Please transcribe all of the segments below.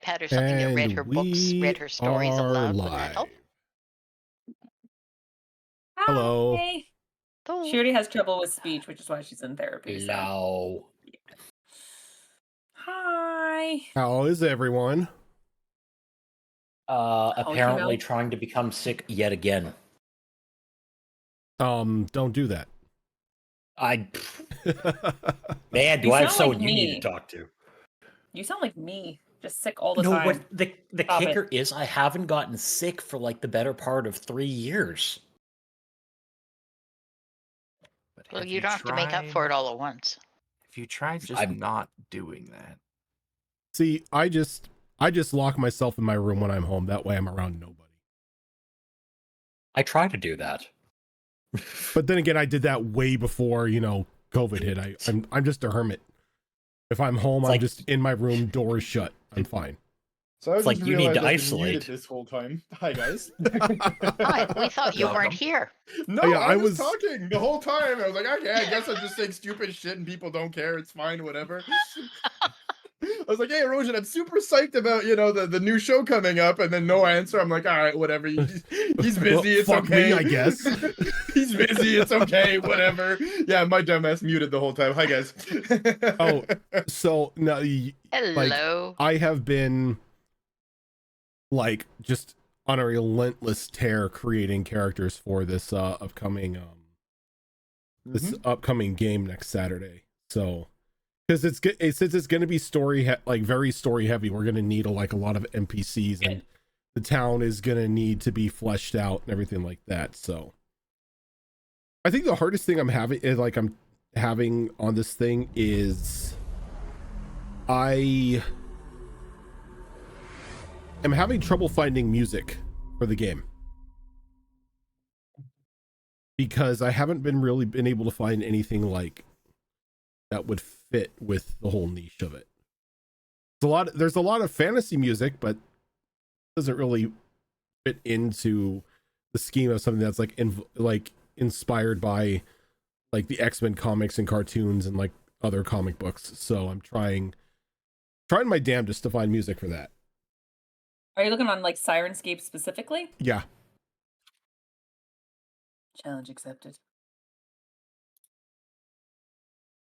had her something that read her books, read her stories aloud. Would that help? Hello. Hi. Oh. She already has trouble with speech, which is why she's in therapy. So. Hello. Hi. How is everyone? Apparently trying to become sick yet again. Don't do that. Man, do I have someone like you me. need to talk to? You sound like me, just sick all the No, time. what the kicker is I haven't gotten sick for like the better part of 3 years. Well, you don't have to make up for it all at once. If you try just not doing that. See, I just lock myself in my room when I'm home. That way I'm around nobody. I try to do that. But then again, I did that way before, COVID hit. I'm just a hermit. If I'm home, I'm just in my room, doors shut. I'm fine. So I was like you need to isolate this whole time. Hi guys. Hi, we thought you weren't here. No, yeah, I was talking the whole time. I was like, okay, I guess I'm just saying stupid shit and people don't care. It's fine, whatever. I was like, hey, Erosion, I'm super psyched about, the new show coming up, and then no answer. I'm like, all right, whatever. He's busy. Well, it's fuck okay. me, I guess. He's busy. It's okay. Whatever. Yeah, my dumbass muted the whole time. Hi, guys. Oh, so no. Hello. I have been just on a relentless tear creating characters for this upcoming upcoming game next Saturday. So. Because since it's going to be very story heavy, we're going to need a lot of NPCs, and the town is going to need to be fleshed out and everything like that. So I think the hardest thing I'm having on this thing is I am having trouble finding music for the game, because I haven't been able to find anything that would fit with the whole niche of it. There's a lot of fantasy music, but it doesn't really fit into the scheme of something that's inspired by the X-Men comics and cartoons and other comic books. So I'm trying my damnedest to find music for that. Are you looking on Sirenscape specifically? Yeah. Challenge accepted.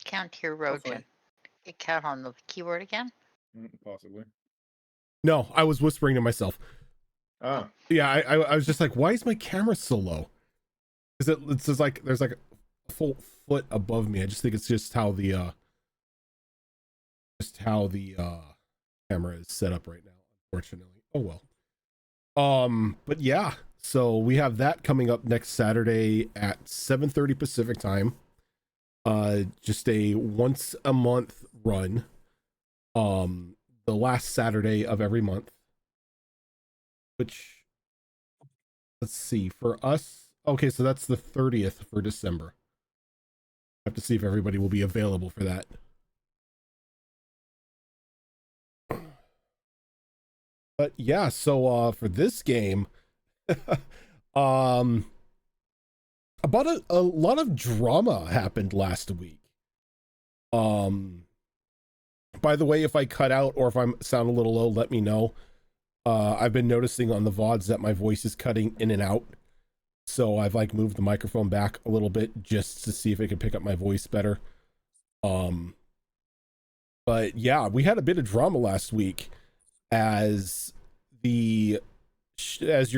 Count here, Rojan. Count on the keyword again? Possibly. No, I was whispering to myself. Oh. Yeah, I was just like, why is my camera so low? Because it's just there's a full foot above me. I just think it's just how the camera is set up right now, unfortunately. Oh well. But yeah, so we have that coming up next Saturday at 7:30 Pacific time. Just a once a month run, the last Saturday of every month, which, let's see, for us, okay, so that's the 30th for December. I have to see if everybody will be available for that. But yeah, so for this game, about a lot of drama happened last week. By the way, if I cut out or if I sound a little low, let me know. I've been noticing on the VODs that my voice is cutting in and out. So I've moved the microphone back a little bit just to see if it can pick up my voice better. But yeah, we had a bit of drama last week as your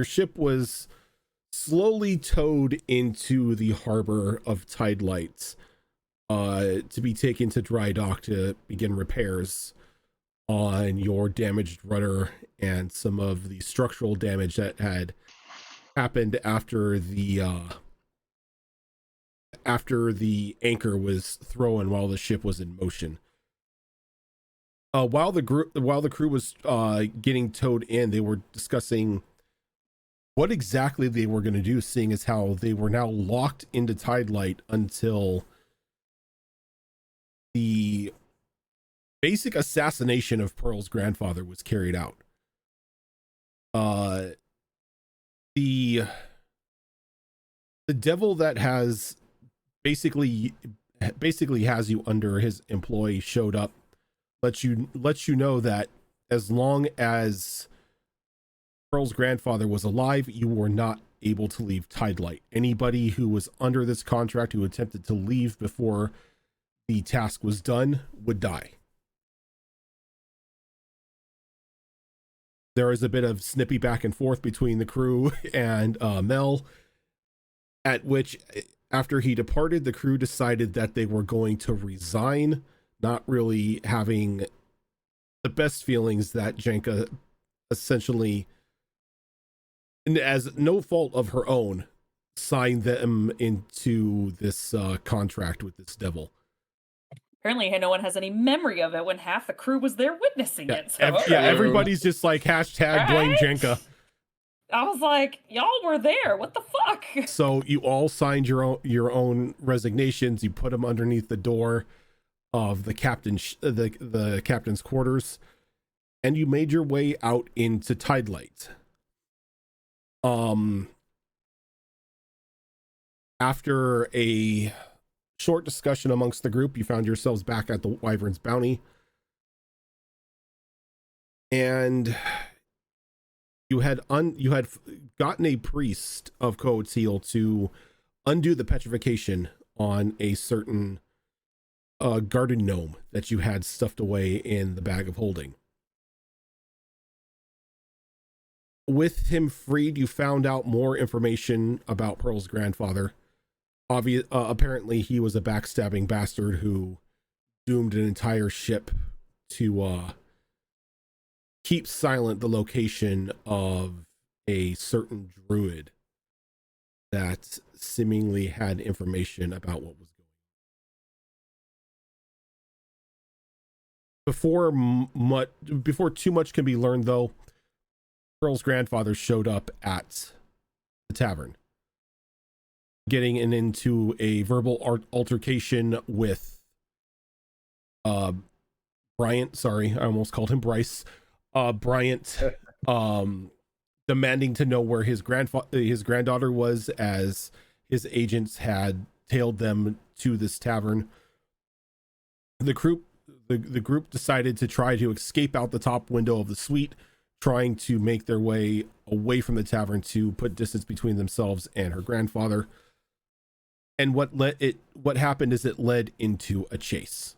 ship was slowly towed into the harbor of Tide Lights to be taken to dry dock to begin repairs on your damaged rudder and some of the structural damage that had happened after the anchor was thrown while the ship was in motion. While the crew was getting towed in, they were discussing what exactly they were going to do, seeing as how they were now locked into Tide Light until the basic assassination of Pearl's grandfather was carried out. The devil that has basically has you under his employ showed up, lets you know that as long as Pearl's grandfather was alive, you were not able to leave Tidelight. Anybody who was under this contract who attempted to leave before the task was done would die. There is a bit of snippy back and forth between the crew and Mel, at which, after he departed, the crew decided that they were going to resign, not really having the best feelings that Jenka essentially, and as no fault of her own, signed them into this contract with this devil. Apparently, no one has any memory of it when half the crew was there witnessing it. So, Everybody's just like hashtag blame Jenka. I was like, y'all were there. What the fuck? So you all signed your own resignations. You put them underneath the door of the the captain's quarters, and you made your way out into Tidelight. After a short discussion amongst the group, you found yourselves back at the Wyvern's Bounty, and you had gotten a priest of Coateal to undo the petrification on a certain garden gnome that you had stuffed away in the bag of holding. With him freed, you found out more information about Pearl's grandfather. Apparently he was a backstabbing bastard who doomed an entire ship to keep silent the location of a certain druid that seemingly had information about what was going on. Before too much can be learned, though, Pearl's grandfather showed up at the tavern, getting into a verbal altercation with Bryant. Sorry, I almost called him Bryce. Bryant, demanding to know where his granddaughter was, as his agents had tailed them to this tavern. The group decided to try to escape out the top window of the suite, trying to make their way away from the tavern to put distance between themselves and her grandfather. And what happened is it led into a chase.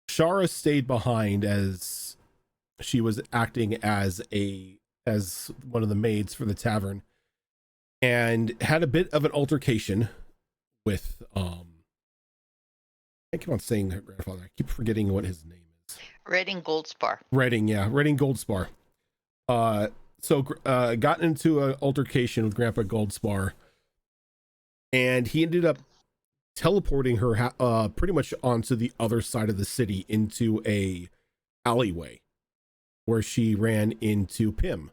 Shara stayed behind as she was acting as one of the maids for the tavern, and had a bit of an altercation with I keep on saying her grandfather. I keep forgetting what his name is. Redding Goldspar. Redding Goldspar. So got into an altercation with Grandpa Goldspar, and he ended up teleporting her pretty much onto the other side of the city into a alleyway where she ran into Pym,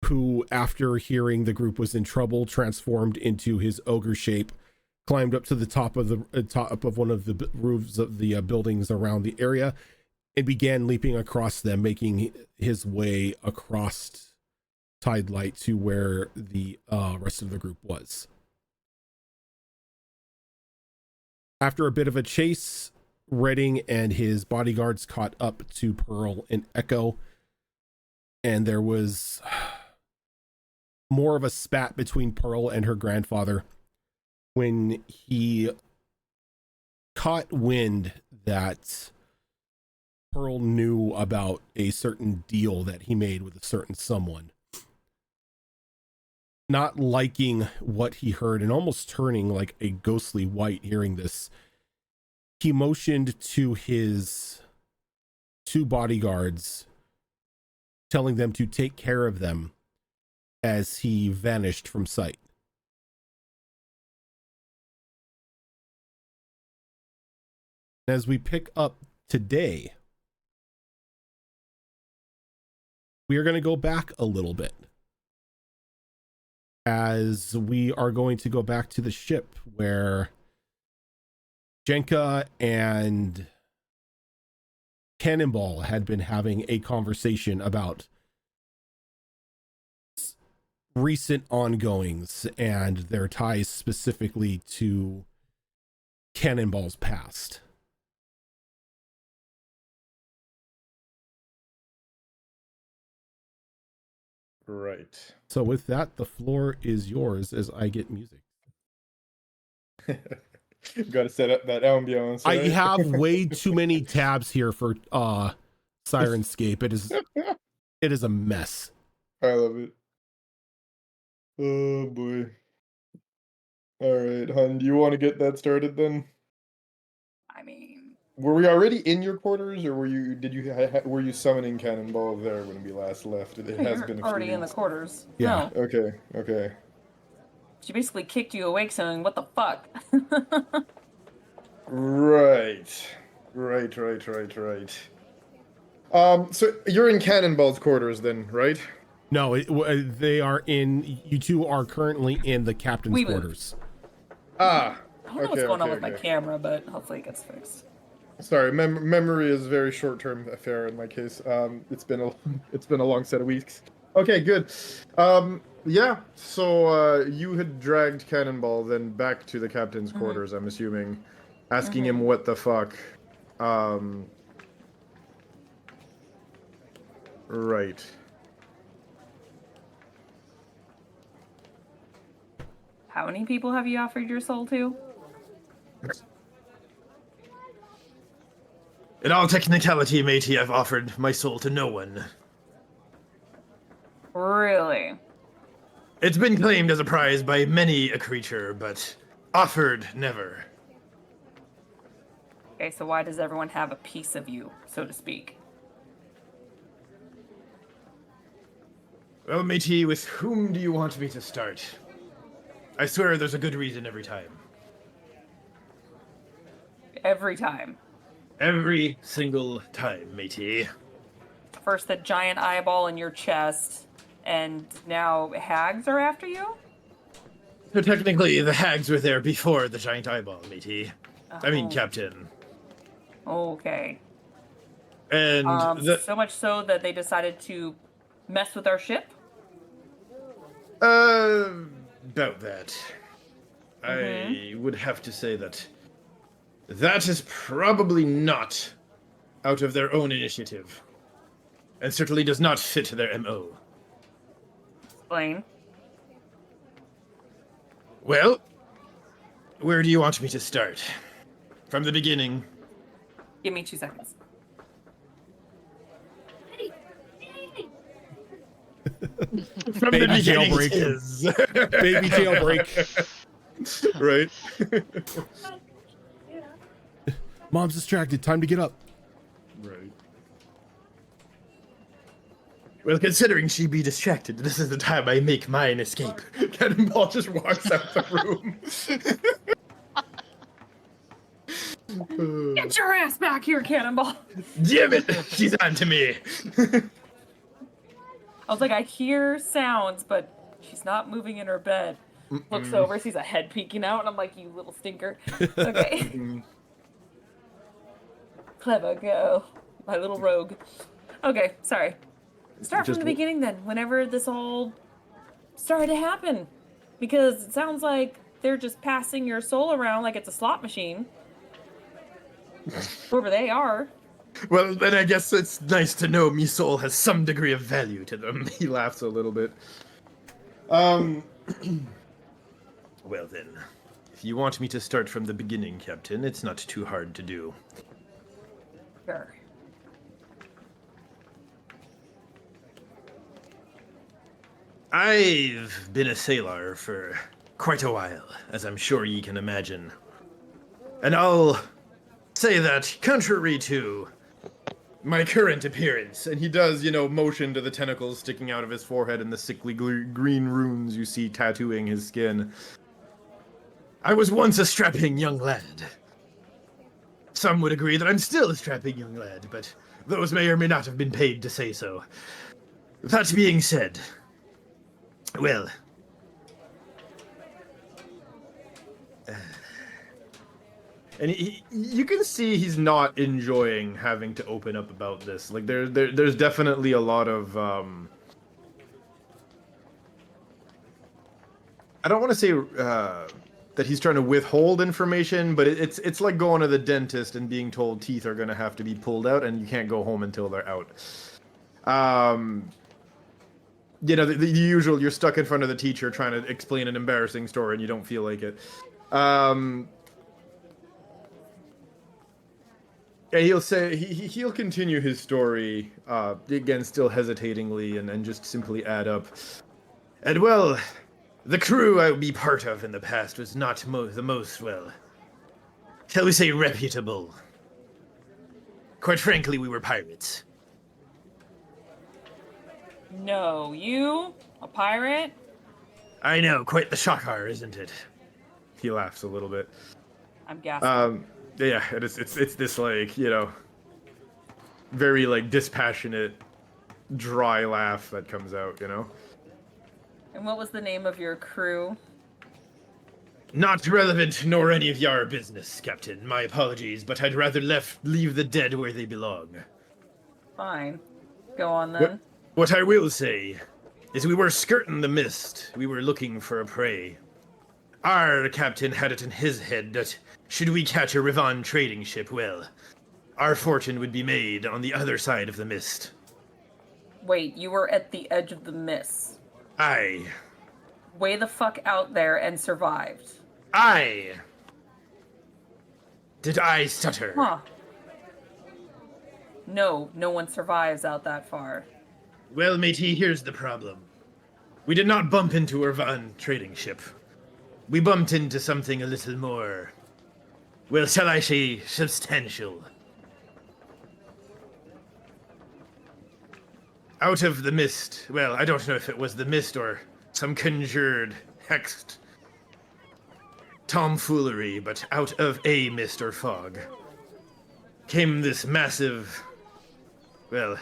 who, after hearing the group was in trouble, transformed into his ogre shape, climbed up to the top of one of the roofs of the buildings around the area, and began leaping across them, making his way across Tidelight to where the rest of the group was. After a bit of a chase, Redding and his bodyguards caught up to Pearl and Echo, and there was more of a spat between Pearl and her grandfather when he caught wind that Pearl knew about a certain deal that he made with a certain someone. Not liking what he heard and almost turning like a ghostly white hearing this, he motioned to his two bodyguards, telling them to take care of them as he vanished from sight. As we pick up today, we are going to go back a little bit, as we are going to go back to the ship where Jenka and Cannonball had been having a conversation about recent ongoings and their ties specifically to Cannonball's past. Right. So with that, the floor is yours as I get music. Got to set up that ambiance. I Right? have way too many tabs here for Sirenscape. It is a mess. I love it. Oh boy. All right, hun. Do you want to get that started then? I mean, Were we already in your quarters, or were you? Did you? Were you summoning Cannonball there when we last left? It has you're been a few already in the weeks. quarters. Yeah. No, Okay. Okay. she basically kicked you awake, saying, "What the fuck?" Right. Right. So you're in Cannonball's quarters then, right? No, they are in. You two are currently in the captain's We moved. quarters. Ah. I don't know what's going on with my camera, but hopefully it gets fixed. Sorry, memory is a very short-term affair in my case. It's been a long set of weeks. Okay, good. Yeah. So you had dragged Cannonball then back to the captain's quarters. I'm assuming, asking him what the fuck. Right. How many people have you offered your soul to? In all technicality, matey, I've offered my soul to no one. Really? It's been claimed as a prize by many a creature, but offered never. Okay, so why does everyone have a piece of you, so to speak? Well, matey, with whom do you want me to start? I swear there's a good reason every time. Every time. Every single time, matey. First the giant eyeball in your chest, and now hags are after you? So technically, the hags were there before the giant eyeball, matey. I mean, Oh. Captain. Okay. And so much so that they decided to mess with our ship? about that. I would have to say that is probably not out of their own initiative, and certainly does not fit their MO. Explain. Well, where do you want me to start? From the beginning. Give me 2 seconds. From Baby the beginning jailbreak. is. Baby jailbreak. Right. Mom's distracted. Time to get up. Right. Well, considering she be distracted, this is the time I make mine escape. Cannonball just walks out the room. Get your ass back here, Cannonball! Damn it! She's on to me. I was like, I hear sounds, but she's not moving in her bed. Looks over, sees a head peeking out, and I'm like, you little stinker. Okay. Clever girl. My little rogue. Okay, sorry. Start from the beginning then, whenever this all started to happen. Because it sounds like they're just passing your soul around like it's a slot machine. Whoever they are. Well, then I guess it's nice to know me soul has some degree of value to them. He laughs a little bit. Well then, if you want me to start from the beginning, Captain, it's not too hard to do. Sure. I've been a sailor for quite a while, as I'm sure ye can imagine. And I'll say that, contrary to my current appearance, and he does, motion to the tentacles sticking out of his forehead and the sickly green runes you see tattooing his skin. I was once a strapping young lad. Some would agree that I'm still a strapping young lad, but those may or may not have been paid to say so. That being said, well, and you can see he's not enjoying having to open up about this. Like there's definitely a lot of I don't want to say that he's trying to withhold information, but it's like going to the dentist and being told teeth are going to have to be pulled out and you can't go home until they're out. you know, the usual, you're stuck in front of the teacher trying to explain an embarrassing story and you don't feel like it. Yeah, he'll continue his story, again, still hesitatingly, and then just simply add up. And well, the crew I would be part of in the past was not the most, well, shall we say, reputable. Quite frankly, we were pirates. No, you? A pirate? I know, quite the shocker, isn't it? He laughs a little bit. I'm gasping. Yeah, it's this, like, you know, very, like, dispassionate, dry laugh that comes out, you know? And what was the name of your crew? Not relevant nor any of your business, Captain. My apologies, but I'd rather leave the dead where they belong. Fine. Go on then. What I will say is we were skirting the mist. We were looking for a prey. Our captain had it in his head that should we catch a Rivan trading ship, well, our fortune would be made on the other side of the mist. Wait, you were at the edge of the mist. Aye. Way the fuck out there and survived. Aye. Did I stutter? Huh. No one survives out that far. Well, matey, here's the problem. We did not bump into a Rivan trading ship. We bumped into something a little more, well, shall I say, substantial. Out of the mist, well, I don't know if it was the mist or some conjured, hexed tomfoolery, but out of a mist or fog came this massive, well,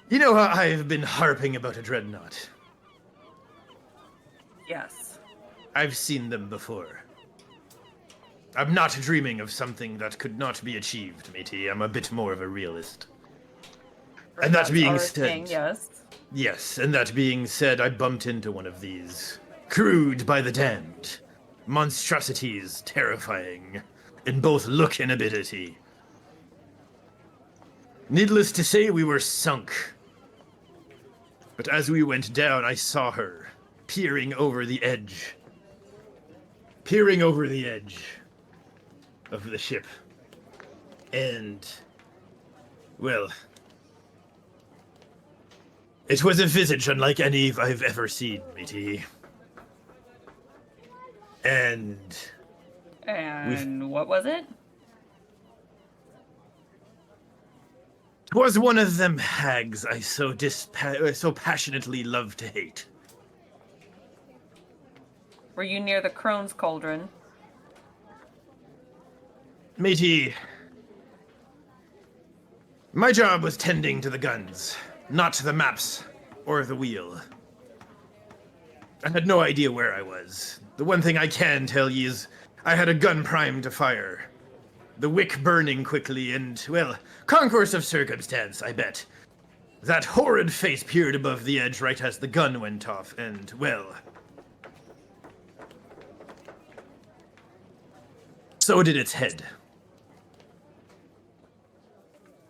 you know how I've been harping about a dreadnought? Yes. I've seen them before. I'm not dreaming of something that could not be achieved, matey. I'm a bit more of a realist. And that being said, yes. Yes, and that being said, I bumped into one of these. Crewed by the damned. Monstrosities terrifying, in both look and ability. Needless to say, we were sunk. But as we went down, I saw her, peering over the edge. Peering over the edge of the ship. And, well, it was a visage unlike any I've ever seen, matey. And what was it? 'Twas one of them hags I so passionately love to hate. Were you near the Crone's Cauldron? Matey, my job was tending to the guns, not the maps or the wheel. I had no idea where I was. The one thing I can tell ye is I had a gun primed to fire. The wick burning quickly and, well, concourse of circumstance, I bet. That horrid face peered above the edge right as the gun went off, and, well, so did its head.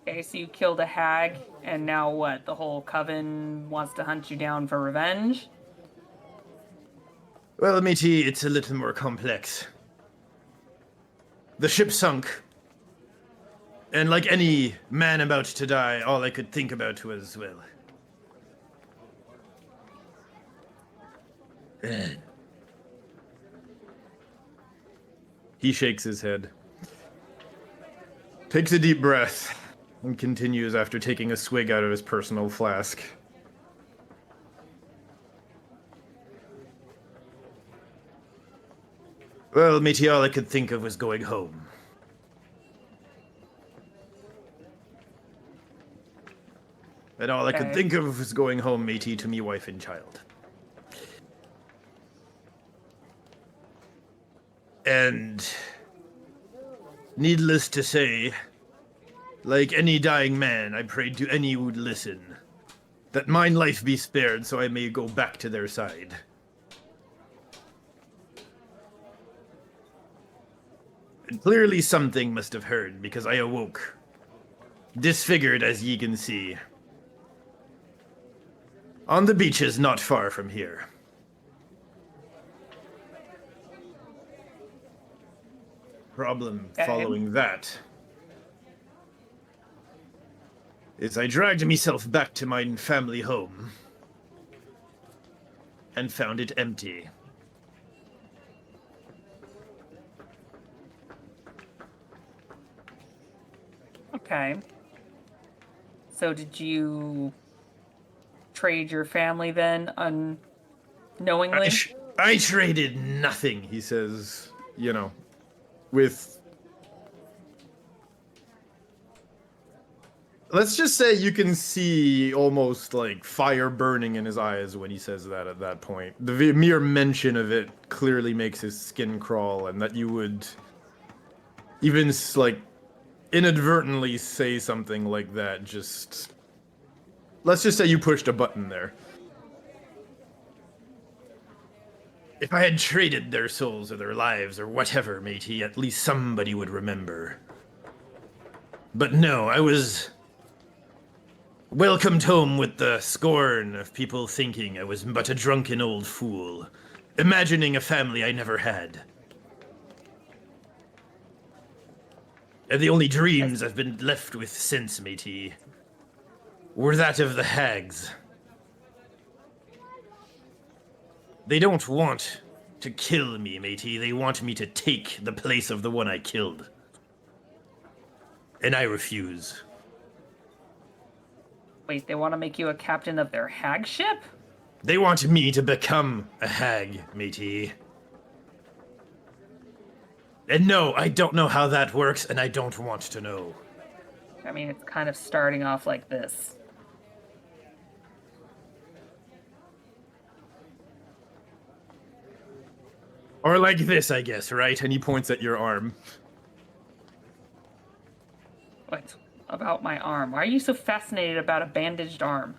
Okay, so you killed a hag, and now what? The whole coven wants to hunt you down for revenge? Well, matey, it's a little more complex. The ship sunk. And like any man about to die, all I could think about was, well, he shakes his head, takes a deep breath, and continues after taking a swig out of his personal flask. Well, matey, all I could think of was going home. And all I could think of was going home, matey, to me wife and child. And needless to say, like any dying man, I prayed to any who would listen, that mine life be spared so I may go back to their side. And clearly something must have heard, because I awoke, disfigured as ye can see. On the beaches not far from here. Problem following that is I dragged myself back to my family home and found it empty. Okay. So did you trade your family then unknowingly? I traded nothing, he says, with... Let's just say you can see almost like fire burning in his eyes when he says that at that point. The mere mention of it clearly makes his skin crawl, and that you would even like inadvertently say something like that, just... Let's just say you pushed a button there. If I had traded their souls or their lives or whatever, matey, at least somebody would remember. But no, I was welcomed home with the scorn of people thinking I was but a drunken old fool, imagining a family I never had. And the only dreams I've been left with since, matey, were that of the hags. They don't want to kill me, matey. They want me to take the place of the one I killed. And I refuse. Wait, they want to make you a captain of their hag ship? They want me to become a hag, matey. And no, I don't know how that works, and I don't want to know. I mean, it's kind of starting off like this. Or like this, I guess, right? And he points at your arm. What about my arm? Why are you so fascinated about a bandaged arm?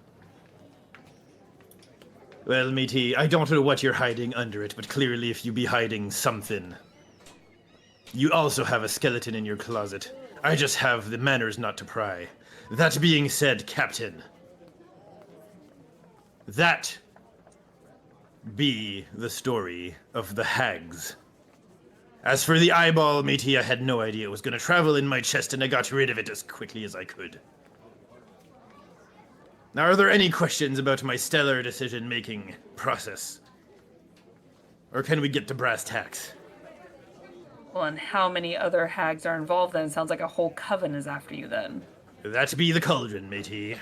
Well, matey, I don't know what you're hiding under it, but clearly if you be hiding something. You also have a skeleton in your closet. I just have the manners not to pry. That being said, Captain, that be the story of the hags. As for the eyeball, matey, I had no idea it was going to travel in my chest, and I got rid of it as quickly as I could. Now, are there any questions about my stellar decision-making process? Or can we get to brass tacks? Well, and how many other hags are involved then? It sounds like a whole coven is after you then. That be the cauldron, matey.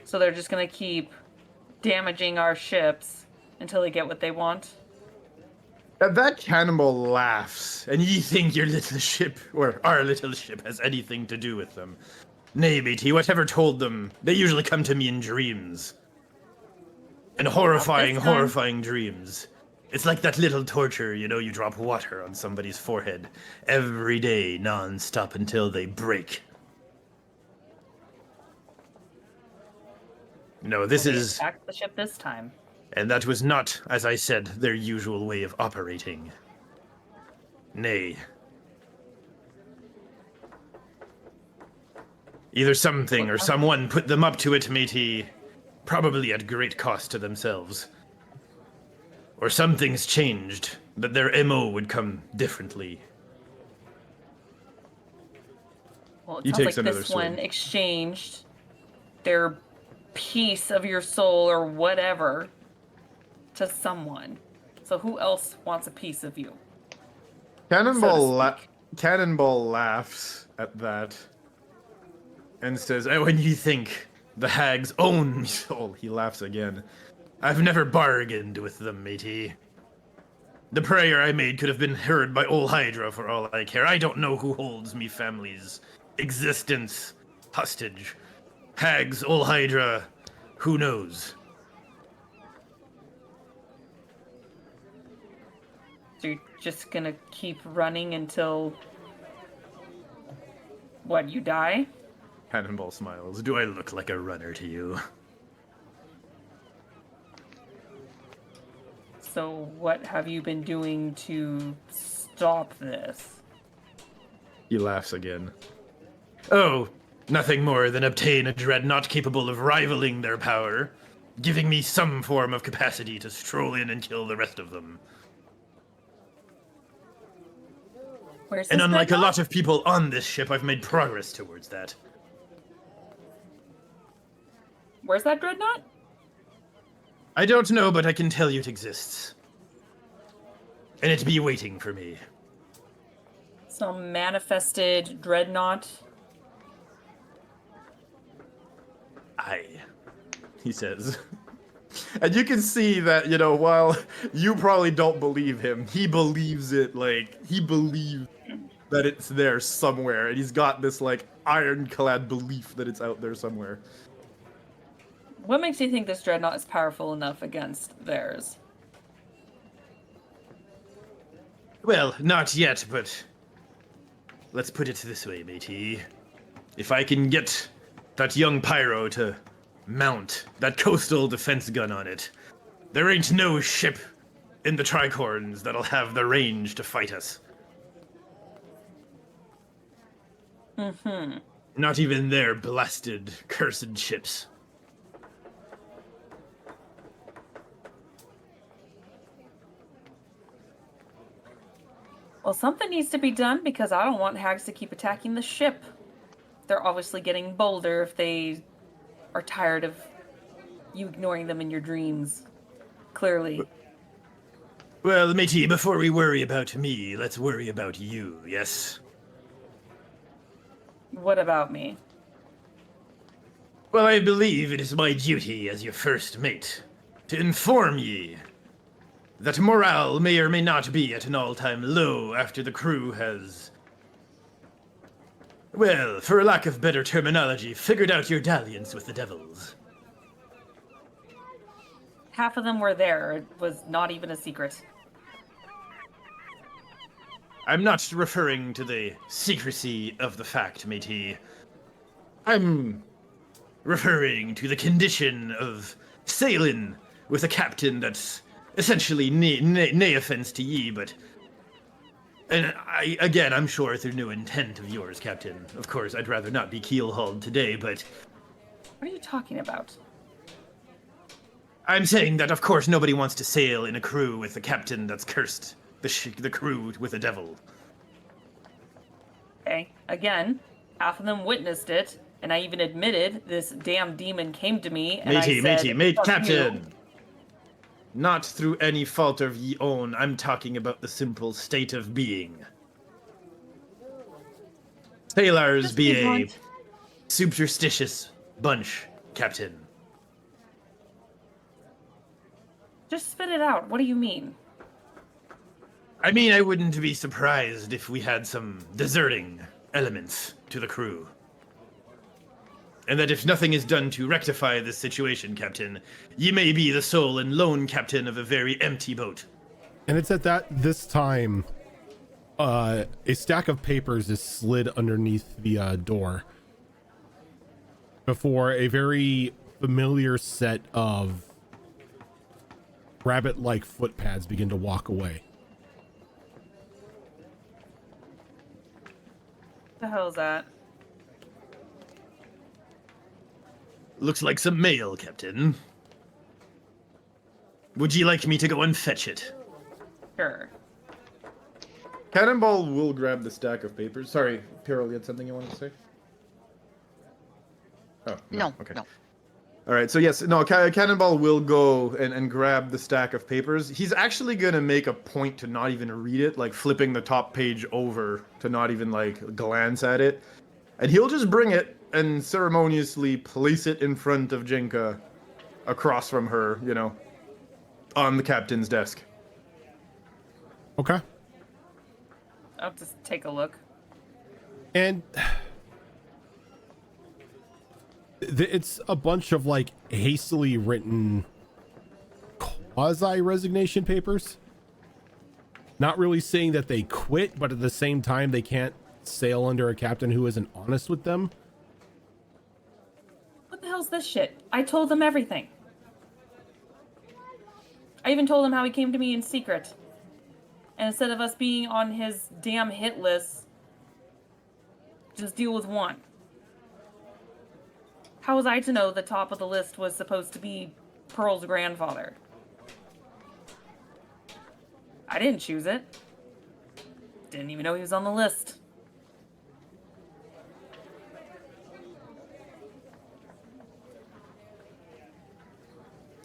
So they're just gonna keep damaging our ships until they get what they want? That cannibal laughs, and ye think your little ship, or our little ship, has anything to do with them. Nay, matey, whatever told them, they usually come to me in dreams. And horrifying dreams. It's like that little torture, you drop water on somebody's forehead every day, non-stop, until they break. No, this is... Attack the ship this time. And that was not, as I said, their usual way of operating. Nay. Either something or someone put them up to it, matey, probably at great cost to themselves. Or something's changed, that their MO would come differently. Well, it He sounds takes like another this swing. one exchanged their piece of your soul or whatever to someone. So who else wants a piece of you? Cannonball laughs at that and says, "Oh, when you think the hags own me soul," he laughs again. "I've never bargained with them, matey. The prayer I made could have been heard by all Hydra for all I care. I don't know who holds me family's existence hostage. Hags, all Hydra, who knows?" So you're just gonna keep running until what, you die? Cannonball smiles. "Do I look like a runner to you?" So what have you been doing to stop this? He laughs again. "Oh, nothing more than obtain a dreadnought capable of rivaling their power, giving me some form of capacity to stroll in and kill the rest of them. Where's And this unlike a dreadnought? lot of people on this ship, I've made progress towards that. Where's that dreadnought? I don't know, but I can tell you it exists. And it be waiting for me. Some manifested dreadnought. Aye, he says. And you can see that, you know, while you probably don't believe him, he believes it, like, he believes that it's there somewhere, and he's got this, like, ironclad belief that it's out there somewhere. What makes you think this dreadnought is powerful enough against theirs? Well, not yet, but let's put it this way, matey. If I can get that young pyro to mount that coastal defense gun on it, there ain't no ship in the Tricorns that'll have the range to fight us. Mm-hmm. Not even their blasted, cursed ships. Well, something needs to be done because I don't want hags to keep attacking the ship. They're obviously getting bolder if they are tired of you ignoring them in your dreams. Clearly. Well, matey, before we worry about me, let's worry about you, yes? What about me? Well, I believe it is my duty as your first mate to inform ye that morale may or may not be at an all-time low after the crew has, well, for lack of better terminology, figured out your dalliance with the devils. Half of them were there. It was not even a secret. I'm not referring to the secrecy of the fact, matey. I'm referring to the condition of sailing with a captain that's essentially nay offense to ye, but... And I'm sure through no intent of yours, Captain. Of course, I'd rather not be keel-hauled today, but... What are you talking about? I'm saying that, of course, nobody wants to sail in a crew with a captain that's cursed the crew with a devil. Okay, again, half of them witnessed it, and I even admitted this damn demon came to me, and I said, Mate, "Fuck Captain! you." Not through any fault of ye own, I'm talking about the simple state of being. Sailors Just be be a blunt. superstitious bunch, Captain. Just spit it out. What do you mean? I mean, I wouldn't be surprised if we had some deserting elements to the crew. And that if nothing is done to rectify this situation, Captain, ye may be the sole and lone captain of a very empty boat. And it's at this time, a stack of papers is slid underneath the door before a very familiar set of rabbit-like footpads begin to walk away. What the hell is that? Looks like some mail, Captain. Would ye like me to go and fetch it? Sure. Cannonball will grab the stack of papers. Sorry, Peril, you had something you wanted to say? Oh, No, okay. no. All right, so yes, no, Cannonball will go and grab the stack of papers. He's actually going to make a point to not even read it, like flipping the top page over to not even like glance at it. And he'll just bring it and ceremoniously place it in front of Jinka across from her, you know, on the captain's desk. Okay. I'll just take a look. And it's a bunch of like hastily written quasi resignation papers. Not really saying that they quit, but at the same time they can't sail under a captain who isn't honest with them. What the hell's this shit? I told them everything. I even told him how he came to me in secret. And instead of us being on his damn hit list, just deal with one. How was I to know the top of the list was supposed to be Pearl's grandfather? I didn't choose it. Didn't even know he was on the list.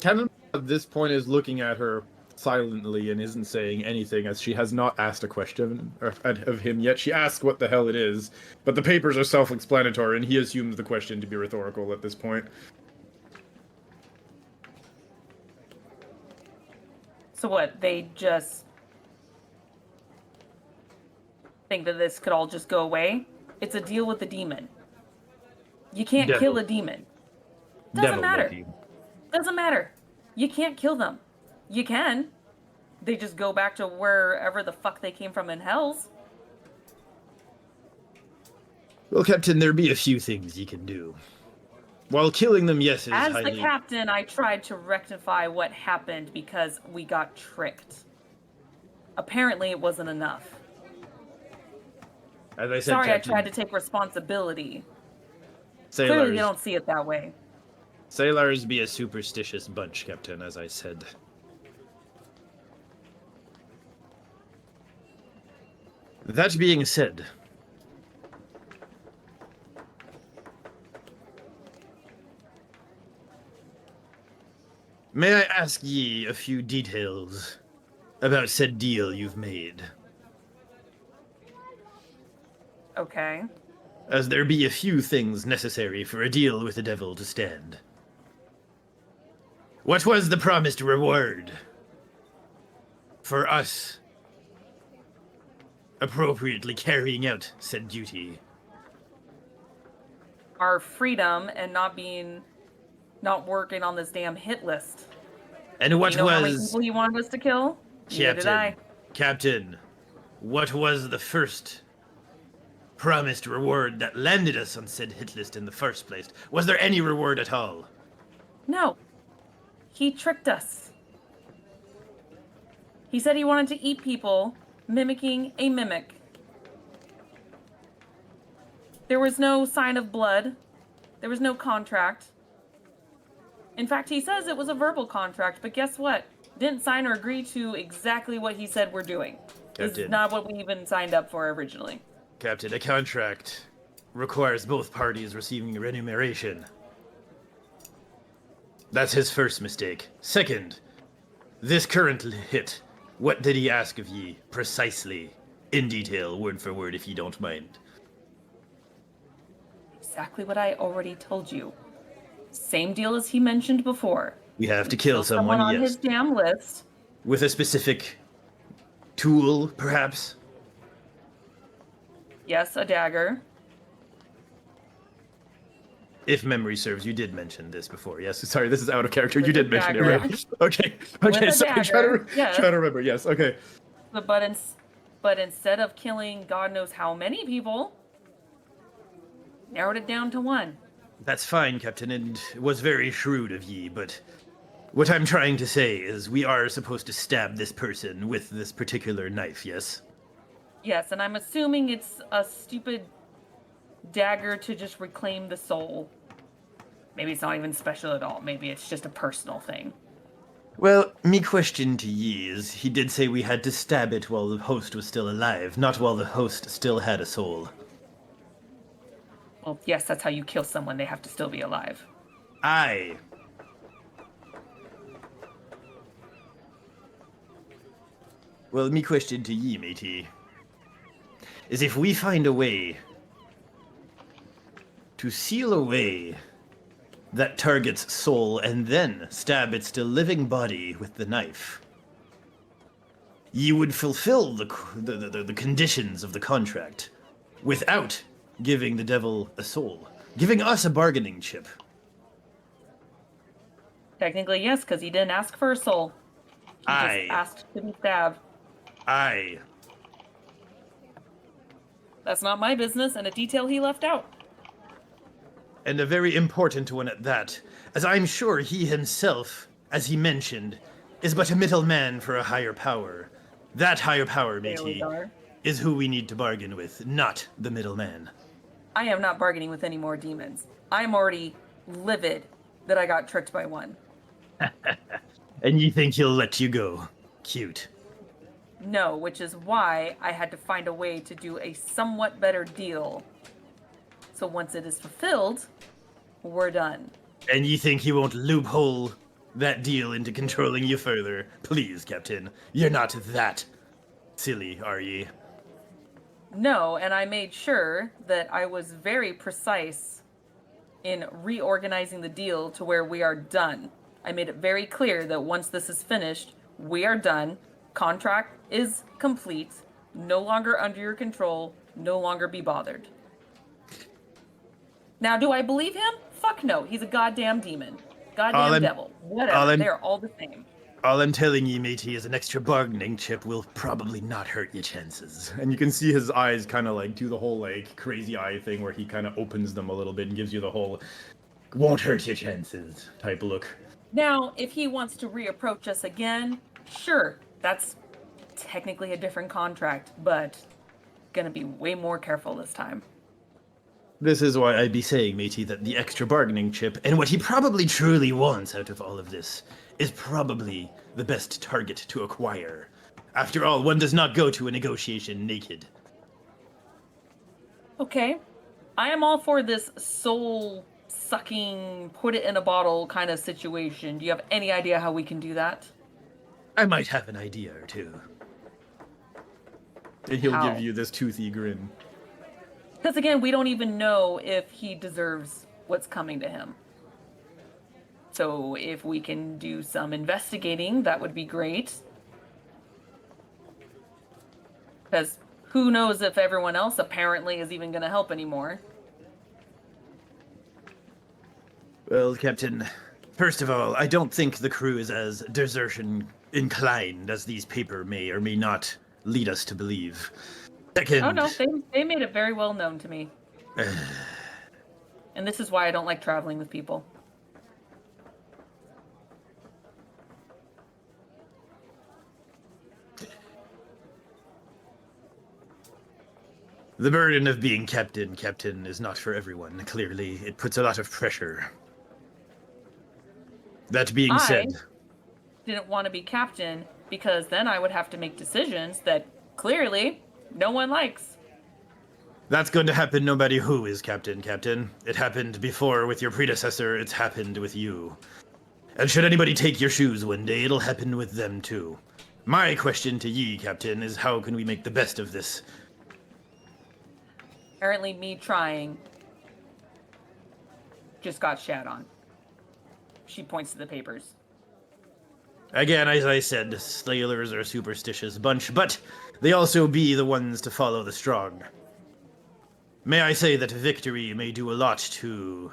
Cannonball at this point is looking at her silently and isn't saying anything, as she has not asked a question of him yet. She asks what the hell it is, but the papers are self-explanatory, and he assumes the question to be rhetorical at this point. So what, they just think that this could all just go away? It's a deal with the demon. You can't Devil. kill a demon. Doesn't Devil matter. monkey. Doesn't matter. You can't kill them. You can. They just go back to wherever the fuck they came from in Hells. Well, Captain, there be a few things you can do. While killing them, yes, it is As highly... the captain, I tried to rectify what happened because we got tricked. Apparently, it wasn't enough. As I said, Sorry, Captain, I tried to take responsibility. sailors, Clearly, you don't see it that way. sailors be a superstitious bunch, Captain, as I said. That being said, may I ask ye a few details about said deal you've made? Okay. As there be a few things necessary for a deal with the devil to stand. What was the promised reward for us appropriately carrying out said duty? Our freedom and not working on this damn hit list. And what You know how many was... people you wanted us to kill? Neither did I. Captain, what was the first promised reward that landed us on said hit list in the first place? Was there any reward at all? No. He tricked us. He said he wanted to eat people, mimicking a mimic. There was no sign of blood. There was no contract. In fact, he says it was a verbal contract, but guess what? Didn't sign or agree to exactly what he said we're doing. This is Captain. not what we even signed up for originally. Captain, a contract requires both parties receiving remuneration. That's his first mistake. Second, this current hit, what did he ask of ye, precisely, in detail, word for word, if you don't mind? Exactly what I already told you. Same deal as he mentioned before. We have to kill Someone on yes. his damn list. With a specific tool, perhaps? Yes, a dagger. If memory serves, you did mention this before. Yes, sorry, this is out of character. With You a did mention it, dagger. right? Okay, With okay, a sorry, dagger, yes. try to remember. Yes, okay. But instead of killing God knows how many people, narrowed it down to one. That's fine, Captain, and it was very shrewd of ye, but what I'm trying to say is we are supposed to stab this person with this particular knife, yes? Yes, and I'm assuming it's a stupid dagger to just reclaim the soul. Maybe it's not even special at all. Maybe it's just a personal thing. Well, me question to ye is, he did say we had to stab it while the host was still alive, not while the host still had a soul. Well, yes, that's how you kill someone. They have to still be alive. Aye. Well, me question to ye, matey, is if we find a way to seal away that target's soul and then stab its still living body with the knife, ye would fulfill the conditions of the contract without giving the devil a soul, giving us a bargaining chip. Technically, yes, because he didn't ask for a soul. He Aye. just asked to be stabbed. Aye. That's not my business, and a detail he left out. And a very important one at that, as I'm sure he himself, as he mentioned, is but a middleman for a higher power. That higher power, matey, is who we need to bargain with, not the middleman. I am not bargaining with any more demons. I'm already livid that I got tricked by one. And you think he'll let you go? Cute. No, which is why I had to find a way to do a somewhat better deal. So once it is fulfilled, we're done. And you think he won't loophole that deal into controlling you further? Please, Captain. You're not that silly, are ye? No, and I made sure that I was very precise in reorganizing the deal to where we are done. I made it very clear that once this is finished, we are done. Contract is complete. No longer under your control. No longer be bothered. Now, do I believe him? Fuck no. He's a goddamn demon. Goddamn devil. Whatever. They're all the same. All I'm telling you, matey, is an extra bargaining chip will probably not hurt your chances. And you can see his eyes kind of like do the whole like crazy eye thing where he kind of opens them a little bit and gives you the whole won't hurt your chances type look. Now, if he wants to reapproach us again, sure. That's technically a different contract, but gonna be way more careful this time. This is why I'd be saying, matey, that the extra bargaining chip and what he probably truly wants out of all of this is probably the best target to acquire. After all, one does not go to a negotiation naked. Okay. I am all for this soul-sucking, put-it-in-a-bottle kind of situation. Do you have any idea how we can do that? I might have an idea or two. And he'll give you this toothy grin. Because again, we don't even know if he deserves what's coming to him. So if we can do some investigating, that would be great. Because who knows if everyone else apparently is even going to help anymore. Well, Captain, first of all, I don't think the crew is as desertion inclined as these paper may or may not lead us to believe. Second... Oh no, they made it very well known to me. And this is why I don't like traveling with people. The burden of being captain, is not for everyone, clearly. It puts a lot of pressure. That being said... didn't want to be captain because then I would have to make decisions that clearly no one likes. That's going to happen no matter who is captain. It happened before with your predecessor, it's happened with you. And should anybody take your shoes one day, it'll happen with them too. My question to ye, Captain, is how can we make the best of this? Apparently me trying just got shat on. She points to the papers. Again, as I said, sailors are a superstitious bunch, but they also be the ones to follow the strong. May I say that victory may do a lot to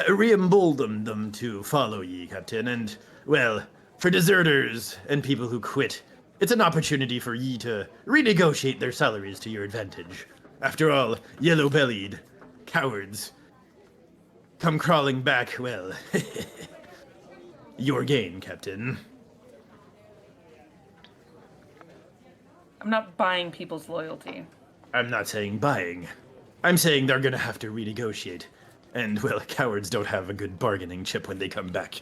re-embolden them to follow ye, Captain, and, well, for deserters and people who quit, it's an opportunity for ye to renegotiate their salaries to your advantage. After all, yellow-bellied cowards come crawling back, well, your gain, Captain. I'm not buying people's loyalty. I'm not saying buying. I'm saying they're gonna have to renegotiate. And, well, cowards don't have a good bargaining chip when they come back.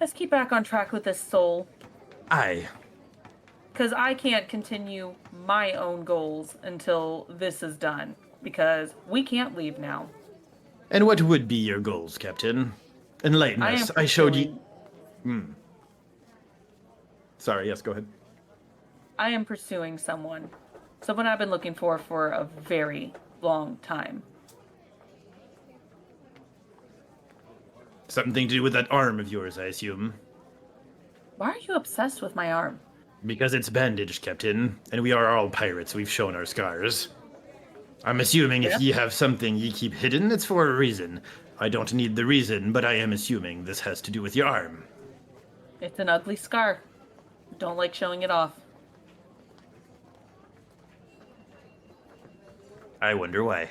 Let's keep back on track with this soul. Aye. Because I can't continue my own goals until this is done. Because we can't leave now. And what would be your goals, Captain? Enlighten us. I showed you... Sorry, yes, go ahead. I am pursuing someone. Someone I've been looking for a very long time. Something to do with that arm of yours, I assume. Why are you obsessed with my arm? Because it's bandaged, Captain, and we are all pirates. We've shown our scars. I'm assuming if ye have something ye keep hidden, it's for a reason. I don't need the reason, but I am assuming this has to do with your arm. It's an ugly scar. Don't like showing it off. I wonder why.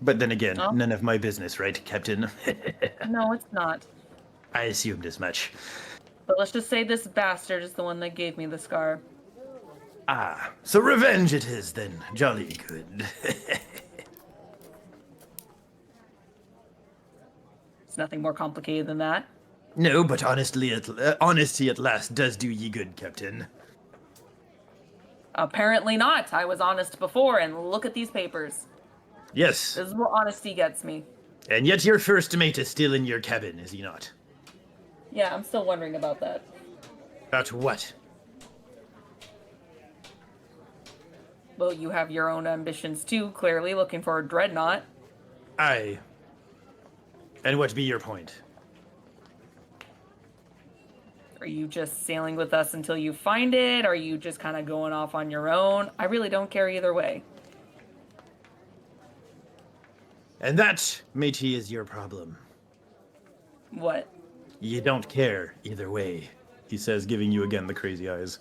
But then again, none of my business, right, Captain? No, it's not. I assumed as much. But let's just say this bastard is the one that gave me the scar. Ah, so revenge it is then. Jolly good. It's nothing more complicated than that. No, but honesty at last does do ye good, Captain. Apparently not. I was honest before, and look at these papers. Yes, This is where honesty gets me. and yet your first mate is still in your cabin, is he not? Yeah, I'm still wondering about that. About what? Well, you have your own ambitions too, clearly looking for a dreadnought. Aye. And what be your point? Are you just sailing with us until you find it? Are you just kind of going off on your own? I really don't care either way. And that, matey, is your problem. What? You don't care either way, he says, giving you again the crazy eyes.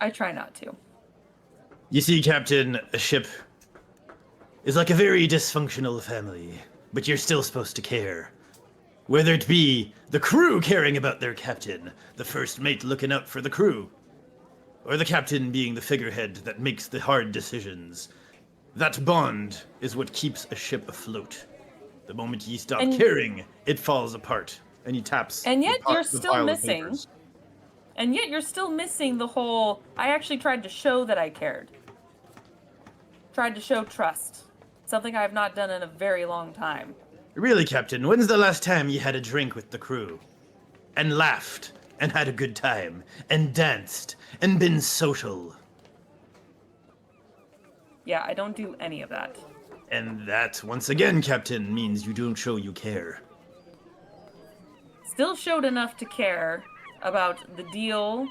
I try not to. You see, Captain, a ship is like a very dysfunctional family, but you're still supposed to care. Whether it be the crew caring about their captain, the first mate looking out for the crew, or the captain being the figurehead that makes the hard decisions. That bond is what keeps a ship afloat. The moment ye stop caring, it falls apart. And he taps. And yet the you're the still pile of missing. papers. And yet you're still missing the whole, I actually tried to show that I cared. Tried to show trust. Something I have not done in a very long time. Really, Captain, when's the last time you had a drink with the crew? And laughed, and had a good time, and danced, and been social? Yeah, I don't do any of that. And that, once again, Captain, means you don't show you care. Still showed enough to care about the deal,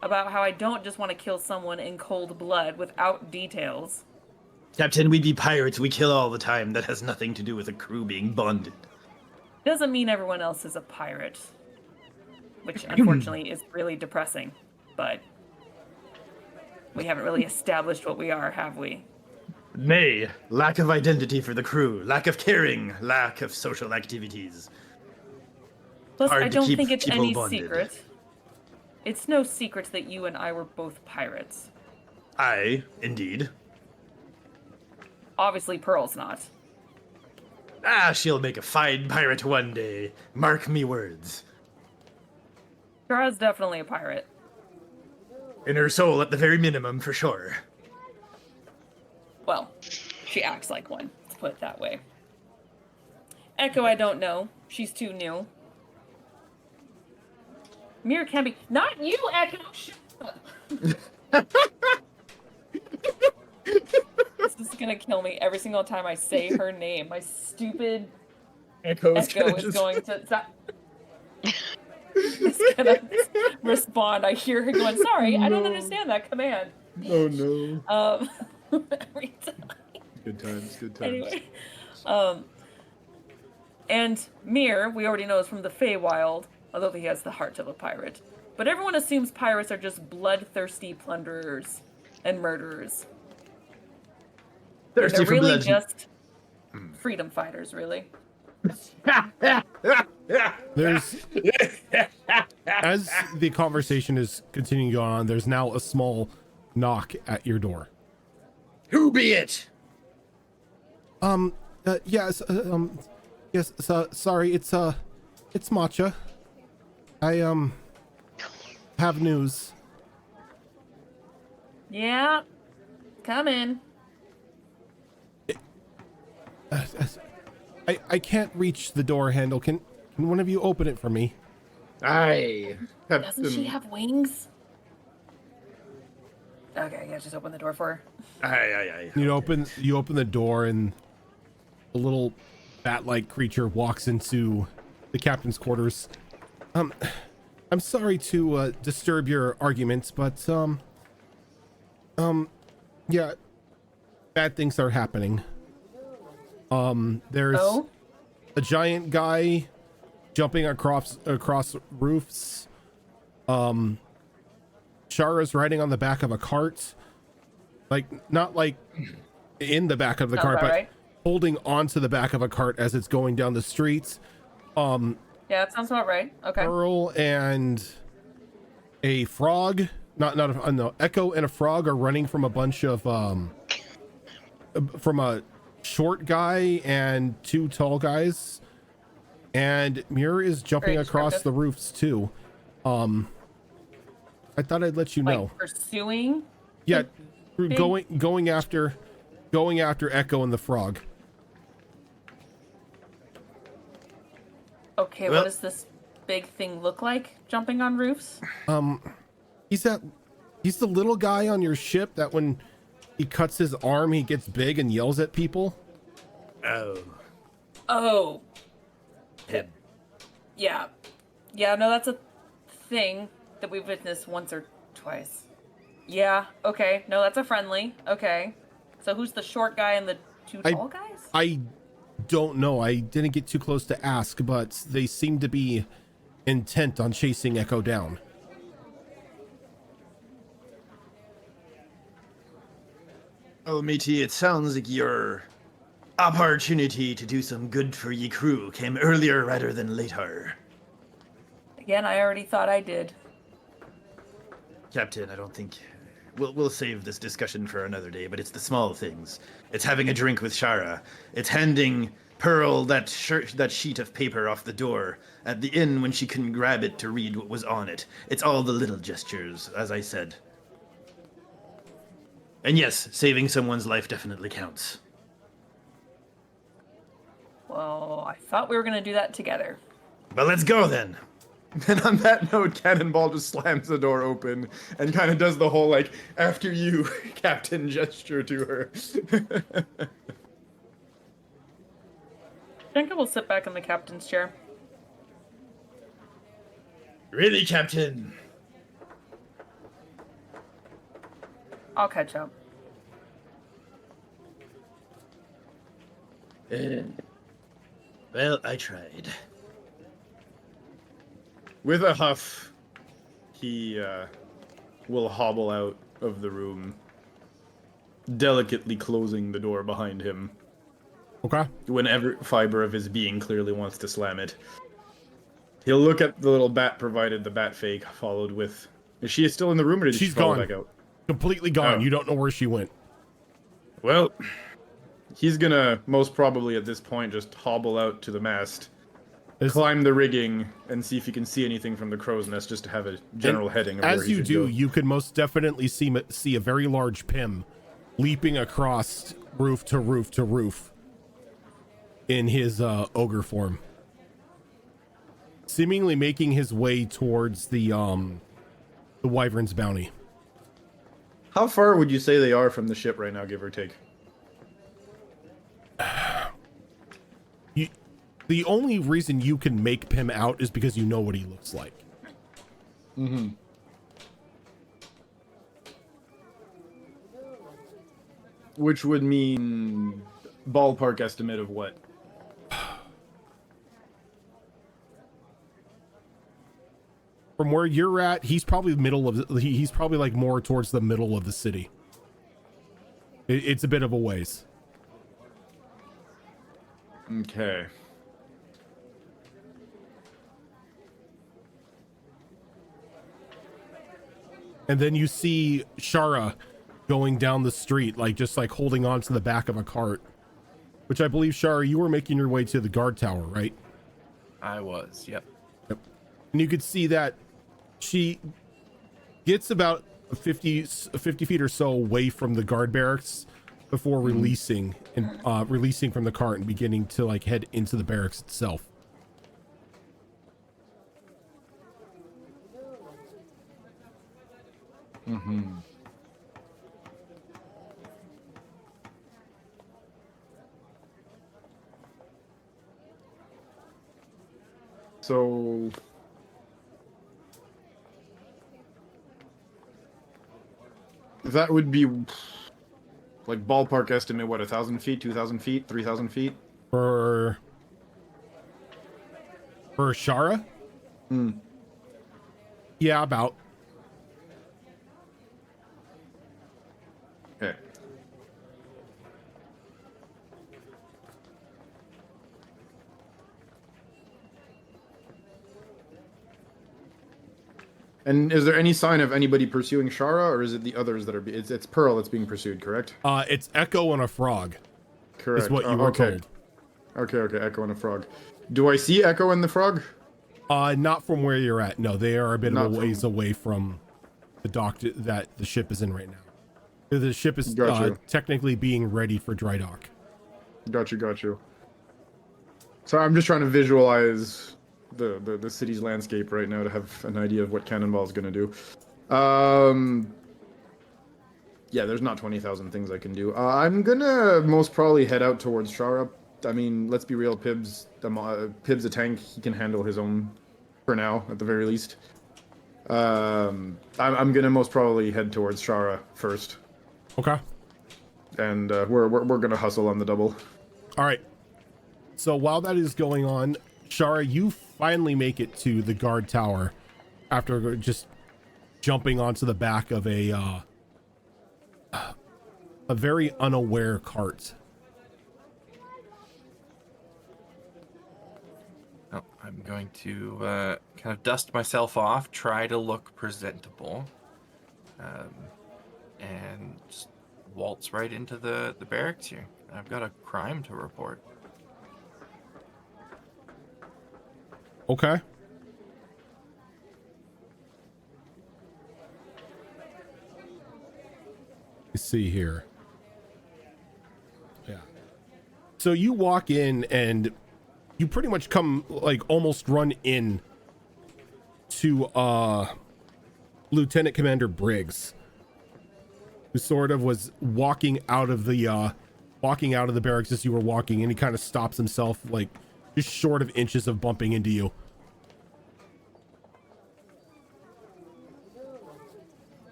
about how I don't just want to kill someone in cold blood without details. Captain, we be pirates, we kill all the time. That has nothing to do with a crew being bonded. Doesn't mean everyone else is a pirate. Which, unfortunately, is really depressing. But we haven't really established what we are, have we? Nay, lack of identity for the crew, lack of caring, lack of social activities. Plus, Hard I to don't keep think it's people any bonded. secret. It's no secret that you and I were both pirates. Aye, indeed. Obviously, Pearl's not. Ah, she'll make a fine pirate one day. Mark me words. Shara's definitely a pirate. In her soul, at the very minimum, for sure. Well, she acts like one, let's put it that way. Echo, I don't know. She's too new. Mirror can be. Not you, Echo! Shut up. This is gonna kill me every single time I say her name. My stupid Echo is going to. It's gonna respond. I hear her going, sorry, I don't understand that command. Oh no. Every time. Good times, good times. Anyway, and Mir, we already know is from the Feywild, although he has the heart of a pirate. But everyone assumes pirates are just bloodthirsty plunderers and murderers. Thirsty They're for really blood. just freedom fighters, really. There's as the conversation is continuing to go on, there's now a small knock at your door. Who be it? Yes, yes, sorry, it's Matcha. I have news. Yeah, come in. I can't reach the door handle. Can one of you open it for me? Aye. Doesn't she have wings? Okay, yeah, just open the door for her. Aye. You open the door and a little bat-like creature walks into the captain's quarters. I'm sorry to disturb your arguments, but yeah, bad things are happening. There's a giant guy jumping across roofs. Shara's riding on the back of a cart, like not like in the back of the cart, but right. holding onto the back of a cart as it's going down the streets. Yeah, that sounds about right. Okay. Pearl and a frog, no, Echo and a frog are running from a bunch of from a short guy and 2 tall guys, and Muir is jumping Very across descriptive. the roofs too. I thought I'd let you know. Like pursuing? Yeah, big- going after Echo and the frog. Okay, Well- what does this big thing look like jumping on roofs? He's the little guy on your ship that when he cuts his arm, he gets big and yells at people. Oh, Oh, him. yeah. Yeah, no, that's a thing that we've witnessed once or twice. Yeah, okay. No, that's a friendly. Okay. So who's the short guy and the 2 tall guys? I don't know. I didn't get too close to ask, but they seem to be intent on chasing Echo down. Well, matey, it sounds like your opportunity to do some good for ye crew came earlier rather than later. Again, I already thought I did. Captain, I don't think we'll save this discussion for another day, but it's the small things. It's having a drink with Shara. It's handing Pearl that sheet of paper off the door at the inn when she couldn't grab it to read what was on it. It's all the little gestures, as I said. And yes, saving someone's life definitely counts. Well, I thought we were going to do that together. But let's go then. And on that note, Cannonball just slams the door open and kind of does the whole, like, after you, Captain gesture to her. Jenka will sit back in the captain's chair. Really, Captain? I'll catch up. Well, I tried. With a huff, he will hobble out of the room, delicately closing the door behind him. Okay. When every fiber of his being clearly wants to slam it. He'll look at the little bat provided, the bat fake, followed with... Is she still in the room, or did she She's fall gone. back out? Completely gone. Oh. You don't know where she went. Well, he's gonna most probably at this point just hobble out to the mast, climb the rigging, and see if he can see anything from the crow's nest, just to have a general heading of where As he you should do, go. you could most definitely see a very large Pim leaping across roof to roof to roof in his ogre form, seemingly making his way towards the Wyvern's bounty. How far would you say they are from the ship right now, give or take? The only reason you can make Pim out is because you know what he looks like. Mm-hmm. Which would mean ballpark estimate of what? From where you're at, he's probably he's probably like more towards the middle of the city. It's a bit of a ways. Okay. And then you see Shara going down the street, like just like holding on to the back of a cart. Which I believe, Shara, you were making your way to the guard tower, right? I was, yep. Yep. And you could see that she gets about 50 feet or so away from the guard barracks before releasing from the cart and beginning to like head into the barracks itself. Mm-hmm. So that would be like ballpark estimate, what, 1,000 feet, 2,000 feet, 3,000 feet? For Shara? Yeah, about. Okay. And is there any sign of anybody pursuing Shara, or is it the others that are... It's Pearl that's being pursued, correct? It's Echo and a frog. Correct. is what you were okay. told. Okay, Echo and a frog. Do I see Echo and the frog? Not from where you're at. No, they are a bit of Not a ways from- away from the dock that the ship is in right now. The ship is Gotcha. technically being ready for dry dock. Got you. So I'm just trying to visualize the city's landscape right now to have an idea of what Cannonball's gonna do. Yeah, there's not 20,000 things I can do. I'm gonna most probably head out towards Shara. I mean, let's be real, Pib's a tank. He can handle his own for now, at the very least. I'm gonna most probably head towards Shara first, Okay. and we're gonna hustle on the double. All right. So while that is going on, Shara, you finally make it to the guard tower after just jumping onto the back of a very unaware cart. Oh, I'm going to kind of dust myself off, try to look presentable, and just waltz right into the barracks here. I've got a crime to report. Okay. Let's see here. Yeah. So you walk in and you pretty much come like almost run in to Lieutenant Commander Briggs, who sort of was walking out of the barracks as you were walking, and he kind of stops himself like just short of inches of bumping into you.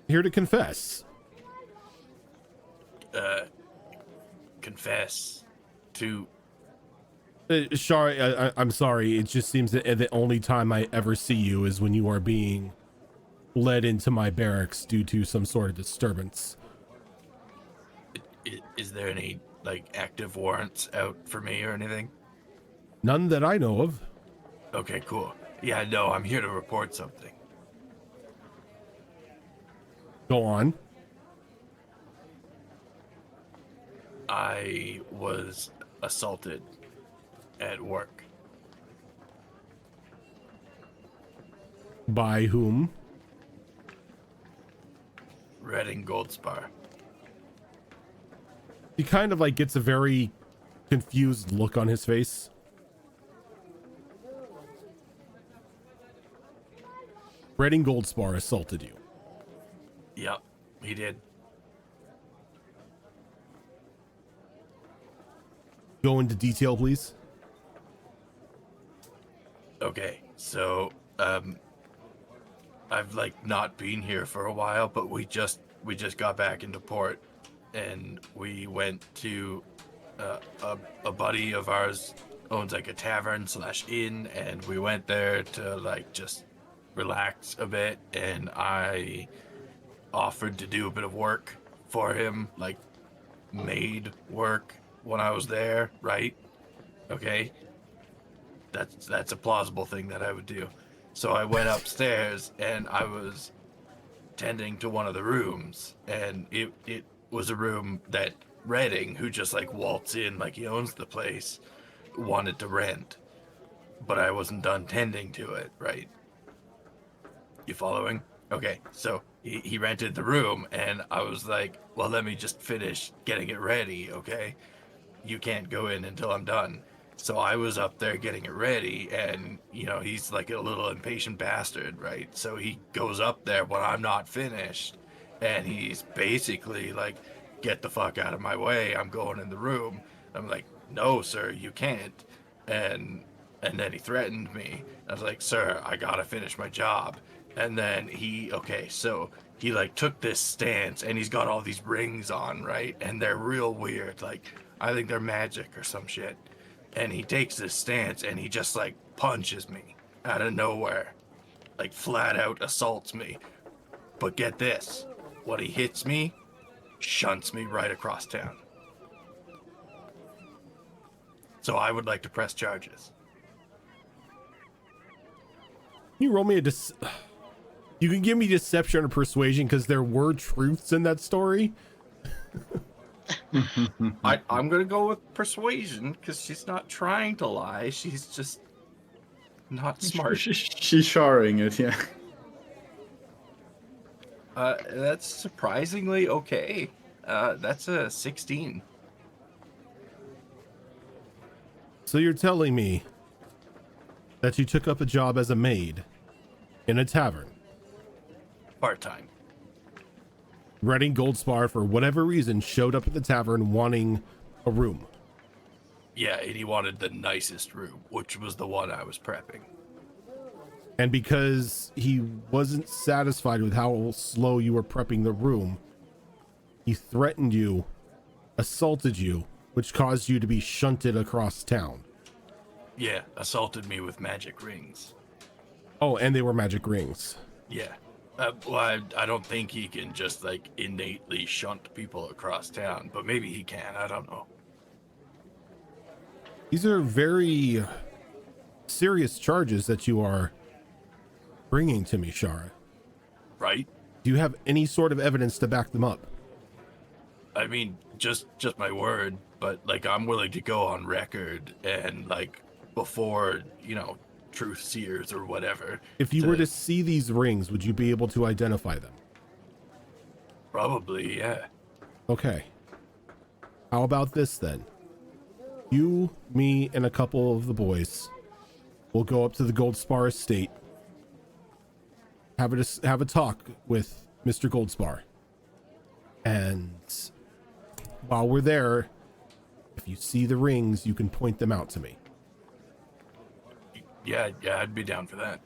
Here to confess. Confess to... Sorry, I'm sorry. It just seems that the only time I ever see you is when you are being led into my barracks due to some sort of disturbance. Is there any, like, active warrants out for me or anything? None that I know of. Okay, cool. Yeah, no, I'm here to report something. Go on. I was assaulted at work. By whom? Redding Goldspar. He kind of like gets a very confused look on his face. Redding Goldspar assaulted you. Yep, he did. Go into detail, please. Okay, so, I've like not been here for a while, but we just got back into port, and we went to a buddy of ours owns like a tavern / inn, and we went there to like just relax a bit, and I offered to do a bit of work for him, like maid work when I was there, right? Okay. That's a plausible thing that I would do. So I went upstairs and I was tending to one of the rooms, and it was a room that Redding, who just like waltz in like he owns the place, wanted to rent. But I wasn't done tending to it, right? You following? Okay, so he rented the room, and I was like, well, let me just finish getting it ready, okay? You can't go in until I'm done. So I was up there getting it ready, and, you know, he's like a little impatient bastard, right? So he goes up there when I'm not finished, and he's basically like, get the fuck out of my way, I'm going in the room. I'm like, no, sir, you can't. And then he threatened me. I was like, sir, I gotta finish my job. And then he like took this stance, and he's got all these rings on, right? And they're real weird. Like, I think they're magic or some shit. And he takes this stance, and he just like punches me out of nowhere. Like flat out assaults me. But get this, when he hits me, shunts me right across town. So I would like to press charges. Can you roll me you can give me deception or persuasion, because there were truths in that story. I'm gonna go with persuasion because she's not trying to lie. She's just not smart. She's sharing it, yeah. That's surprisingly okay. That's a 16. So you're telling me that you took up a job as a maid in a tavern, Part-time. Redding Goldspar, for whatever reason, showed up at the tavern wanting a room. Yeah, and he wanted the nicest room, which was the one I was prepping. And because he wasn't satisfied with how slow you were prepping the room, he threatened you, assaulted you, which caused you to be shunted across town. Yeah, assaulted me with magic rings. Oh, and they were magic rings. Yeah. Well, I don't think he can just, like, innately shunt people across town, but maybe he can. I don't know. These are very serious charges that you are bringing to me, Shara. Right? Do you have any sort of evidence to back them up? I mean, just my word, but, like, I'm willing to go on record and, like, before, you know, truth seers or whatever. If you were to see these rings, would you be able to identify them? Probably, yeah. Okay. How about this then? You, me, and a couple of the boys will go up to the Goldspar estate, have a talk with Mr. Goldspar, and while we're there, if you see the rings, you can point them out to me. Yeah, I'd be down for that.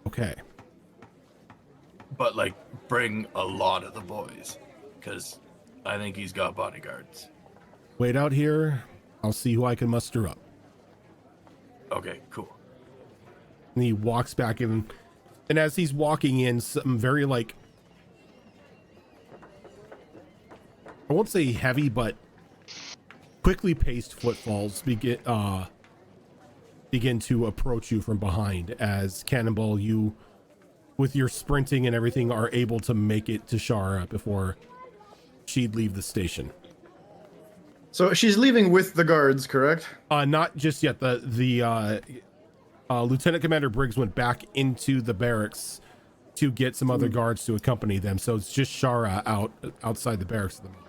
Okay. But, like, bring a lot of the boys, because I think he's got bodyguards. Wait out here. I'll see who I can muster up. Okay, cool. And he walks back in, and as he's walking in, something very, like, I won't say heavy, but quickly paced footfalls begin to approach you from behind. As Cannonball, you, with your sprinting and everything, are able to make it to Shara before she'd leave the station. So she's leaving with the guards, correct? Not just yet. The Lieutenant Commander Briggs went back into the barracks to get some other guards to accompany them. So it's just Shara outside the barracks at the moment.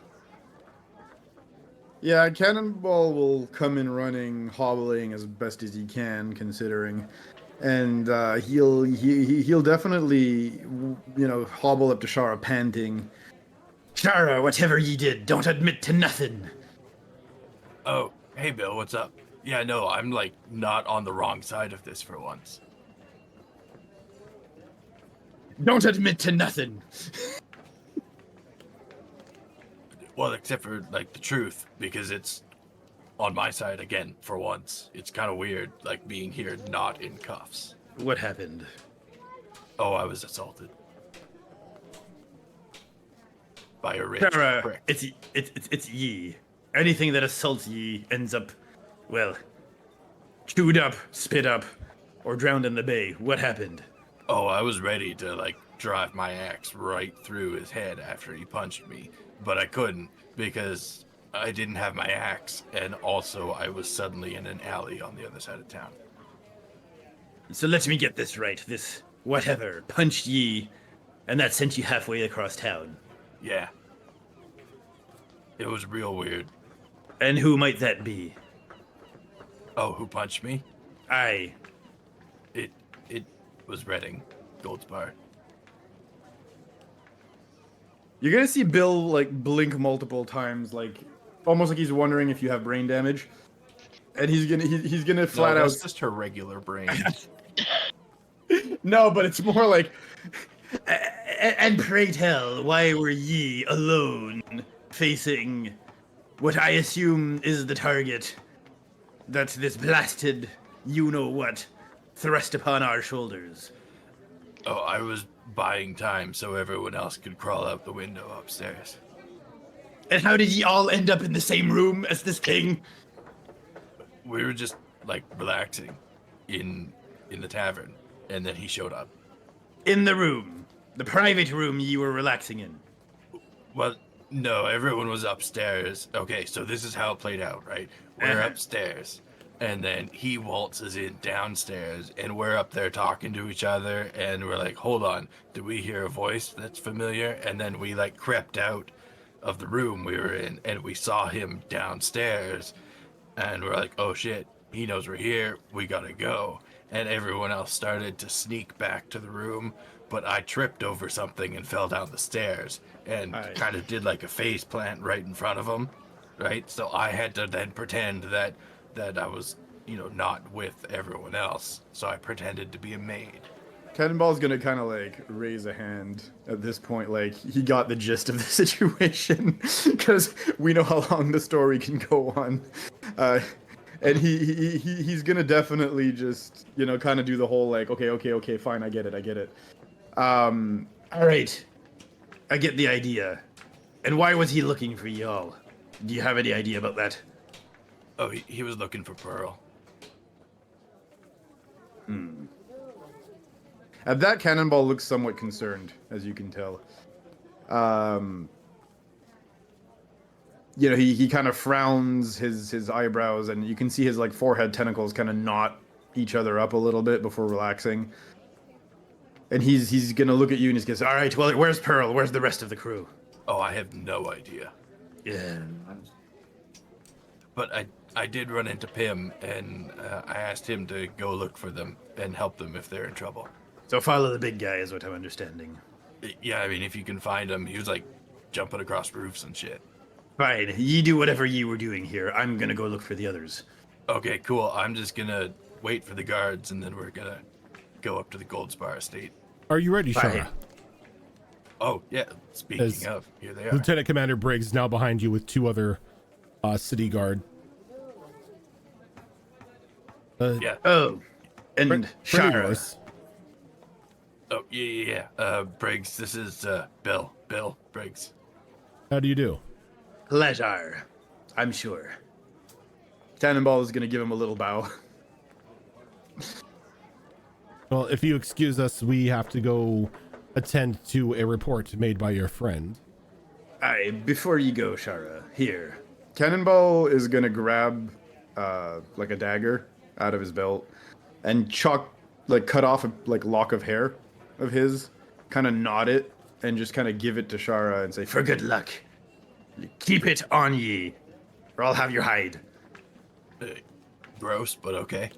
Yeah, Cannonball will come in running, hobbling as best as he can, considering, and he'll definitely, you know, hobble up to Shara, panting. Shara, whatever ye did, don't admit to nothing. Oh, hey, Bill, what's up? Yeah, no, I'm, like, not on the wrong side of this for once. Don't admit to nothing. Well, except for, like, the truth, because it's on my side again for once. It's kind of weird, like, being here not in cuffs. What happened? Oh, I was assaulted. By a rich Shara, prick. it's ye. Anything that assaults ye ends up, well, chewed up, spit up, or drowned in the bay. What happened? Oh, I was ready to, like, drive my axe right through his head after he punched me, but I couldn't because I didn't have my axe, and also I was suddenly in an alley on the other side of town. So let me get this right. This whatever punched ye, and that sent you halfway across town. Yeah. It was real weird. And who might that be? Oh, who punched me? Aye. It was Redding Goldspar. You're gonna see Bill like blink multiple times, like almost like he's wondering if you have brain damage, and he's gonna flat out. That's just her regular brain. No, but it's more like. And pray tell, why were ye alone, facing what I assume is the target that this blasted you-know-what thrust upon our shoulders? Oh, I was buying time so everyone else could crawl out the window upstairs. And how did ye all end up in the same room as this thing? We were just, like, relaxing in the tavern, and then he showed up. In the room. The private room ye were relaxing in. Well, no, everyone was upstairs. Okay, so this is how it played out, right? We're upstairs, and then he waltzes in downstairs, and we're up there talking to each other, and we're like, hold on, do we hear a voice that's familiar? And then we like crept out of the room we were in, and we saw him downstairs, and we're like, oh shit, he knows we're here, we gotta go. And everyone else started to sneak back to the room, but I tripped over something and fell down the stairs and kind of did like a face plant right in front of him, right? So I had to then pretend that I was, not with everyone else. So I pretended to be a maid. Cannonball's gonna kind of like raise a hand at this point, like he got the gist of the situation, because we know how long the story can go on, and he's gonna definitely just kind of do the whole like okay, fine, I get it. All right, I get the idea. And why was he looking for y'all? Do you have any idea about that? Oh, he was looking for Pearl. At that, Cannonball looks somewhat concerned, as you can tell. He kind of frowns his eyebrows, and you can see his like forehead tentacles kind of knot each other up a little bit before relaxing. And he's gonna look at you and he's gonna say, all right, well, where's Pearl? Where's the rest of the crew? Oh, I have no idea. Yeah. But I did run into Pim, and I asked him to go look for them and help them if they're in trouble. So follow the big guy is what I'm understanding. Yeah, I mean, if you can find him, he was like jumping across roofs and shit. Fine, ye do whatever ye were doing here. I'm gonna go look for the others. Okay, cool. I'm just gonna wait for the guards, and then we're gonna go up to the Goldspar estate. Are you ready, Fine. Shara? Oh, yeah. Speaking of, here they are. Lieutenant Commander Briggs now behind you with two other city guard. Yeah. Oh, and Friend of Shara. yours. Oh, yeah. Briggs, this is Bill Briggs. How do you do? Pleasure, I'm sure. Cannonball is gonna give him a little bow. Well, if you excuse us, we have to go attend to a report made by your friend. Aye, before you go, Shara, here. Cannonball is gonna grab like a dagger out of his belt and cut off a lock of hair of his, kind of knot it, and just kind of give it to Shara and say, for good luck. Keep it on ye, or I'll have your hide. Gross, but okay.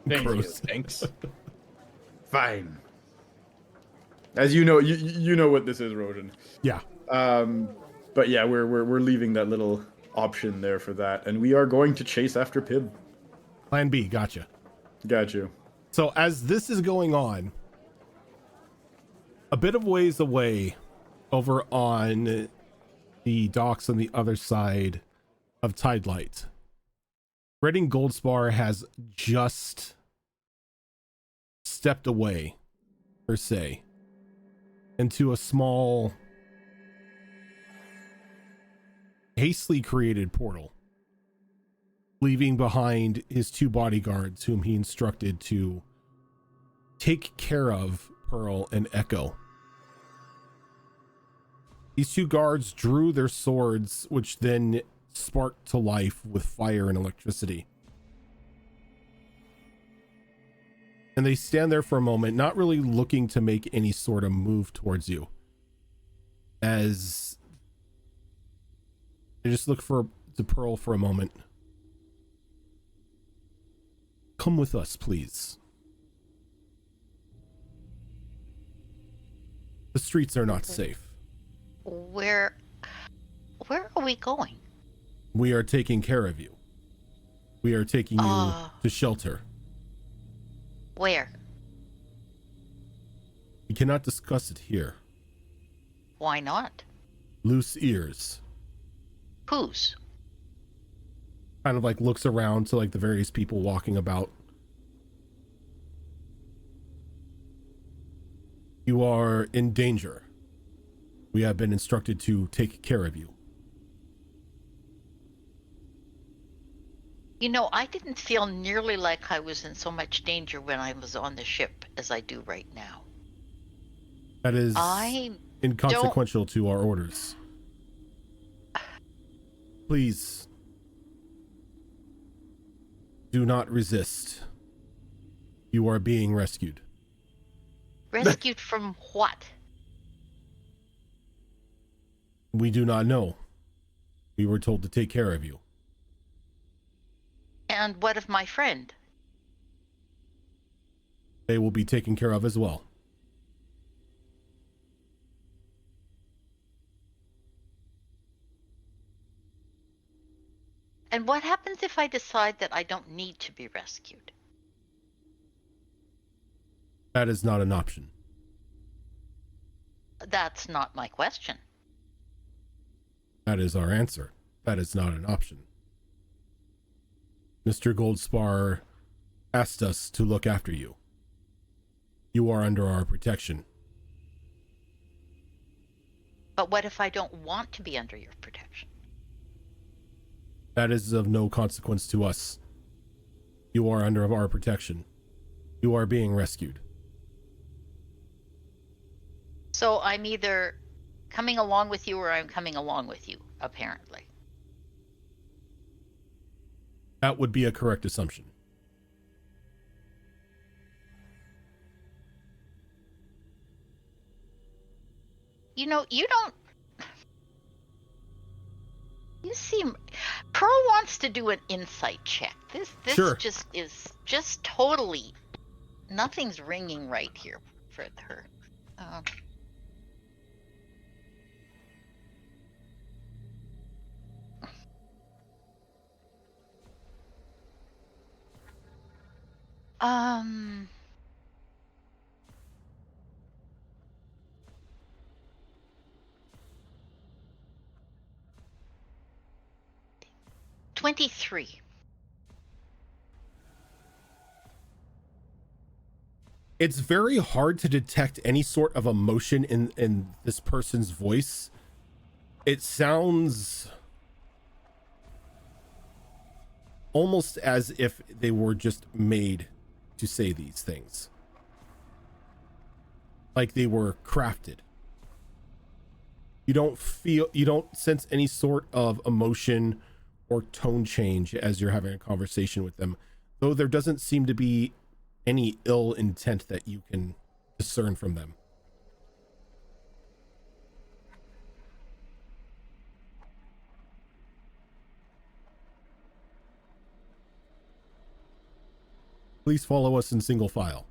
Gross. Thanks. Fine. As you know, you know what this is, Rojan. Yeah. But yeah, we're leaving that little option there for that, and we are going to chase after Pib. Plan B. Gotcha. Got you. So as this is going on, a bit of ways away, over on the docks on the other side of Tidelight, Reading Goldspar has just stepped away, per se, into a small, hastily created portal, leaving behind his two bodyguards whom he instructed to take care of Pearl and Echo. These two guards drew their swords, which then sparked to life with fire and electricity. And they stand there for a moment, not really looking to make any sort of move towards you, as they just look to Pearl for a moment. Come with us, please. The streets are not safe. Where are we going? We are taking care of you. We are taking you to shelter. Where? We cannot discuss it here. Why not? Loose ears. Whose? Kind of like looks around to like the various people walking about. You are in danger. We have been instructed to take care of you. You know, I didn't feel nearly like I was in so much danger when I was on the ship as I do right now. That is inconsequential to our orders. Please do not resist. You are being rescued. Rescued from what? We do not know. We were told to take care of you. And what of my friend? They will be taken care of as well. And what happens if I decide that I don't need to be rescued? That is not an option. That's not my question. That is our answer. That is not an option. Mr. Goldspar asked us to look after you. You are under our protection. But what if I don't want to be under your protection? That is of no consequence to us. You are under our protection. You are being rescued. So I'm either coming along with you or I'm coming along with you, apparently. That would be a correct assumption. You know, you don't... You seem... Pearl wants to do an insight check. This Sure. just is just totally... Nothing's ringing right here for her. Um... 23. It's very hard to detect any sort of emotion in this person's voice. It sounds almost as if they were just made to say these things. Like they were crafted. You don't sense any sort of emotion or tone change as you're having a conversation with them, though there doesn't seem to be any ill intent that you can discern from them. Please follow us in single file.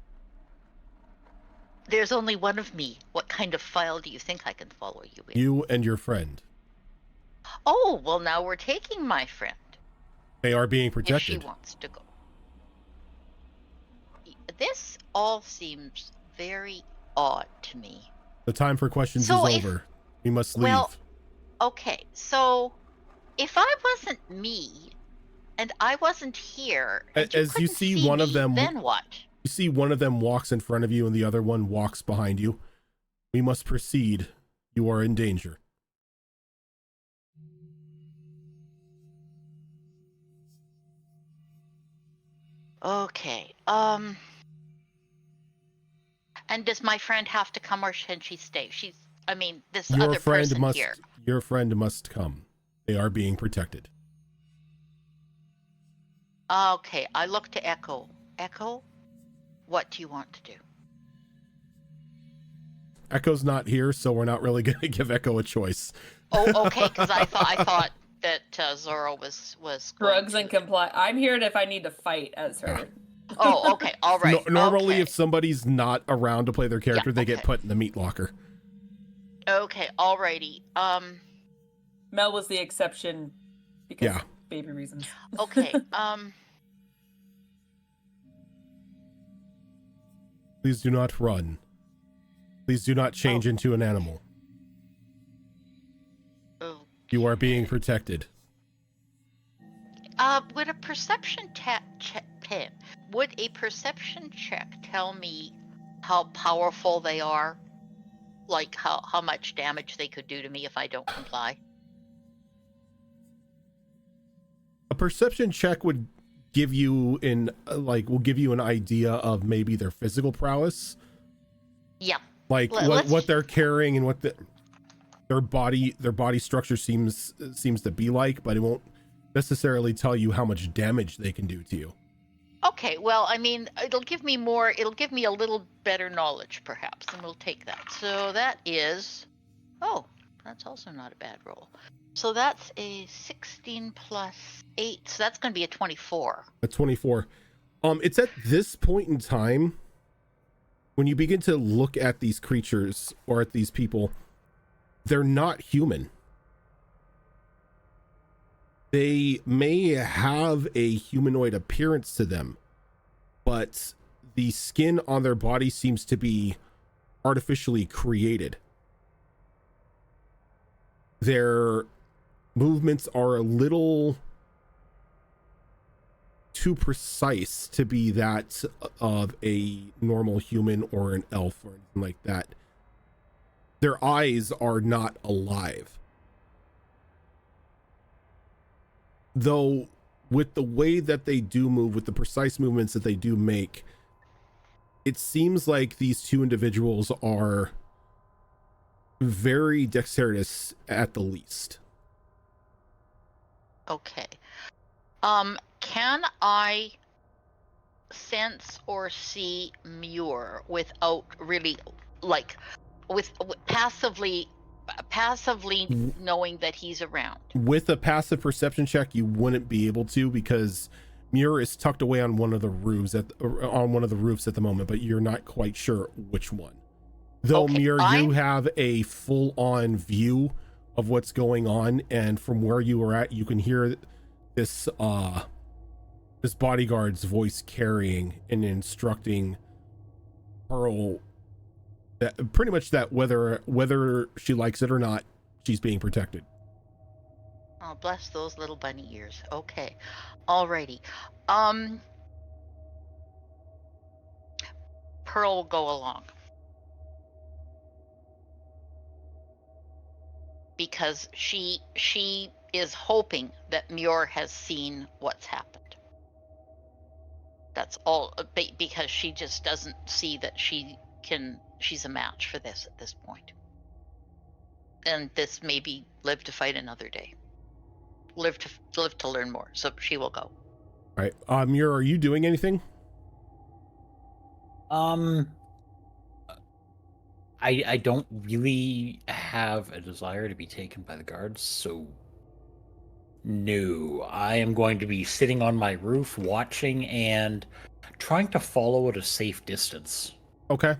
There's only one of me. What kind of file do you think I can follow you in? You and your friend. Oh, well, now we're taking my friend. They are being If protected. she wants to go. This all seems very odd to me. The time for questions So is if- over. We must leave. Well, okay, so if I wasn't me and I wasn't here, and As you couldn't see one of me, them- then what? You see one of them walks in front of you and the other one walks behind you. We must proceed. You are in danger. Okay, and does my friend have to come or can she stay? This Your other friend person must here. Your friend must come. They are being protected. Okay, I look to Echo. Echo, what do you want to do? Echo's not here, so we're not really going to give Echo a choice. Oh, okay, because I thought that Zoro was going Drugs and to- comply. I'm here if I need to fight as her. Oh, okay, all right. Normally, okay. if somebody's not around to play their character, they get okay. put in the meat locker. Okay, alrighty. Mel was the exception because Yeah. baby reasons. Okay. Please do not run. Please do not change into an animal. Oh, You are being protected. would a perception would a perception check tell me how powerful they are? Like how much damage they could do to me if I don't comply? A perception check would give you an idea of maybe their physical prowess, Yeah. like Let's- what they're carrying and what the. their body structure seems to be like, but it won't necessarily tell you how much damage they can do to you. Okay, well, I mean, it'll give me a little better knowledge, perhaps, and we'll take that. So that is, oh, that's also not a bad roll. So that's a 16 plus 8, so that's going to be a 24. A 24. It's at this point in time when you begin to look at these creatures or at these people, they're not human. They may have a humanoid appearance to them, but the skin on their body seems to be artificially created. Their movements are a little too precise to be that of a normal human or an elf or anything like that. Their eyes are not alive. Though with the way that they do move, with the precise movements that they do make, it seems like these two individuals are very dexterous at the least. Okay. Can I sense or see Muir without really, like, with passively knowing that he's around? With a passive perception check, you wouldn't be able to, because Muir is tucked away on one of the roofs at the moment, but you're not quite sure which one. Though, okay, Muir, you have a full-on view of what's going on, and from where you are at, you can hear this bodyguard's voice carrying and instructing Pearl that pretty much that whether she likes it or not, she's being protected. Oh, bless those little bunny ears. Okay. Alrighty. Pearl will go along. Because she is hoping that Muir has seen what's happened. That's all, because she just doesn't see that she's a match for this at this point. And this maybe live to fight another day. Live to learn more. So she will go. All right. Muir, are you doing anything? I don't really have a desire to be taken by the guards, so no. I am going to be sitting on my roof watching and trying to follow at a safe distance. Okay.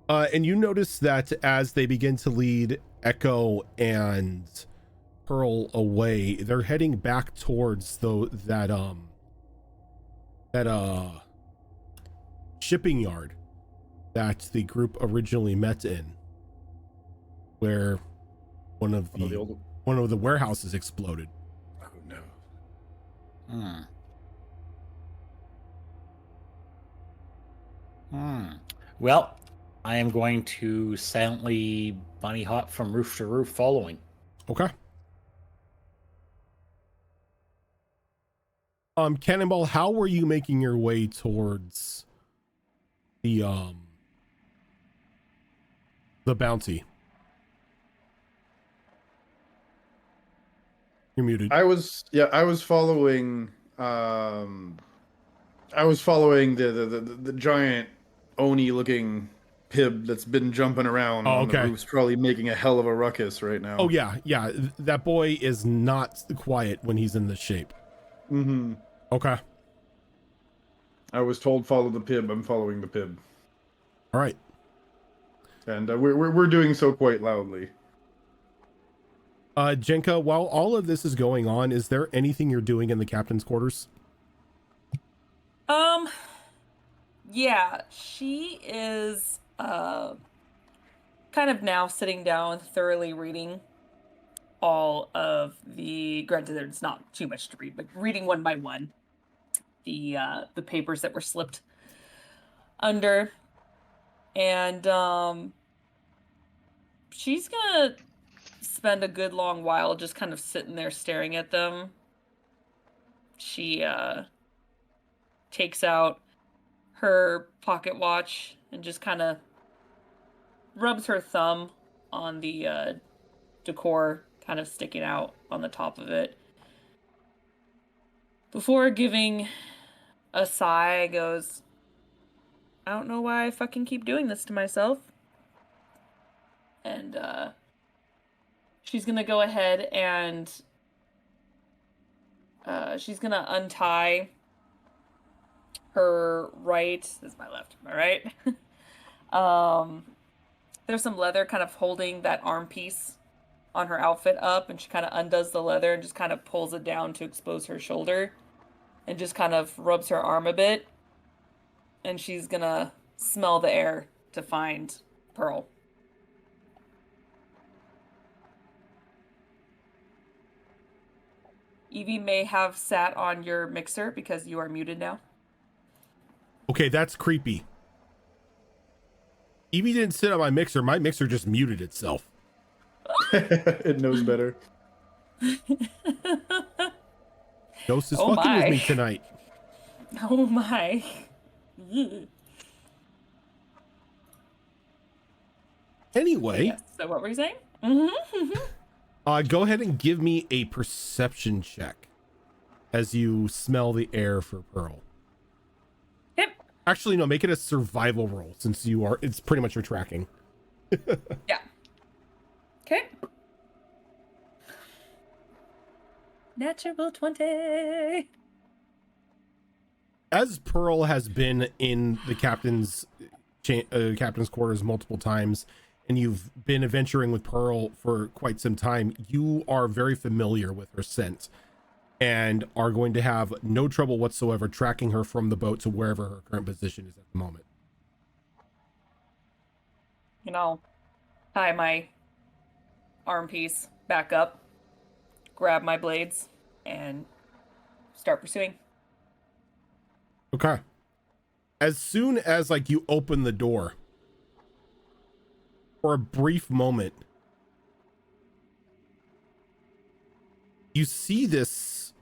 And you notice that as they begin to lead Echo and Pearl away, they're heading back towards that shipping yard that the group originally met in, where one of the warehouses exploded. Oh no. Well, I am going to silently bunny hop from roof to roof following. Okay. Cannonball, how were you making your way towards the bounty? You're muted. I was following the giant Oni looking pib that's been jumping around on the roofs, probably making a hell of a ruckus right now. Oh yeah. That boy is not quiet when he's in this shape. Mm-hmm. Okay. I was told follow the pib. I'm following the pib. All right. And we're doing so quite loudly. Jenka, while all of this is going on, is there anything you're doing in the captain's quarters? Yeah, she is kind of now sitting down, thoroughly reading all of the, granted there's not too much to read, but reading one by one the papers that were slipped under. And she's gonna spend a good long while just kind of sitting there staring at them. She takes out her pocket watch and just kind of rubs her thumb on the decor kind of sticking out on the top of it. Before giving a sigh, goes, I don't know why I fucking keep doing this to myself. And she's gonna go ahead and she's gonna untie her right. This is my left, am I right? There's some leather kind of holding that arm piece on her outfit up, and she kind of undoes the leather and just kind of pulls it down to expose her shoulder and just kind of rubs her arm a bit. And she's gonna smell the air to find Pearl. Evie may have sat on your mixer because you are muted now. Okay, that's creepy. Evie didn't sit on my mixer. My mixer just muted itself. It knows better. Ghost is Oh fucking with my. me tonight. Oh my. Anyway, Yes. So what were you saying? go ahead and give me a perception check as you smell the air for Pearl. Yep. Actually, no, make it a survival roll since it's pretty much your tracking. Yeah. Okay. Natural 20. As Pearl has been in the captain's quarters multiple times, and you've been adventuring with Pearl for quite some time, you are very familiar with her scent and are going to have no trouble whatsoever tracking her from the boat to wherever her current position is at the moment. You know, tie my arm piece back up, grab my blades, and start pursuing. Okay. As soon as you open the door, for a brief moment, you see this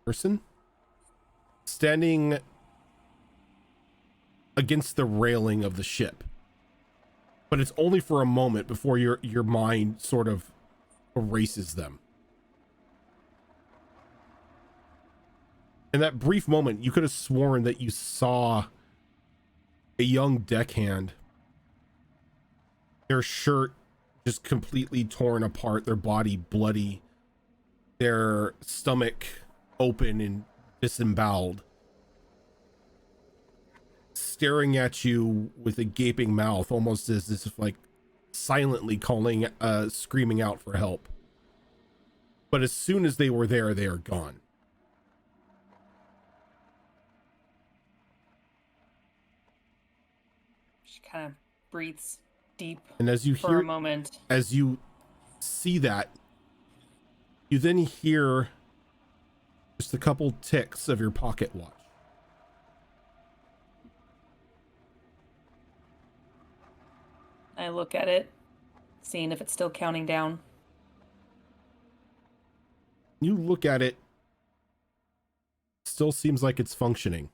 person standing against the railing of the ship. But it's only for a moment before your mind sort of erases them. In that brief moment, you could have sworn that you saw a young deckhand, their shirt just completely torn apart, their body bloody, their stomach open and disemboweled, staring at you with a gaping mouth, almost as if silently calling, screaming out for help. But as soon as they were there, they are gone. She kind of breathes deep And as you for hear, a moment. as you see that, you then hear just a couple ticks of your pocket watch. I look at it, seeing if it's still counting down. You look at it, still seems like it's functioning.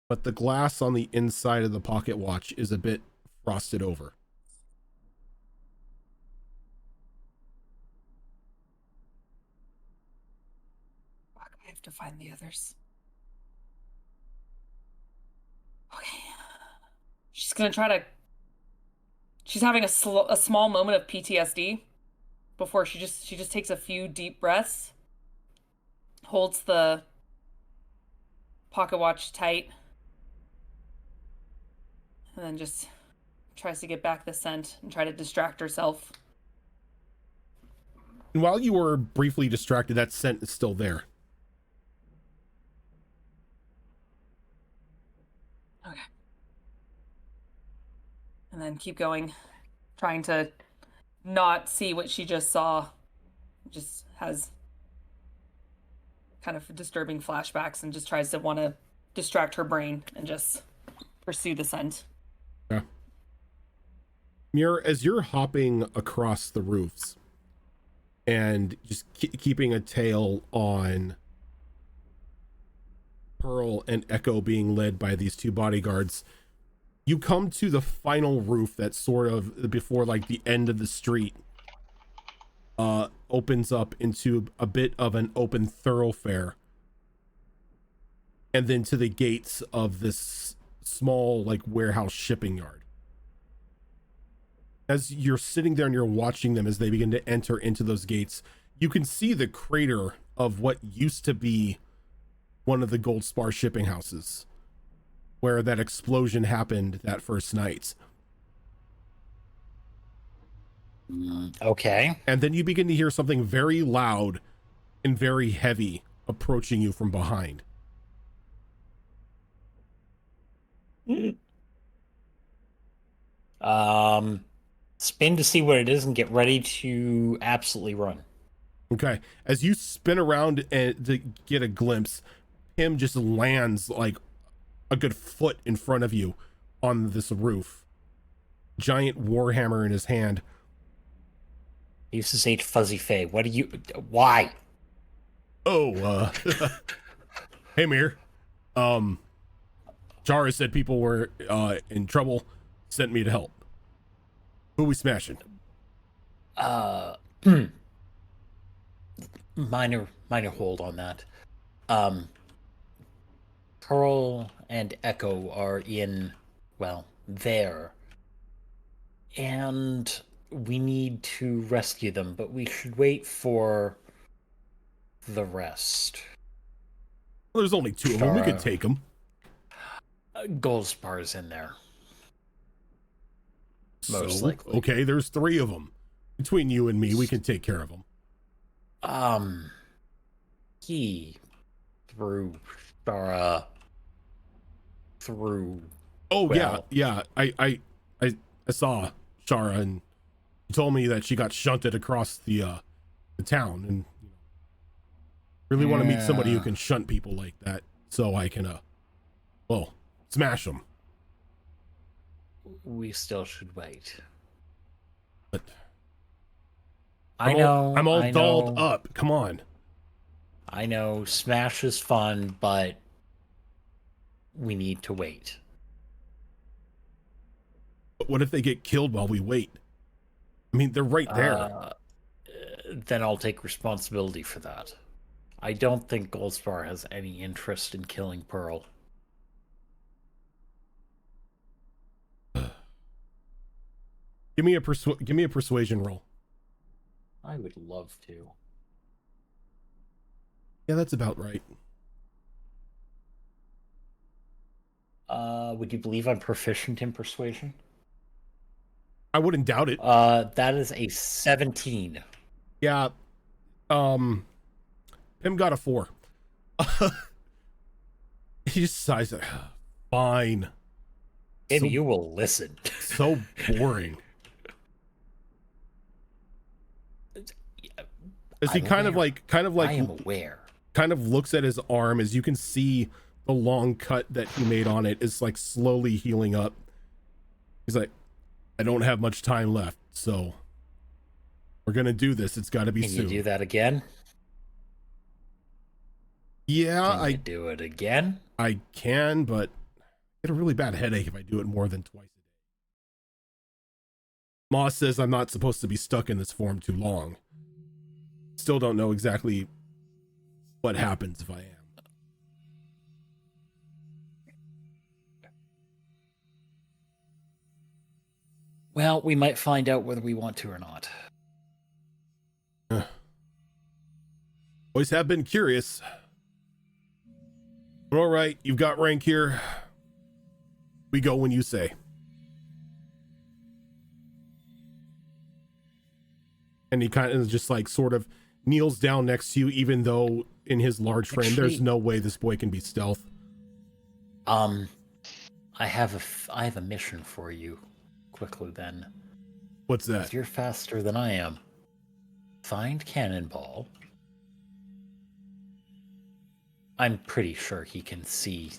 But the glass on the inside of the pocket watch is a bit frosted over. Fuck, I have to find the others. Okay. She's gonna try to... She's having a small moment of PTSD before she just takes a few deep breaths, holds the pocket watch tight, and then just tries to get back the scent and try to distract herself. And while you were briefly distracted, that scent is still there. Okay. And then keep going, trying to not see what she just saw. Just has kind of disturbing flashbacks and just tries to want to distract her brain and just pursue the scent. Yeah. Muir, as you're hopping across the roofs and just keeping a tail on Pearl and Echo being led by these two bodyguards, You come to the final roof that's sort of before like the end of the street opens up into a bit of an open thoroughfare, and then to the gates of this small like warehouse shipping yard. As you're sitting there and you're watching them as they begin to enter into those gates, you can see the crater of what used to be one of the Gold Spar shipping houses, where that explosion happened that first night. Okay. And then you begin to hear something very loud and very heavy approaching you from behind. Spin to see what it is and get ready to absolutely run. Okay. As you spin around and to get a glimpse, him just lands like a good foot in front of you on this roof. Giant warhammer in his hand. He used to say to Fuzzy Faye, what do you... Why? Oh, hey, Mir. Chara said people were in trouble, sent me to help. Who we smashing? Minor hold on that. Pearl and Echo are in, well, there. And we need to rescue them, but we should wait for the rest. Well, there's only two of them. We could take them. Goldspar's in there. Most likely. Okay, there's three of them. Between you and me, we can take care of them. He threw Shara through. Oh, well, yeah. I saw Shara, and she told me that she got shunted across the town, and really want to meet somebody who can shunt people like that, so I can smash them. We still should wait. But I'm all dolled up. Come on. I know smash is fun, but we need to wait. But what if they get killed while we wait? I mean, they're right there. Then I'll take responsibility for that. I don't think Goldspar has any interest in killing Pearl. Give me a persuasion roll. I would love to. Yeah, that's about right. Would you believe I'm proficient in persuasion? I wouldn't doubt it. That is a 17. Yeah. Him got a 4. He just sighs like, fine. Maybe you will listen. So boring. As he kind of like I am aware. Kind of looks at his arm, as you can see the long cut that he made on it is like slowly healing up. He's like, I don't have much time left, so we're gonna do this. It's got to be soon. Can you do that again? Yeah, Can you do it again? I can, but I get a really bad headache if I do it more than twice a day. Moss says I'm not supposed to be stuck in this form too long. Still don't know exactly what happens if I am. Well, we might find out whether we want to or not. Always have been curious. But all right, you've got rank here. We go when you say. And he kind of just like sort of kneels down next to you, even though in his large frame, there's no way this boy can be stealth. I have a mission for you. Quickly then. What's that? You're faster than I am. Find Cannonball. I'm pretty sure he can see.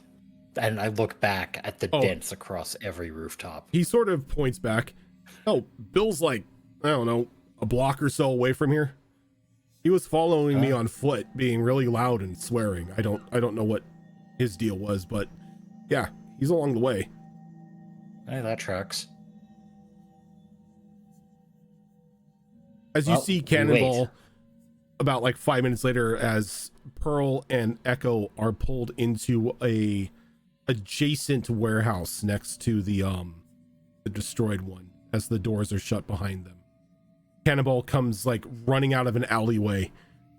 And I look back at the dents across every rooftop. He sort of points back. Oh, Bill's like, I don't know, a block or so away from here. He was following me on foot, being really loud and swearing. I don't know what his deal was, but yeah, he's along the way. Hey, that tracks. As you Well, see we Cannonball wait. about like 5 minutes later, as Pearl and Echo are pulled into a adjacent warehouse next to the destroyed one, as the doors are shut behind them. Cannonball comes like running out of an alleyway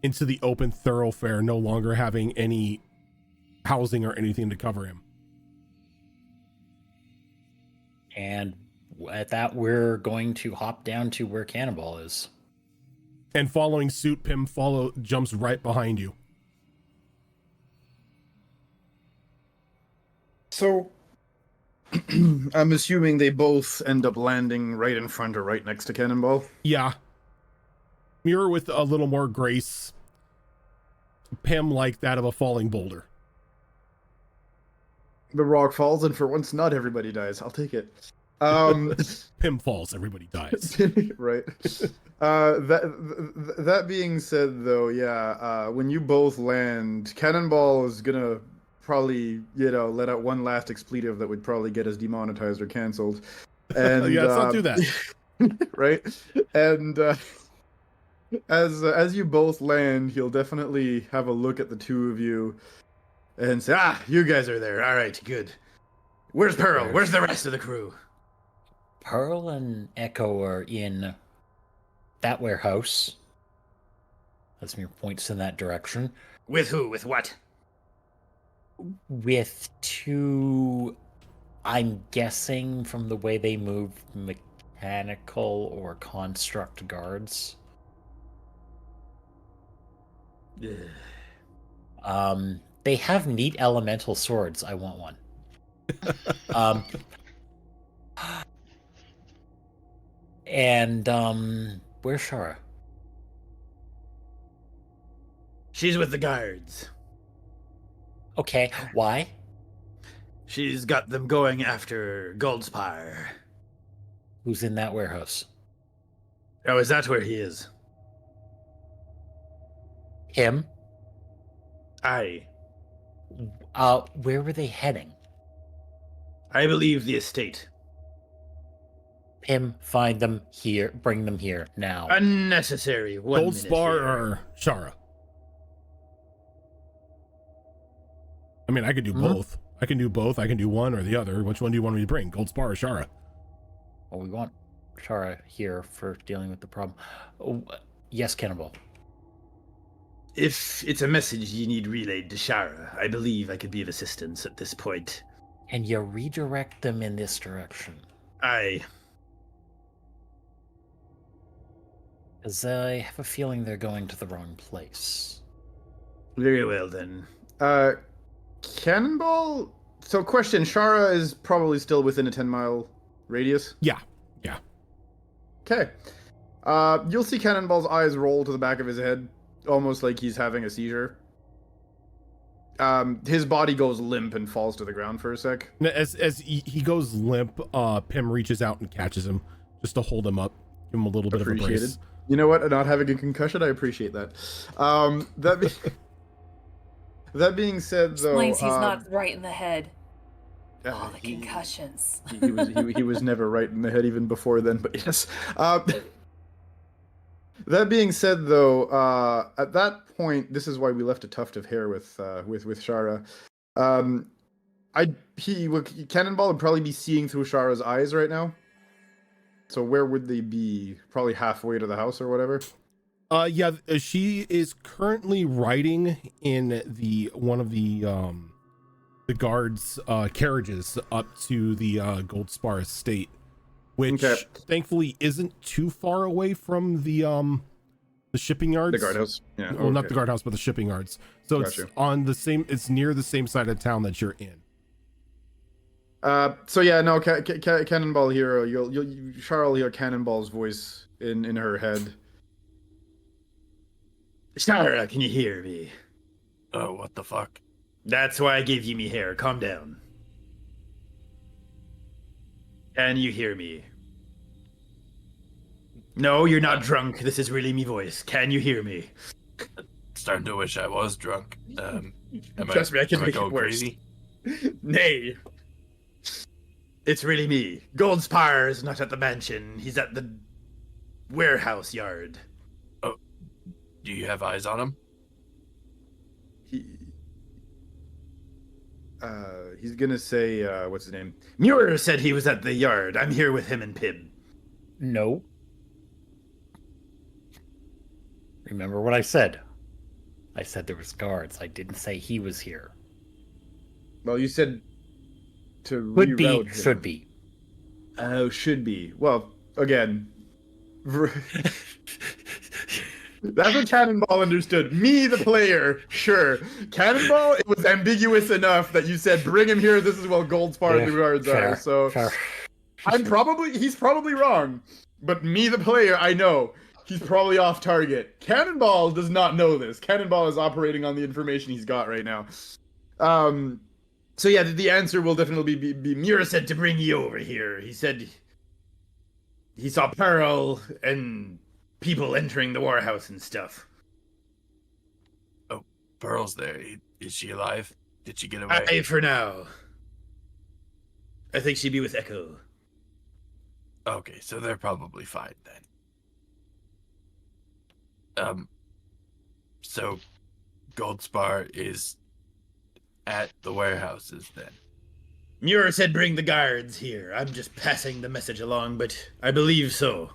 into the open thoroughfare, no longer having any housing or anything to cover him. And at that, we're going to hop down to where Cannonball is. And following suit, Pim jumps right behind you. So, I'm assuming they both end up landing right in front or right next to Cannonball. Yeah. Mirror with a little more grace. Pim like that of a falling boulder. The rock falls, and for once, not everybody dies. I'll take it. Pim falls, everybody dies. Right. That being said, though, yeah, when you both land, Cannonball is gonna probably, let out one last expletive that would probably get us demonetized or canceled. And Yeah, let's not do that. Right. And as you both land, he'll definitely have a look at the two of you and say, you guys are there. All right, good. Where's Pearl? Where's the rest of the crew? Pearl and Echo are in that warehouse. That's points in that direction. With who? With what? With two, I'm guessing from the way they move, mechanical or construct guards. They have neat elemental swords. I want one. Where's Shara? She's with the guards. Okay, why? She's got them going after Goldspire. Who's in that warehouse? Oh, is that where he is? Him? Aye. Where were they heading? I believe the estate. Him, find them here, bring them here, now. Unnecessary. Goldspar or Shara? I mean, I could do both. I can do both. I can do one or the other. Which one do you want me to bring? Goldspar or Shara? Well, we want Shara here for dealing with the problem. Oh, yes, Cannonball. If it's a message you need relayed to Shara, I believe I could be of assistance at this point. And you redirect them in this direction. Aye. Because I have a feeling they're going to the wrong place. Very well, then. Cannonball? So, question, Shara is probably still within a 10-mile radius? Yeah. Okay. You'll see Cannonball's eyes roll to the back of his head, almost like he's having a seizure. His body goes limp and falls to the ground for a sec. As he goes limp, Pim reaches out and catches him just to hold him up, give him a little bit of a brace. You know what? Not having a concussion, I appreciate that. That being said, though, Explains he's not right in the head. All the he- concussions. he was never right in the head even before then, but yes. That being said, though, at that point, this is why we left a tuft of hair with Shara. Cannonball would probably be seeing through Shara's eyes right now. So where would they be? Probably halfway to the house or whatever. Yeah, she is currently riding in one of the guards' carriages up to the Goldspar estate, which thankfully isn't too far away from the shipping yards. The guardhouse. Yeah. Well, not the guardhouse, but the shipping yards. So Gotcha. It's near the same side of town that you're in. So yeah, no, Cannonball Hero. You'll Charles hear Cannonball's voice in her head. Shara, can you hear me? Oh, what the fuck? That's why I gave you me hair. Calm down. Can you hear me? No, you're not drunk. This is really me voice. Can you hear me? Starting to wish I was drunk. Trust me, I can am make go it worse. crazy? Nay. It's really me. Goldspar is not at the mansion. He's at the warehouse yard. Oh, do you have eyes on him? He's gonna say, what's his name? Muir said he was at the yard. I'm here with him and Pib. No. Remember what I said. I said there was guards. I didn't say he was here. Well, you said to Could be, reroute him. should be. Oh, should be. Well, again. That's what Cannonball understood. Me, the player, sure. Cannonball, it was ambiguous enough that you said, bring him here, this is what Goldspar and the guards are. So fair. he's probably wrong. But me, the player, I know. He's probably off target. Cannonball does not know this. Cannonball is operating on the information he's got right now. So yeah, the answer will definitely be Mira said to bring you over here. He said he saw Pearl and people entering the warehouse and stuff. Oh, Pearl's there. Is she alive? Did she get away? For now. I think she'd be with Echo. Okay, so they're probably fine then. So Goldspar is at the warehouses then. Muir said bring the guards here. I'm just passing the message along, but I believe so.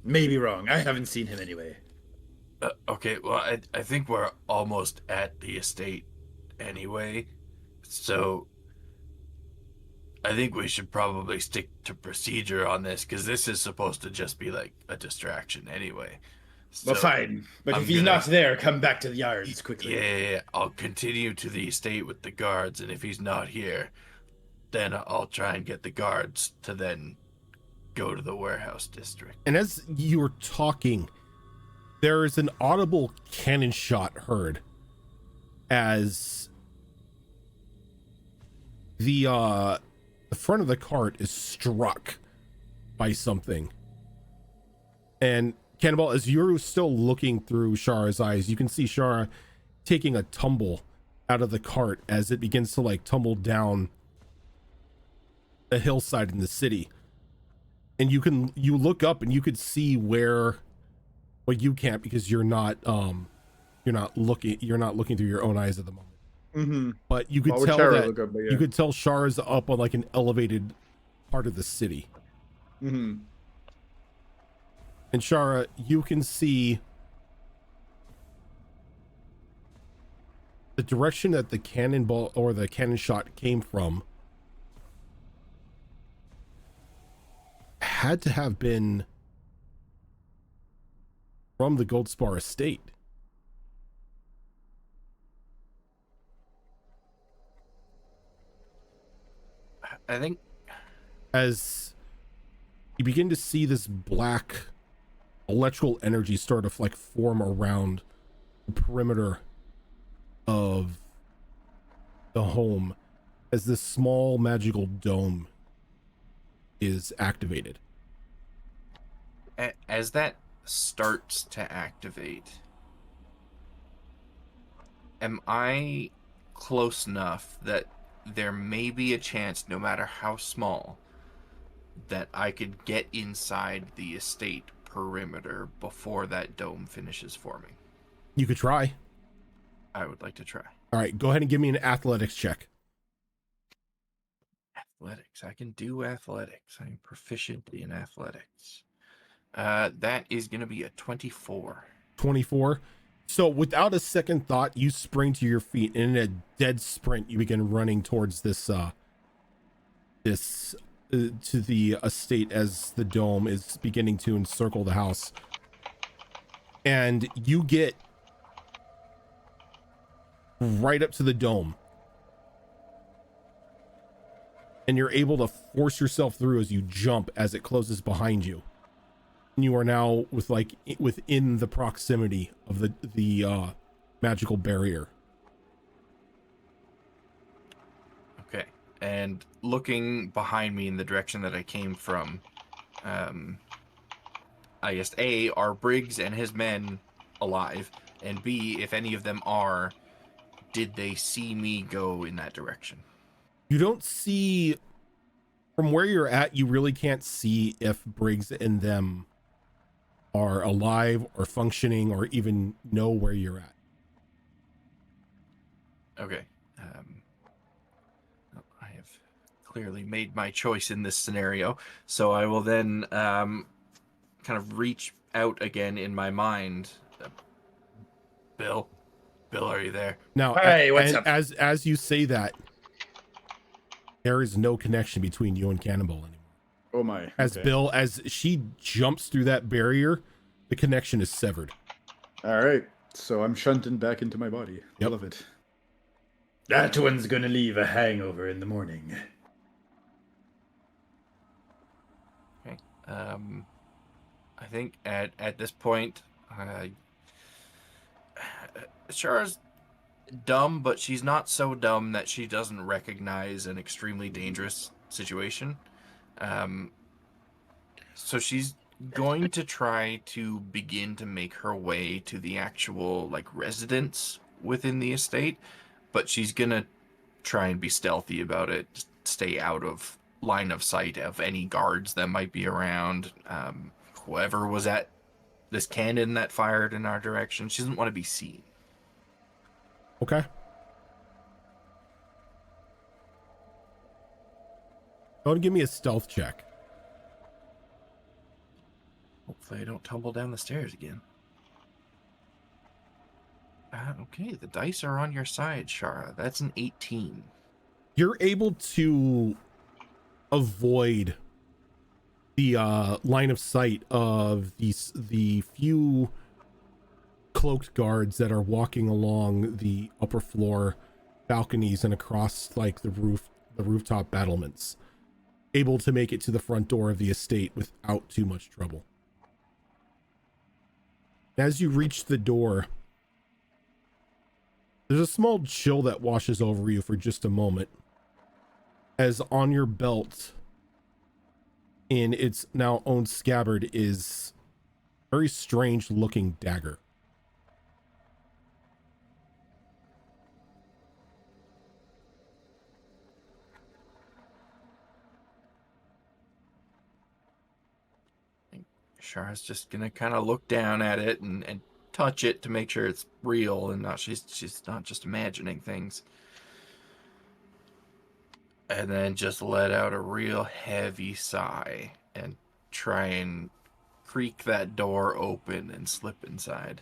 Maybe wrong. I haven't seen him anyway. Okay, well, I think we're almost at the estate anyway, so I think we should probably stick to procedure on this, because this is supposed to just be like a distraction anyway. So Well, fine. But I'm if he's gonna- not there, come back to the yards quickly. Yeah, I'll continue to the estate with the guards, and if he's not here, then I'll try and get the guards to then go to the warehouse district. And as you were talking, there is an audible cannon shot heard as the front of the cart is struck by something. And Cannonball, as you're still looking through Shara's eyes, you can see Shara taking a tumble out of the cart as it begins to like tumble down a hillside in the city. And you look up and you could see where, well, you can't because you're not looking through your own eyes at the moment. Mm-hmm. But you could tell that you could tell Shara's up on like an elevated part of the city. Mm-hmm. And Shara, you can see the direction that the cannonball or the cannon shot came from had to have been from the Goldspar estate. I think As you begin to see this black electrical energy start to like form around the perimeter of the home as this small magical dome is activated. as that starts to activate, am I close enough that there may be a chance, no matter how small, that I could get inside the estate perimeter before that dome finishes forming? You could try. I would like to try. All right, go ahead and give me an athletics check. Athletics. I can do athletics. I'm proficient in athletics. That is going to be a 24. 24. So without a second thought, you spring to your feet, and in a dead sprint, you begin running towards this to the estate as the dome is beginning to encircle the house. And you get right up to the dome. And you're able to force yourself through as you jump as it closes behind you. And you are now within the proximity of the magical barrier. Okay. And looking behind me in the direction that I came from, I guess A, are Briggs and his men alive? And B, if any of them are, did they see me go in that direction? You don't see From where you're at, you really can't see if Briggs and them are alive or functioning or even know where you're at. Okay. I have clearly made my choice in this scenario, so I will then kind of reach out again in my mind. Bill, are you there? Now, Hey, what's and up? as you say that, there is no connection between you and Cannonball anymore. Oh my. As Okay. Bill, as she jumps through that barrier, the connection is severed. All right. So I'm shunting back into my body. Yep. I love it. That one's gonna leave a hangover in the morning. Okay. I think at this point, Shara's dumb, but she's not so dumb that she doesn't recognize an extremely dangerous situation. So she's going to try to begin to make her way to the actual residence within the estate, but she's gonna try and be stealthy about it, stay out of line of sight of any guards that might be around. Whoever was at this cannon that fired in our direction, she doesn't want to be seen. Okay. Go and give me a stealth check. Hopefully I don't tumble down the stairs again. Okay, the dice are on your side, Shara. That's an 18. You're able to avoid the line of sight of the few cloaked guards that are walking along the upper floor balconies and across the rooftop battlements, able to make it to the front door of the estate without too much trouble. As you reach the door, there's a small chill that washes over you for just a moment, as on your belt in its now own scabbard is a very strange looking dagger. Shara's just gonna kind of look down at it and touch it to make sure it's real and not she's not just imagining things. And then just let out a real heavy sigh and try and creak that door open and slip inside.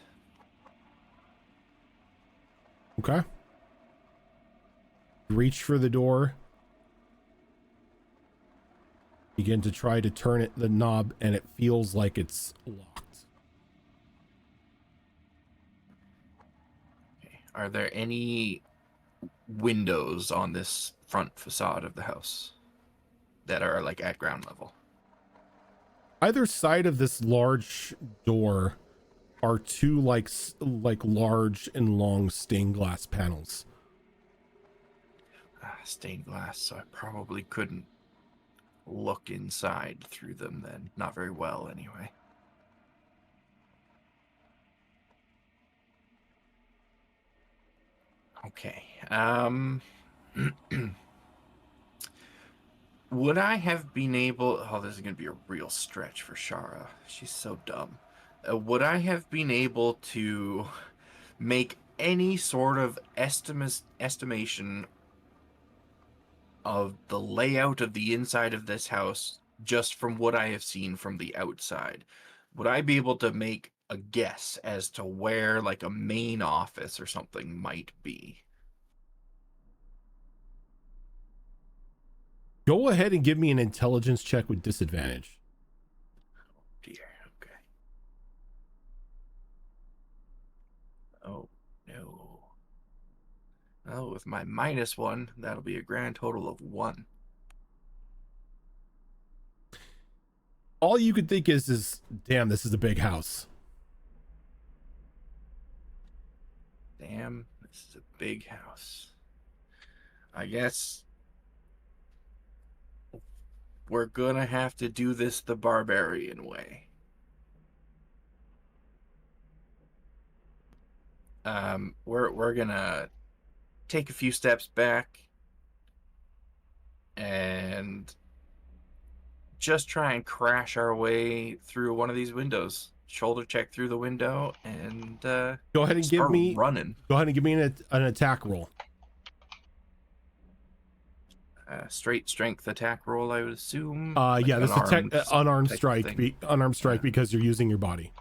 Okay. Reach for the door. Begin to try to turn the knob, and it feels like it's locked. Okay. Are there any windows on this front facade of the house that are at ground level? Either side of this large door are two like large and long stained glass panels. Stained glass, so I probably couldn't look inside through them then. Not very well, anyway. Okay. Would I have been able... Oh, this is going to be a real stretch for Shara. She's so dumb. Would I have been able to make any sort of estimation of the layout of the inside of this house just from what I have seen from the outside? Would I be able to make a guess as to where a main office or something might be? Go ahead and give me an intelligence check with disadvantage. Oh dear, okay. Oh no. Well, with my -1, that'll be a grand total of 1. All you could think is damn, this is a big house. Damn, this is a big house. I guess we're gonna have to do this the barbarian way. We're gonna take a few steps back and just try and crash our way through one of these windows. Shoulder check through the window and Go ahead and start running. Go ahead and give me an attack roll. Straight strength attack roll, I would assume. Yeah, this is unarmed type strike. Unarmed strike because you're using your body.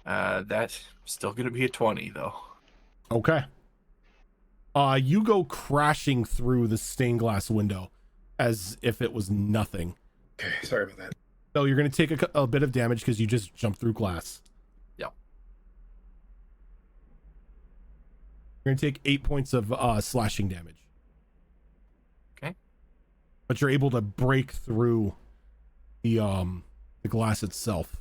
That's still gonna be a 20 though. Okay. You go crashing through the stained glass window as if it was nothing. Okay, sorry about that. So you're going to take a bit of damage because you just jumped through glass. Yep. You're going to take 8 points of slashing damage. Okay. But you're able to break through the glass itself.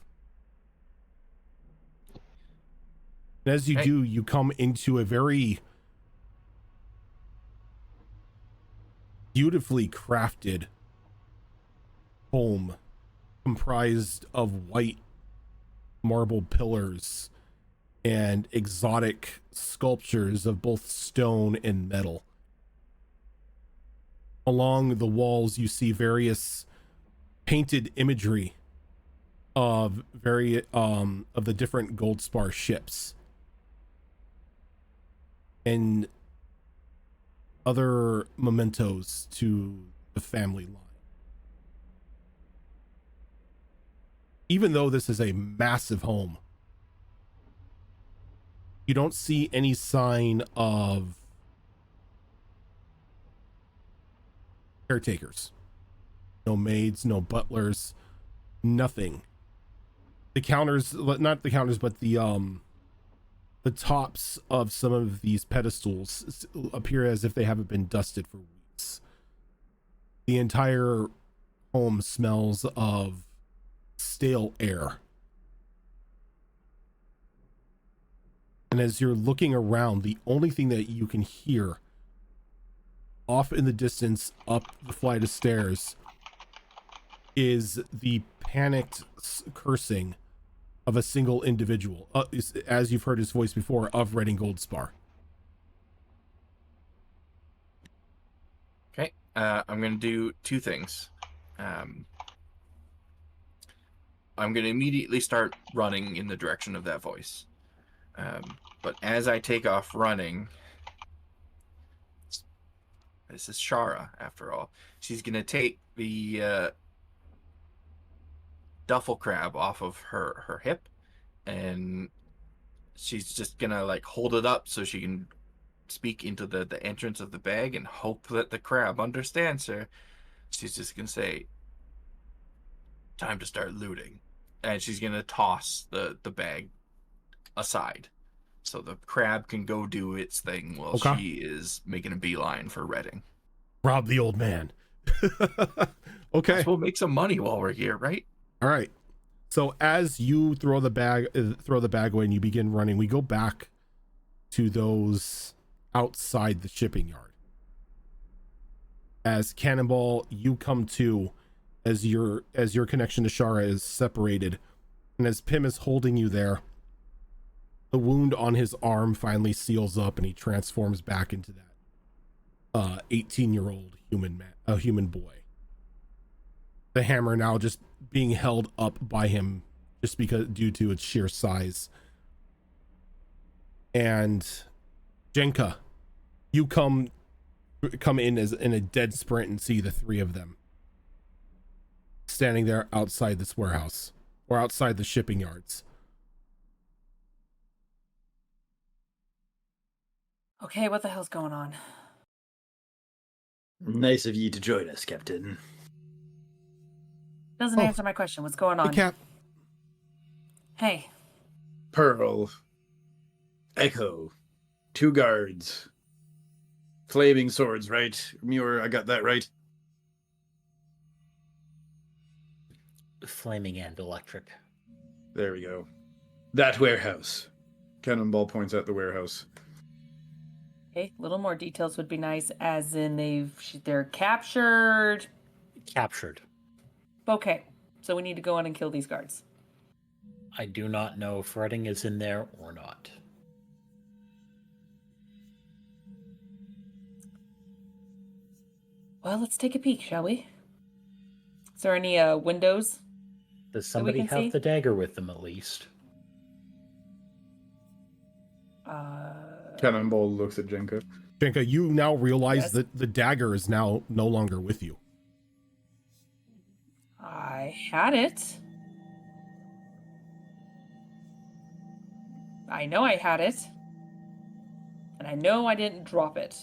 And as you do, you come into a very beautifully crafted home comprised of white marble pillars and exotic sculptures of both stone and metal. Along the walls, you see various painted imagery of of the different Gold Spar ships and other mementos to the family line. Even though this is a massive home, you don't see any sign of caretakers. No maids, no butlers, nothing. The counters, not the counters, but the tops of some of these pedestals appear as if they haven't been dusted for weeks. The entire home smells of stale air. And as you're looking around, the only thing that you can hear off in the distance up the flight of stairs is the panicked cursing of a single individual, as you've heard his voice before, of Red and Gold Spar. Okay, I'm going to do two things. I'm going to immediately start running in the direction of that voice. But as I take off running, this is Shara, after all. She's going to take the duffel crab off of her hip, and she's just going to like hold it up so she can speak into the entrance of the bag and hope that the crab understands her. She's just going to say, "Time to start looting." And she's going to toss the bag aside so the crab can go do its thing while she is making a beeline for Redding. Rob the old man. Okay. We'll make some money while we're here, right? All right. So as you throw the bag away and you begin running, we go back to those outside the shipping yard. As Cannonball, you come to as your connection to Shara is separated, and as Pim is holding you there, the wound on his arm finally seals up and he transforms back into that 18-year-old human boy. The hammer now just being held up by him just because due to its sheer size. And Jenka, you come in as in a dead sprint and see the three of them standing there outside this warehouse or outside the shipping yards. Okay, what the hell's going on? Nice of you to join us, Captain. Doesn't answer my question. What's going on? Hey, Cap. Hey. Pearl. Echo. 2 guards. Flaming swords, right? Muir, I got that right? Flaming and electric. There we go. That warehouse. Cannonball points at the warehouse. Okay, a little more details would be nice, as in they're captured. Captured. Okay, so we need to go in and kill these guards. I do not know if Redding is in there or not. Well, let's take a peek, shall we? Is there any windows? Does that we somebody can have see? the dagger with them at least? Cannonball looks at Jenka. Jenka, you now realize Yes. that the dagger is now no longer with you. I had it. I know I had it. And I know I didn't drop it.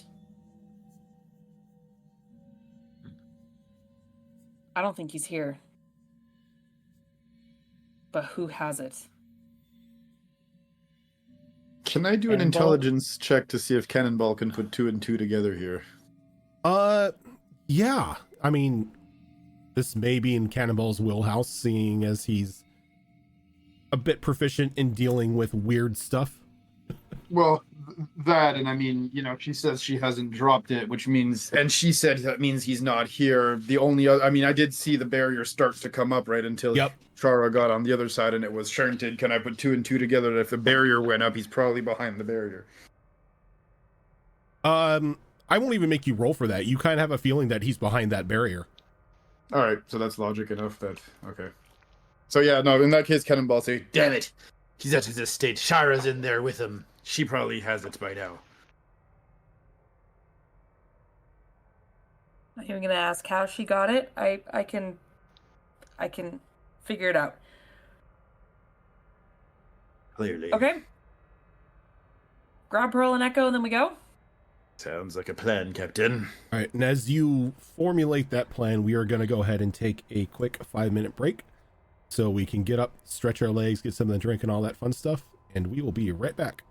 I don't think he's here. But who has it? Can I do an Cannonball? intelligence check to see if Cannonball can put 2 and 2 together here? Yeah. I mean, this may be in Cannonball's wheelhouse, seeing as he's a bit proficient in dealing with weird stuff. Well, that, and I mean, you know, she says she hasn't dropped it, which means, and she said that means he's not here. The only other, I mean, I did see the barrier start to come up right until Yep. Chara got on the other side and it was shunted. Can I put 2 and 2 together that if the barrier went up, he's probably behind the barrier? I won't even make you roll for that. You kind of have a feeling that he's behind that barrier. All right, so that's logic enough that, okay. So yeah, no, in that case, Cannonball say, Damn it! He's at his estate. Shira's in there with him. She probably has it by now. I'm even gonna ask how she got it. I can figure it out. Clearly. Okay. Grab Pearl and Echo and then we go. Sounds like a plan, Captain. All right, and as you formulate that plan, we are going to go ahead and take a quick 5-minute break so we can get up, stretch our legs, get something to drink and all that fun stuff, and we will be right back.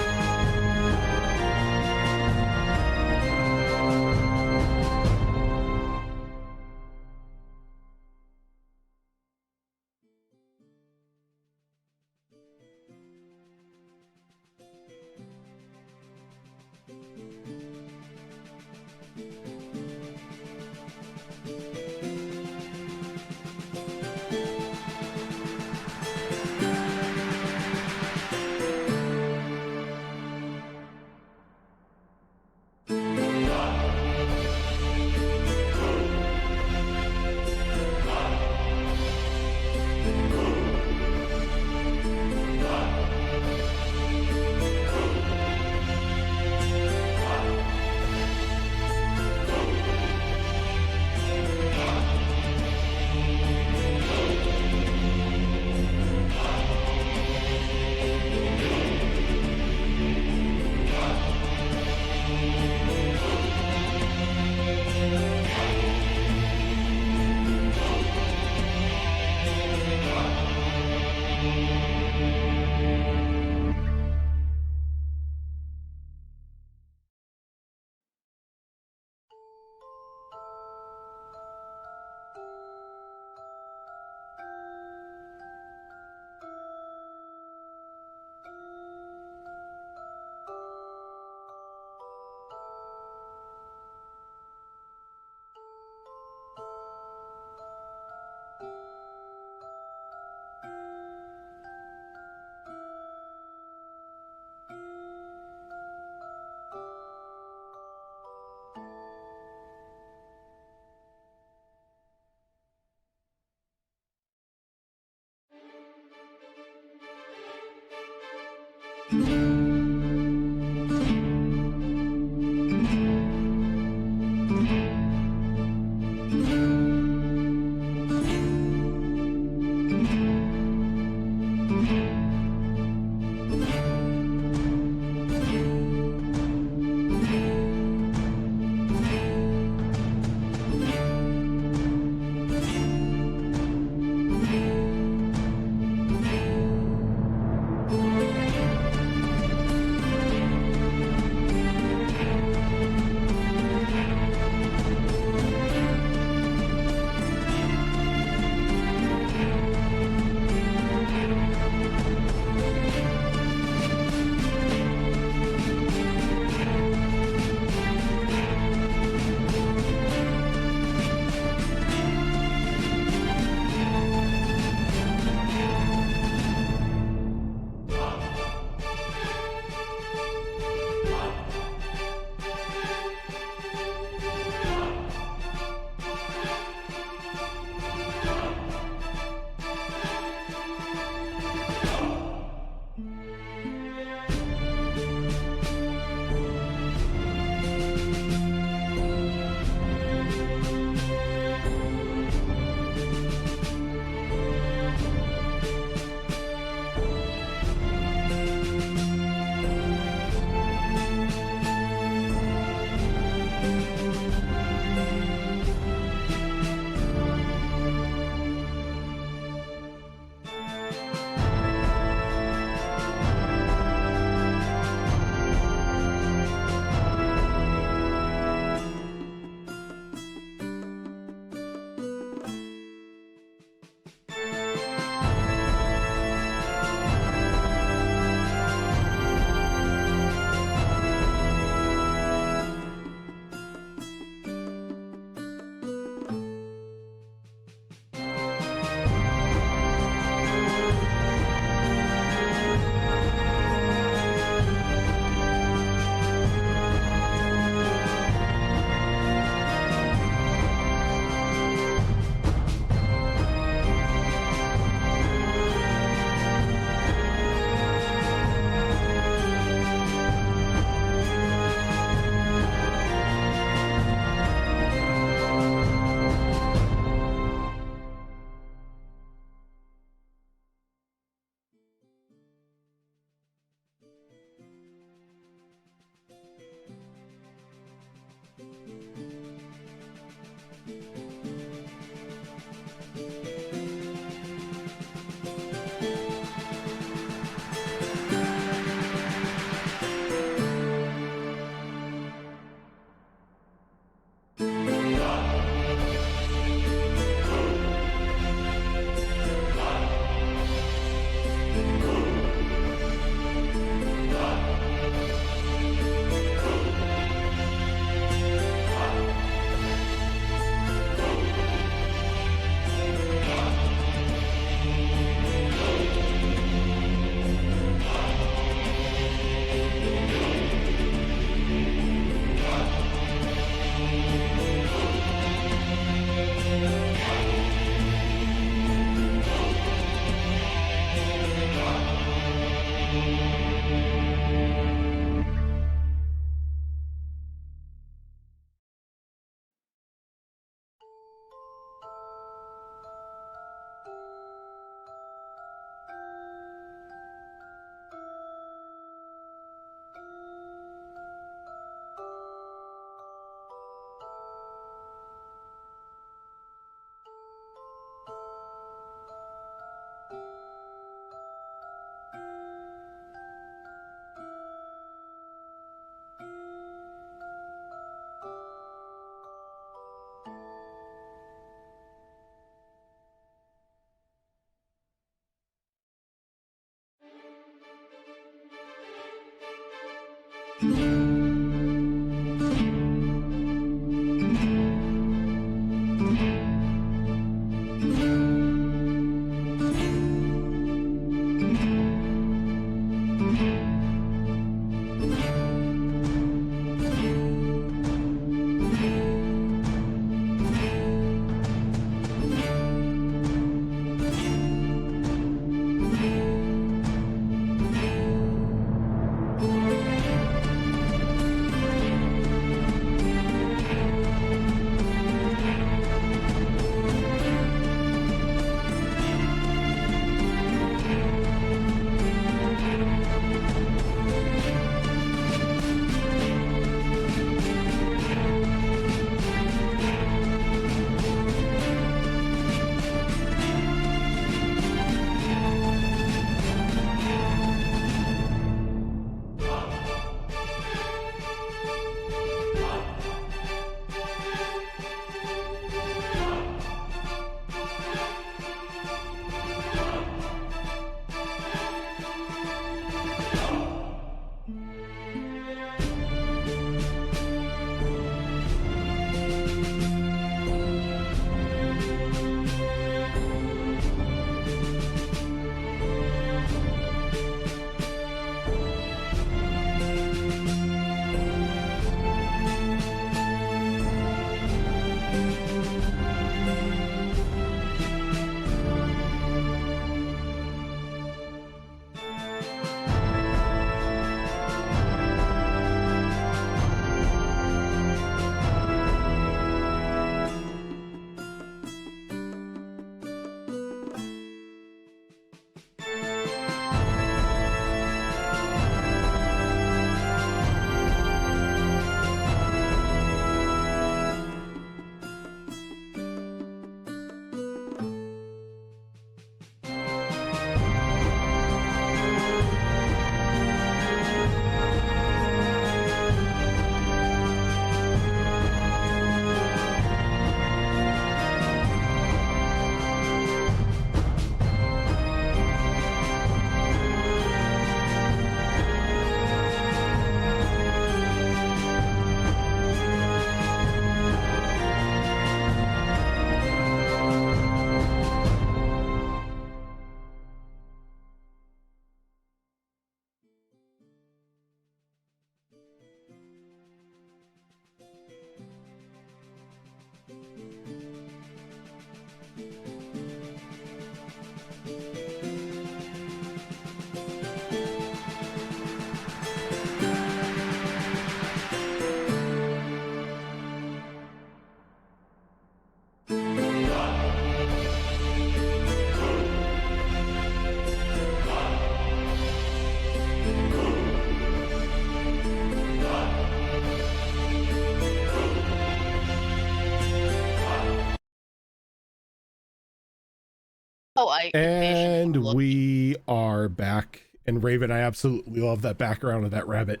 Oh, I envision him And looking. we are back. And Raven, I absolutely love that background of that rabbit.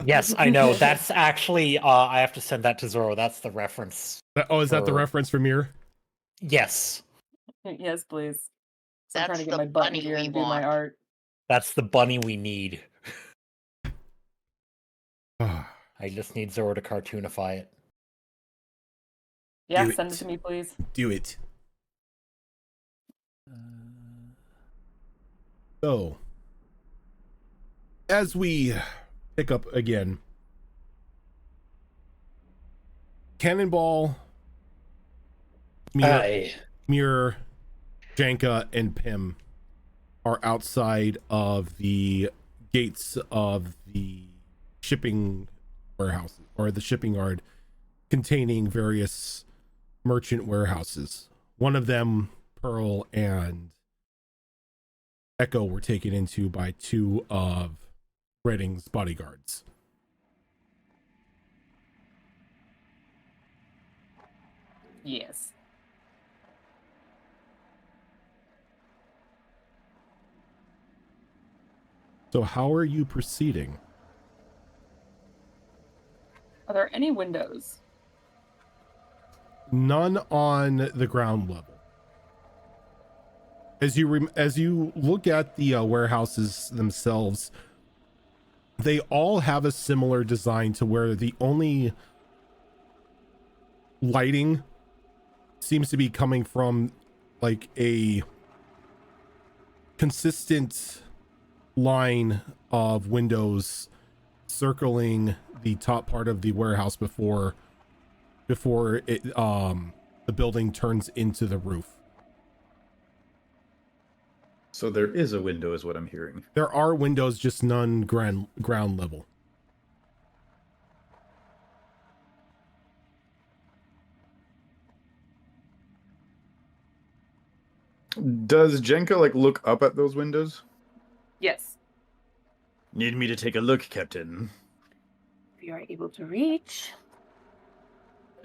Yes, I know. That's actually I have to send that to Zoro. That's the reference. Oh, is that the for- reference from Mir? Yes. Yes, please. So I'm trying to That's get the my button bunny gear we and do my want. art. That's the bunny we need. Ah, I just need Zoro to cartoonify it. Yeah, Do send it. it to me, please. do it. So, as we pick up again, Cannonball, Mir, Janka, and Pim are outside of the gates of the shipping warehouse or the shipping yard containing various merchant warehouses. One of them, Pearl and Echo, were taken into by two of Redding's bodyguards. Yes. So how are you proceeding? Are there any windows? None on the ground level. As you look at the warehouses themselves, they all have a similar design to where the only lighting seems to be coming from like a consistent line of windows circling the top part of the warehouse before it the building turns into the roof. So there is a window, is what I'm hearing. There are windows, just none ground level. Does Jenka like look up at those windows? Yes. Need me to take a look, Captain? If you are able to reach.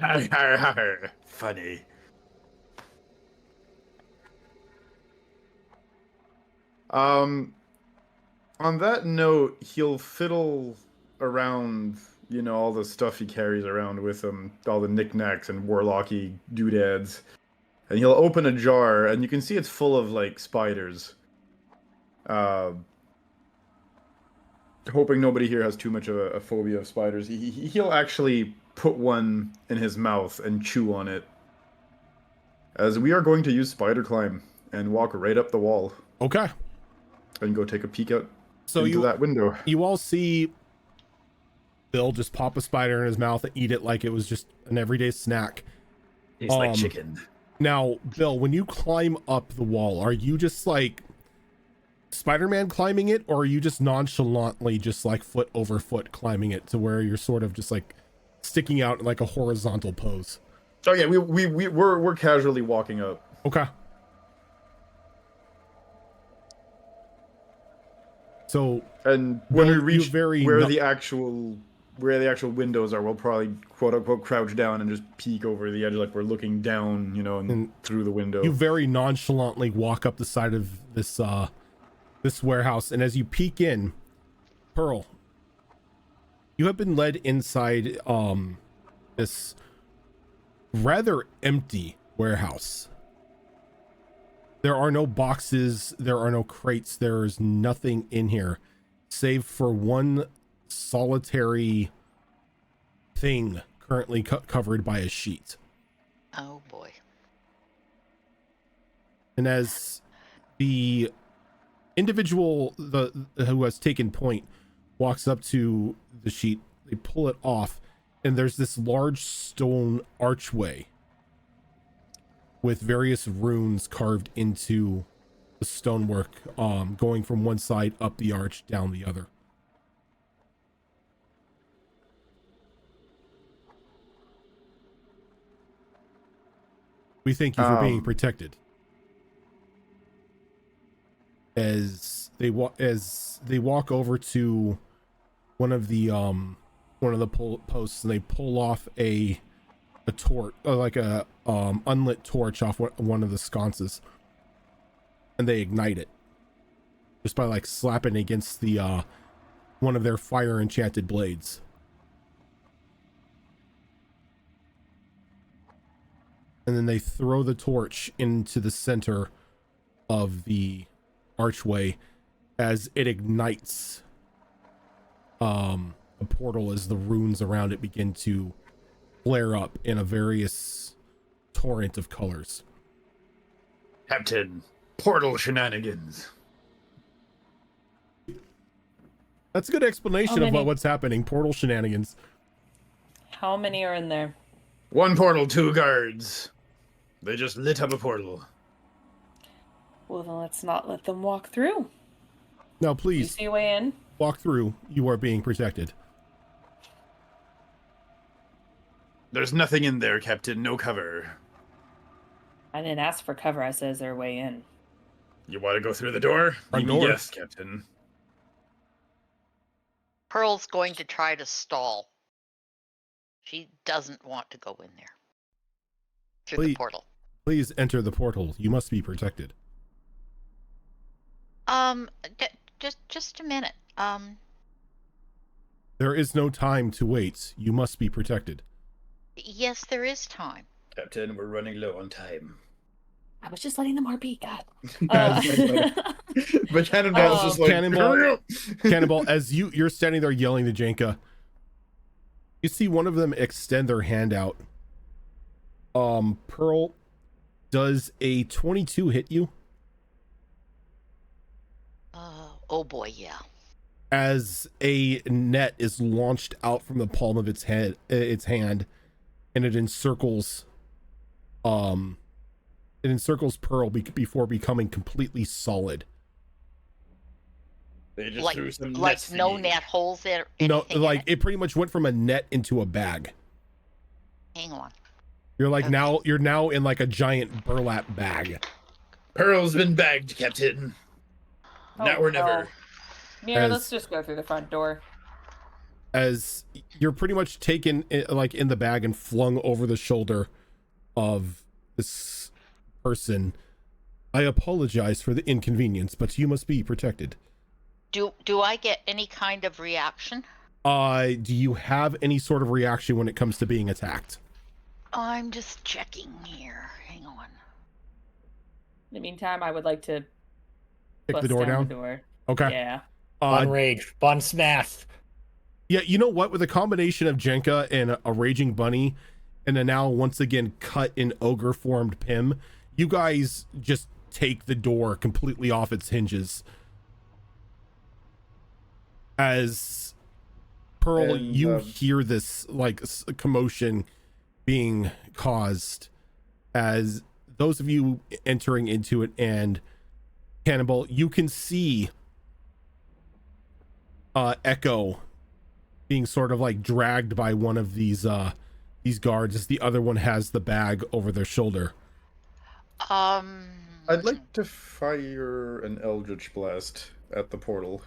Har, har, har. Funny. On that note, he'll fiddle around, you know, all the stuff he carries around with him, all the knickknacks and warlocky doodads. And he'll open a jar, and you can see it's full of, like, spiders. Hoping nobody here has too much of a phobia of spiders. He'll actually put one in his mouth and chew on it. As we are going to use spider climb and walk right up the wall. Okay. And go take a peek out So into that window. You all see Bill just pop a spider in his mouth and eat it like it was just an everyday snack. Tastes like chicken. Now, Bill, when you climb up the wall, are you just like Spider-Man climbing it, or are you just nonchalantly just like foot over foot climbing it to where you're sort of just like sticking out in like a horizontal pose? Oh yeah, we're casually walking up. Okay. So and when Bill, we reach where the actual windows are, we'll probably quote unquote crouch down and just peek over the edge like we're looking down, you know, and through the window. You very nonchalantly walk up the side of this this warehouse, and as you peek in, Pearl, you have been led inside this rather empty warehouse. There are no boxes, there are no crates, there is nothing in here save for one solitary thing currently covered by a sheet. Oh boy. And as the individual who has taken point walks up to the sheet, they pull it off, and there's this large stone archway with various runes carved into the stonework, going from one side up the arch down the other. We thank you for being protected. As they walk over to one of the posts, and they pull off a torch, like a unlit torch off one of the sconces, and they ignite it just by like slapping against the one of their fire enchanted blades. And then they throw the torch into the center of the archway as it ignites a portal, as the runes around it begin to flare up in a various torrent of colors. Captain, portal shenanigans. That's a good explanation of what's happening. Portal shenanigans. How many are in there? 1 portal, 2 guards. They just lit up a portal. Well, then let's not let them walk through. Now, You please see a way in? walk through. You are being protected. There's nothing in there, Captain. No cover. I didn't ask for cover. I said, is there a way in? You want to go through the door? Front door. Yes, Captain. Pearl's going to try to stall. She doesn't want to go in there. Through the portal. Please enter the portal. You must be protected. Just a minute. There is no time to wait. You must be protected. Yes, there is time. Captain, we're running low on time. I was just letting them RP, God. But Cannonball's just like, Cannonball, as you're standing there yelling to Jenka, you see one of them extend their hand out. Pearl, does a 22 hit you? Oh boy, yeah. As a net is launched out from the palm of its hand, and it encircles Pearl before becoming completely solid. They just Like threw some no nets net holes there. No, like it pretty much went from a net into a bag. Hang on. You're like Okay. you're now in like a giant burlap bag. Pearl's been bagged, Captain. Now or never. Yeah, As- let's just go through the front door. As you're pretty much taken like in the bag and flung over the shoulder of this person. I apologize for the inconvenience, but you must be protected. Do I get any kind of reaction? Do you have any sort of reaction when it comes to being attacked? I'm just checking here. Hang on. In the meantime, I would like to Kick bust the door down? the door. Okay. Yeah. Bun rage, bun smash. Yeah, you know what? With a combination of Jenka and a raging bunny, and a now once again cut in ogre formed Pim, you guys just take the door completely off its hinges. As Pearl, And, you hear this like commotion being caused as those of you entering into it, and Cannibal, you can see Echo being sort of like dragged by one of these guards as the other one has the bag over their shoulder. I'd like to fire an Eldritch Blast at the portal,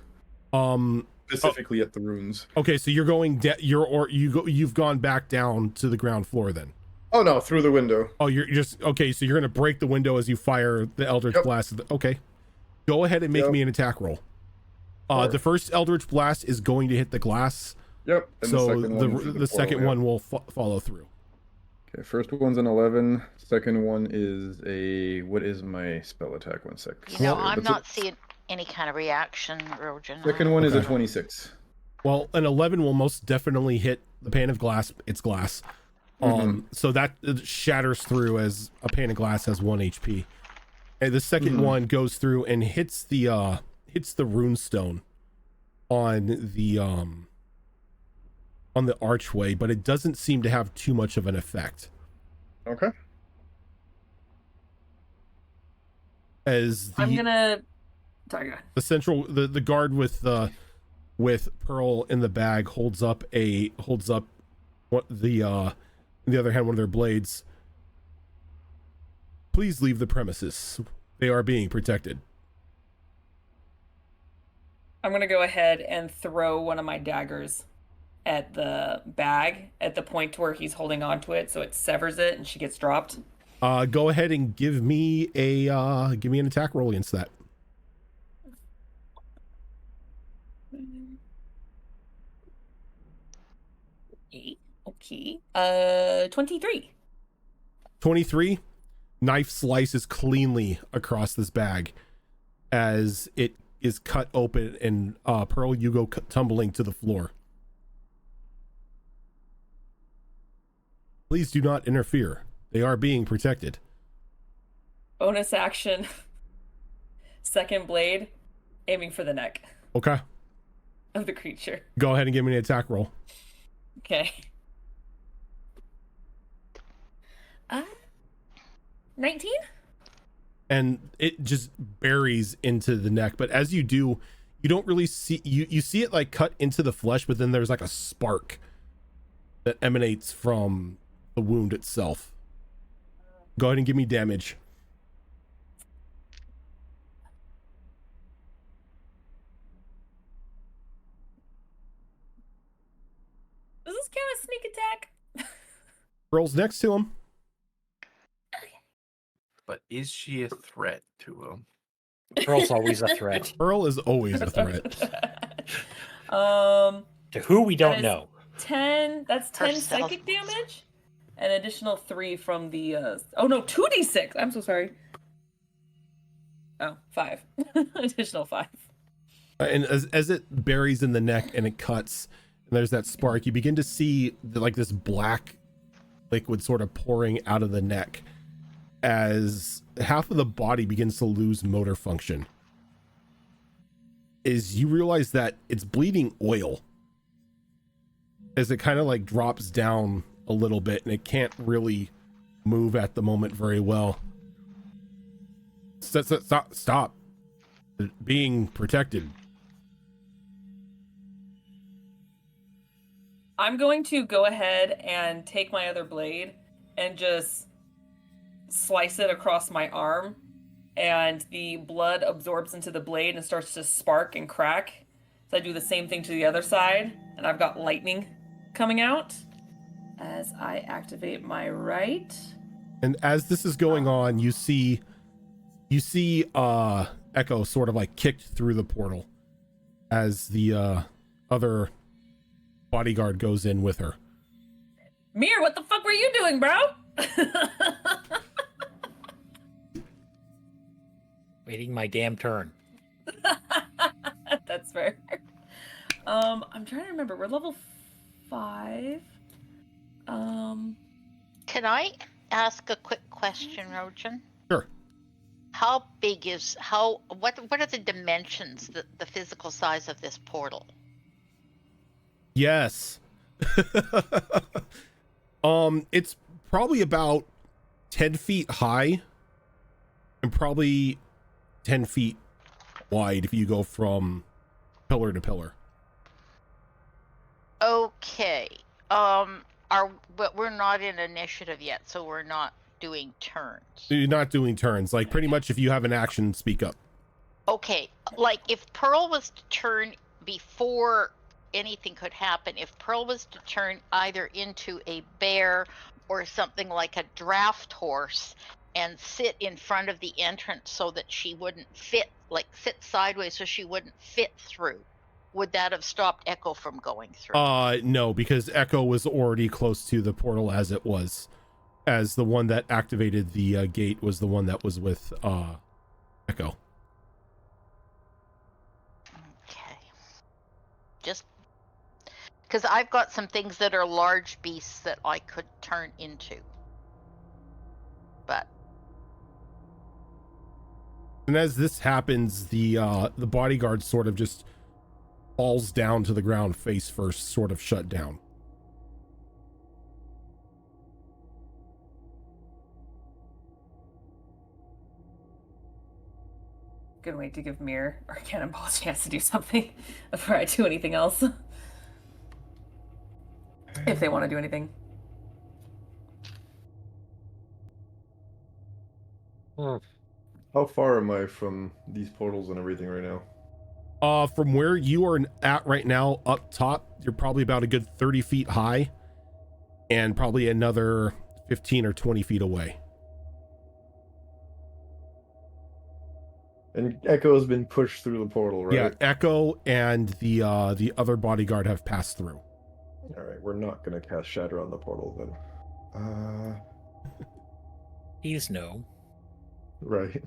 specifically at the runes. Okay, so you're going you've gone back down to the ground floor then. Oh no, through the window. Oh, you're just okay, so you're gonna break the window as you fire the Eldritch Yep. Blast. Okay, go ahead and make Yep. me an attack roll. Sure. The first Eldritch Blast is going to hit the glass, Yep. And so the second one is the second portal, one will follow through. Okay, first one's an 11. Second one is a, what is my spell attack? 1 sec. You know, Okay, I'm but not seeing any kind of reaction, Rojan. Second one is a Okay. 26. Well, an 11 will most definitely hit the pane of glass. It's glass. So that shatters through, as a pane of glass has 1 HP. And the second one goes through and hits the rune stone on the archway, but it doesn't seem to have too much of an effect. Okay. As I'm the gonna. Sorry, go ahead. the central the guard with Pearl in the bag holds up what the on the other hand one of their blades. Please leave the premises. They are being protected. I'm gonna go ahead and throw one of my daggers at the bag at the point where he's holding onto it, so it severs it and she gets dropped. Go ahead and give me an attack roll against that. Okay. 23. 23. Knife slices cleanly across this bag as it is cut open, and Pearl, you go tumbling to the floor. Please do not interfere. They are being protected. Bonus action. Second blade, aiming for the neck Okay. of the creature. Go ahead and give me an attack roll. Okay. 19? And it just buries into the neck, but as you do, you don't really see, you see it like cut into the flesh, but then there's like a spark that emanates from the wound itself. Go ahead and give me damage. Does this count as sneak attack? Pearl's next to him. But is she a threat to him? Pearl's always a threat. Pearl is always a threat. To who we don't is know. 10. That's 10 Herself. psychic damage. An additional 3 from the. Oh no, 2d6. I'm so sorry. Oh, 5. Additional 5. And as it buries in the neck and it cuts, and there's that spark, you begin to see like this black liquid sort of pouring out of the neck as half of the body begins to lose motor function. Is you realize that it's bleeding oil as it kind of like drops down a little bit, and it can't really move at the moment very well. Stop being protected. I'm going to go ahead and take my other blade and just slice it across my arm, and the blood absorbs into the blade and starts to spark and crack. So I do the same thing to the other side, and I've got lightning coming out as I activate my right. And as this is going on, you see Echo sort of like kicked through the portal as the other bodyguard goes in with her. Mir, what the fuck were you doing, bro? Waiting my damn turn. That's fair. I'm trying to remember. We're level 5. Can I ask a quick question, Rojan? Sure. How big is what are the dimensions, the physical size of this portal? Yes. It's probably about 10 feet high and probably 10 feet wide if you go from pillar to pillar. Okay. But we're not in initiative yet, so we're not doing turns. You're not doing turns. Like pretty much if you have an action, speak up. Okay, like if Pearl was to turn before anything could happen, if Pearl was to turn either into a bear or something like a draft horse and sit in front of the entrance so that she wouldn't fit, like sit sideways so she wouldn't fit through, would that have stopped Echo from going through? No, because Echo was already close to the portal as it was. As the one that activated the gate was the one that was with Echo. Okay. Just because I've got some things that are large beasts that I could turn into. But And as this happens, the bodyguard sort of just falls down to the ground face first, sort of shut down. Gonna wait to give Mir or Cannonball a chance to do something before I do anything else. If they want to do anything. How far am I from these portals and everything right now? From where you are at right now, up top, you're probably about a good 30 feet high and probably another 15 or 20 feet away. And Echo's been pushed through the portal, right? Yeah, Echo and the other bodyguard have passed through. All right, we're not gonna cast Shatter on the portal then. He's no. Right.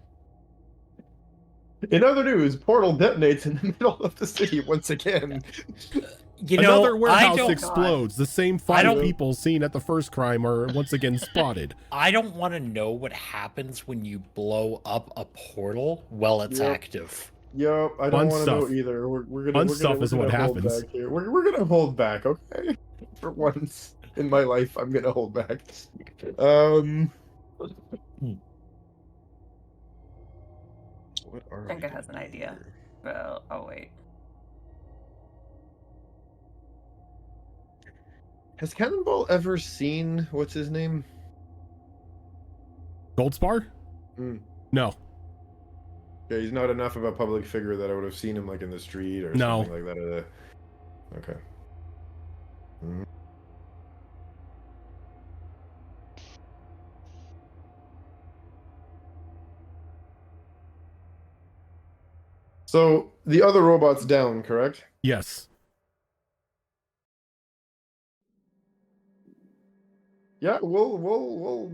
In other news, portal detonates in the middle of the city once again. You Another know, warehouse explodes. The same five don't- people seen at the first crime are once again spotted. I don't want to know what happens when you blow up a portal while it's Yep. active. Yep, I Fun don't want to know stuff. either. Fun stuff is what hold happens. back here. We're gonna hold back, okay? For once in my life, I'm gonna hold back. What are Jenka we has an doing idea. here? Well, oh wait. Has Cannonball ever seen what's his name? Goldspar? Mm. No. Yeah, he's not enough of a public figure that I would have seen him like in the street or No. something like that. Okay. Mhm. So the other robot's down, correct? Yes. Yeah, we'll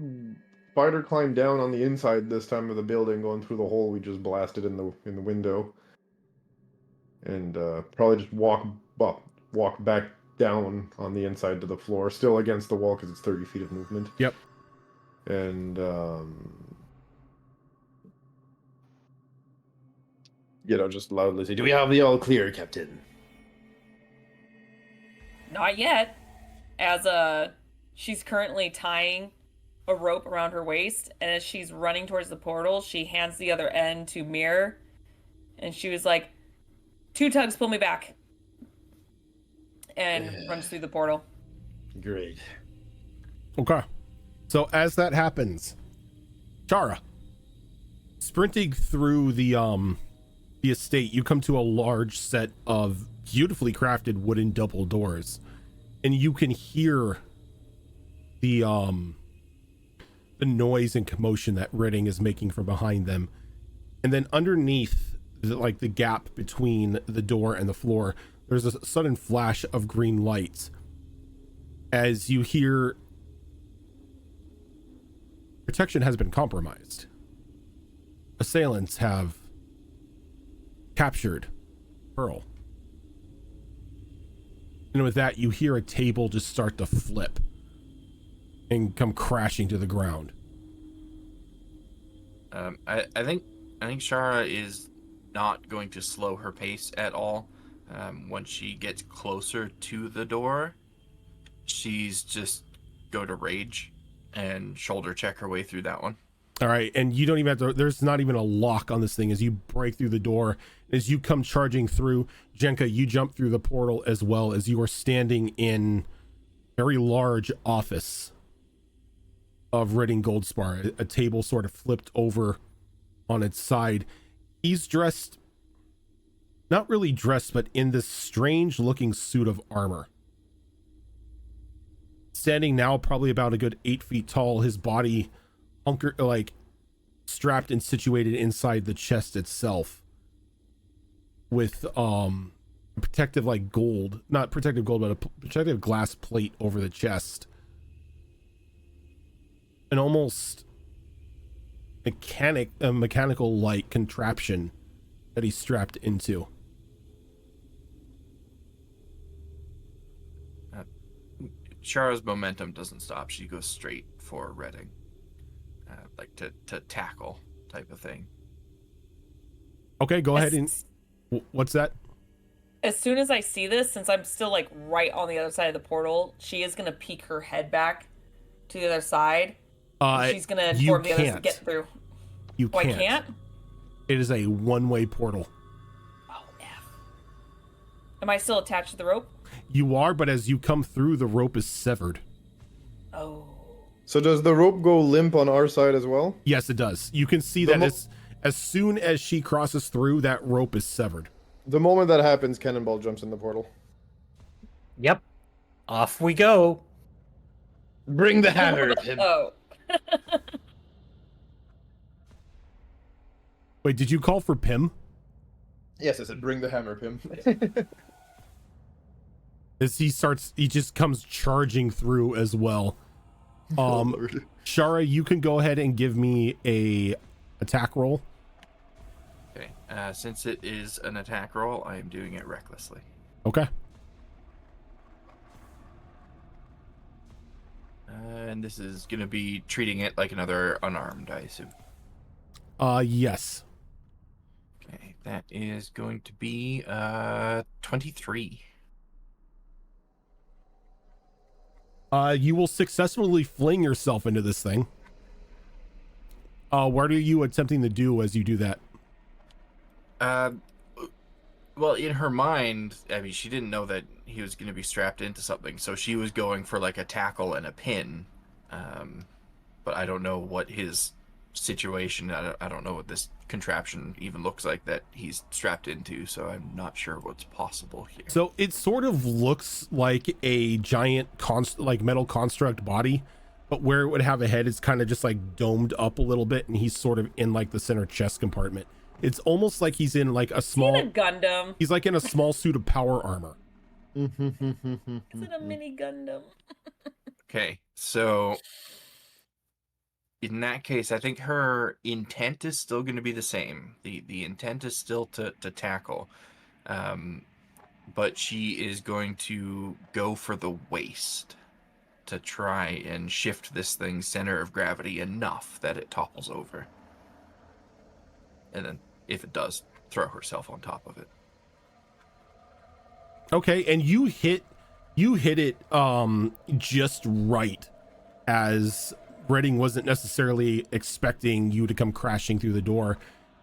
spider climb down on the inside this time of the building, going through the hole we just blasted in the window, and probably just walk back down on the inside to the floor, still against the wall because it's 30 feet of movement. Yep. And just loudly say, "Do we have the all clear, Captain?" Not yet. As she's currently tying a rope around her waist, and as she's running towards the portal, she hands the other end to Mirror, and she was like, "2 tugs, pull me back," and runs through the portal. Great. Okay. So as that happens, Chara, sprinting through the estate, you come to a large set of beautifully crafted wooden double doors, and you can hear the noise and commotion that Redding is making from behind them. And then underneath the gap between the door and the floor, there's a sudden flash of green lights as you hear protection has been compromised. Assailants have captured Pearl. And with that, you hear a table just start to flip and come crashing to the ground. I think Shara is not going to slow her pace at all. When she gets closer to the door, she's just go to rage and shoulder check her way through that one. All right, and you don't even have to, there's not even a lock on this thing. As you break through the door, as you come charging through, Jenka, you jump through the portal as well, as you are standing in a very large office of Redding Goldspar, a table sort of flipped over on its side. He's dressed, not really dressed, but in this strange looking suit of armor. Standing now probably about a good 8 feet tall, his body strapped and situated inside the chest itself with a protective not protective gold, but a protective glass plate over the chest. An almost mechanical like contraption that he's strapped into. Shara's momentum doesn't stop. She goes straight for Redding. To tackle type of thing. Okay, go ahead and what's that? As soon as I see this, since I'm still right on the other side of the portal, she is gonna peek her head back to the other side. She's gonna inform the others to get through. You can't. I can't? It is a one-way portal. Oh, F. Am I still attached to the rope? You are, but as you come through, the rope is severed. Oh. So does the rope go limp on our side as well? Yes, it does. You can see that as soon as she crosses through, that rope is severed. The moment that happens, Cannonball jumps in the portal. Yep. Off we go. Bring the hammer. Oh. Wait, did you call for Pim? Yes, I said bring the hammer, Pim. As he just comes charging through as well. Oh, Lord. Shara, you can go ahead and give me a attack roll. Okay. Since it is an attack roll, I am doing it recklessly. Okay. And this is going to be treating it like another unarmed, I assume. Yes. Okay, that is going to be 23. You will successfully fling yourself into this thing. What are you attempting to do as you do that? Well, in her mind, I mean, she didn't know that he was going to be strapped into something, so she was going for like a tackle and a pin. But I don't know what his situation. I don't know what this contraption even looks like that he's strapped into, so I'm not sure what's possible here. So it sort of looks like a giant like metal construct body, but where it would have a head, it's kind of just like domed up a little bit, and he's sort of in like the center chest compartment. It's almost like he's in like a small Gundam. He's like in a small suit of power armor. Is it a mini Gundam? Okay, so in that case, I think her intent is still going to be the same. The intent is still to tackle, but she is going to go for the waist to try and shift this thing's center of gravity enough that it topples over. And then, if it does, throw herself on top of it. Okay, and you hit it just right, as Redding wasn't necessarily expecting you to come crashing through the door,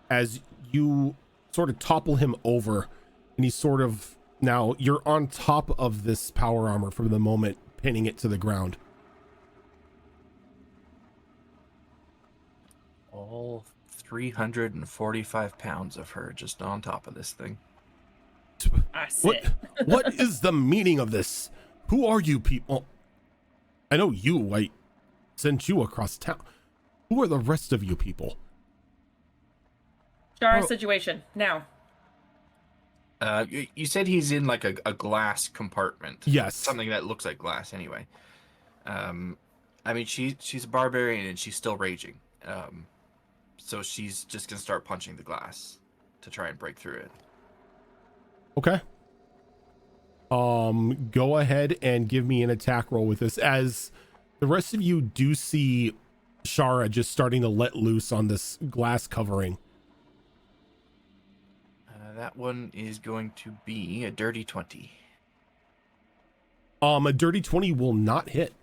as you sort of topple him over, and he's sort of, now you're on top of this power armor for the moment, pinning it to the ground. All 345 pounds of her just on top of this thing. I sit. What is the meaning of this? Who are you people? I know you. I sent you across town. Who are the rest of you people? Shara Oh. situation now. You said he's in like a glass compartment. Yes. Something that looks like glass anyway. I mean, she's a barbarian and she's still raging. So she's just going to start punching the glass to try and break through it. Okay. Go ahead and give me an attack roll with this, as the rest of you do see Shara just starting to let loose on this glass covering. That one is going to be a dirty 20. A dirty 20 will not hit.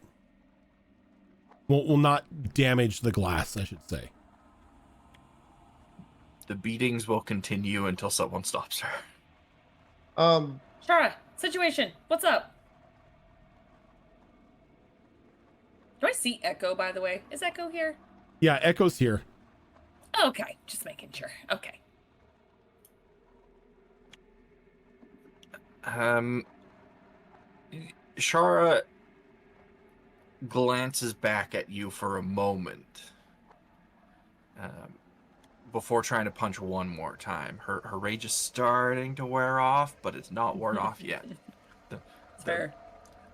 Will not damage the glass, I should say. The beatings will continue until someone stops her. Shara situation. What's up? Do I see Echo, by the way? Is Echo here? Yeah, Echo's here. Okay, just making sure. Okay. Shara glances back at you for a moment before trying to punch one more time. Her rage is starting to wear off, but it's not worn off yet. It's fair.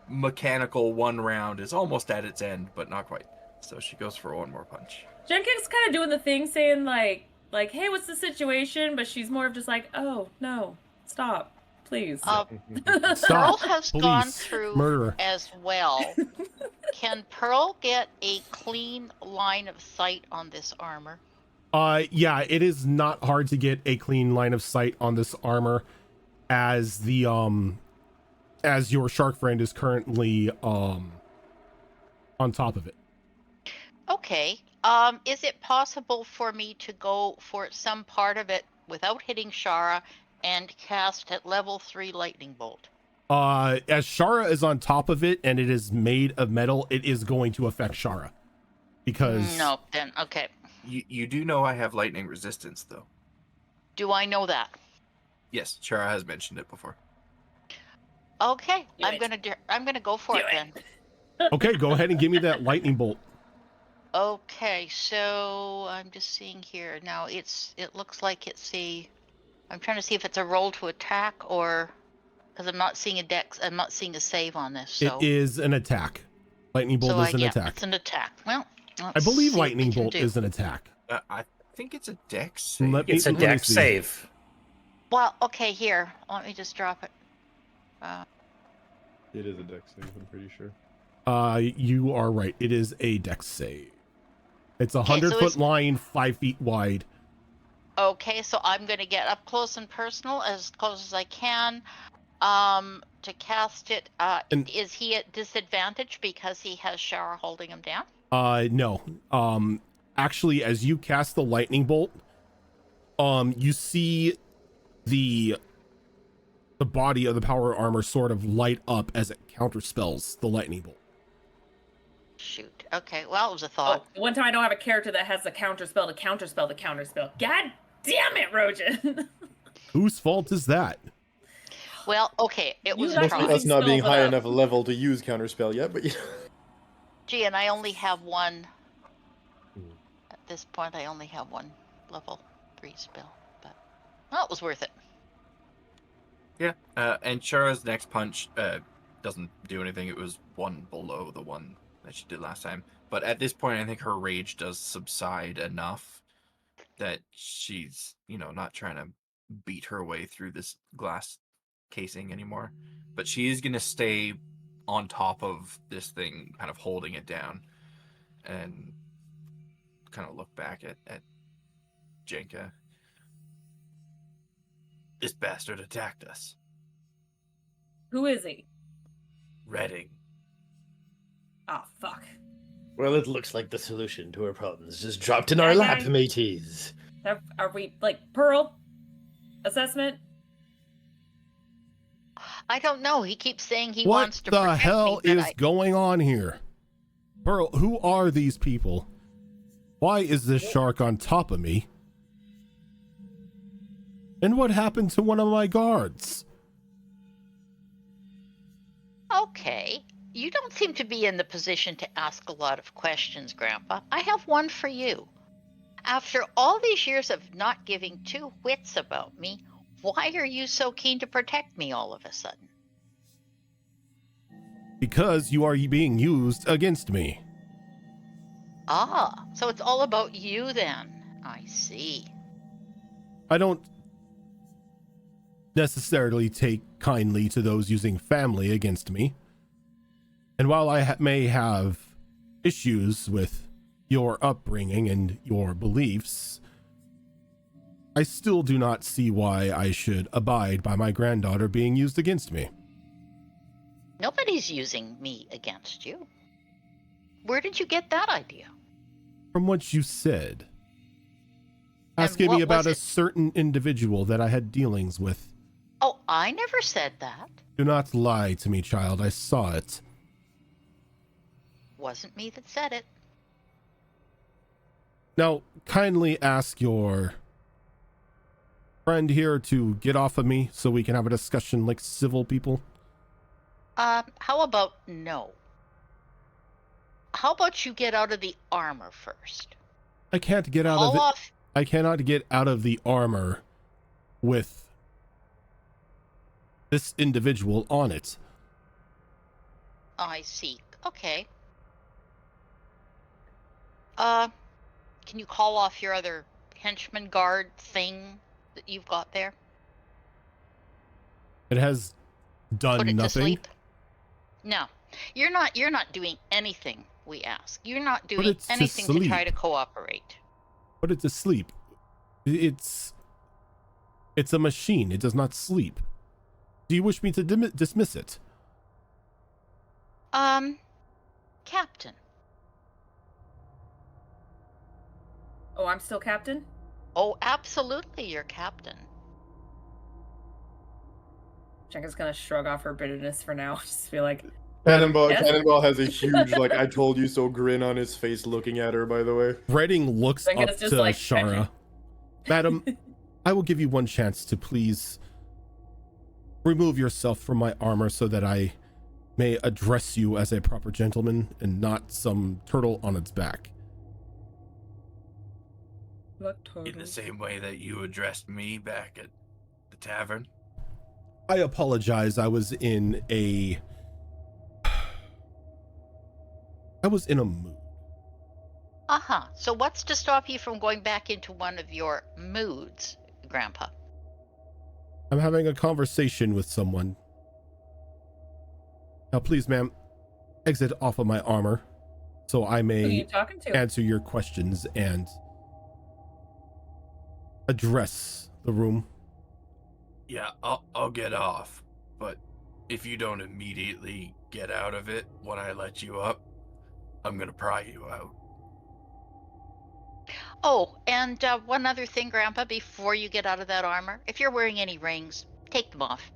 Mechanical one round is almost at its end, but not quite. So she goes for one more punch. Jenkins kind of doing the thing, saying like, hey, what's the situation? But she's more of just like, oh no, stop, please. Pearl Stop, has police, gone through murderer. as well. Can Pearl get a clean line of sight on this armor? Yeah, it is not hard to get a clean line of sight on this armor, as the as your shark friend is currently on top of it. Okay. Is it possible for me to go for some part of it without hitting Shara and cast at level 3 lightning bolt? As Shara is on top of it and it is made of metal, it is going to affect Shara, because No, then okay. You do know I have lightning resistance, though. Do I know that? Yes, Shara has mentioned it before. Okay, Do I'm it. gonna go for Do it it. then. Okay, go ahead and give me that lightning bolt. Okay, so I'm just seeing here now. It looks like it's a. I'm trying to see if it's a roll to attack or because I'm not seeing a dex. I'm not seeing a save on this. It So is an attack. Lightning bolt is an yeah, attack. it's an attack. Well, I let's believe see what we lightning can bolt do. is an attack. I think it's a dex save. It's a let me dex see. save. Well, okay, here. Let me just drop it. It is a dex save, I'm pretty sure. You are right. It is a dex save. It's a Okay, so 100-foot it's- line, 5 feet wide. Okay, so I'm gonna get up close and personal, as close as I can, to cast it. And- Is he at disadvantage because he has Shower holding him down? No. Actually, as you cast the lightning bolt, you see the body of the power armor sort of light up as it counterspells the lightning bolt. Shoot. Okay, well, it was a Oh, thought. one time I don't have a character that has the counterspell to counterspell the counterspell. God damn it, Rojan! Whose fault is that? Well, okay, it You was a guys try. using Us not being spells high up. enough level to use counterspell yet, but yeah. Gee, and I only have one. At this point, I only have one level 3 spell, but well, it was worth it. Yeah, and Shara's next punch doesn't do anything. It was one below the one that she did last time. But at this point, I think her rage does subside enough that she's, not trying to beat her way through this glass casing anymore. But she is going to stay on top of this thing, kind of holding it down, and kind of look back at Jenka. This bastard attacked us. Who is he? Redding. Oh, fuck. Well, it looks like the solution to our problems just dropped in our Yeah, lap, guys. mateys. Are we, Pearl? Assessment? I don't know. He keeps saying he What wants to the protect hell me, but is going on here? Pearl, who are these people? Why is this shark on top of me? And what happened to one of my guards? Okay. You don't seem to be in the position to ask a lot of questions, Grandpa. I have one for you. After all these years of not giving two whits about me, why are you so keen to protect me all of a sudden? Because you are being used against me. Ah, so it's all about you then. I see. I don't necessarily take kindly to those using family against me. And while I may have issues with your upbringing and your beliefs, I still do not see why I should abide by my granddaughter being used against me. Nobody's using me against you. Where did you get that idea? From what you said, And asking what me about was a it? certain individual that I had dealings with. Oh, I never said that. Do not lie to me, child. I saw it. Wasn't me that said it. Now, kindly ask your friend here to get off of me so we can have a discussion like civil people. How about no? How about you get out of the armor first? I can't get out Haul of it. off. I cannot get out of the armor with this individual on it. I see. Okay. Can you call off your other henchman guard thing that you've got there? It has done Put it to nothing. sleep? No. You're not doing anything we ask. You're not Put doing it to anything to try sleep. to cooperate. Put it to sleep. It's a machine. It does not sleep. Do you wish me to dismiss it? Captain. Oh, I'm still captain? Oh, absolutely, you're captain. Jenka's gonna shrug off her bitterness for now. Just be like, Cannonball, Yes? Cannonball has a huge, like, I told you so grin on his face looking at her, by the way. Redding looks Like, up it's just to like Shara. Madam, I will give you one chance to please remove yourself from my armor so that I may address you as a proper gentleman and not some turtle on its back. in the same way that you addressed me back at the tavern? I apologize. I was in a mood. Uh-huh. So what's to stop you from going back into one of your moods, Grandpa? I'm having a conversation with someone. Now, please, ma'am, exit off of my armor so I Who are may you talking to? answer your questions and address the room. Yeah, I'll get off, but if you don't immediately get out of it when I let you up, I'm gonna pry you out. Oh, and one other thing, Grandpa, before you get out of that armor, if you're wearing any rings, take them off.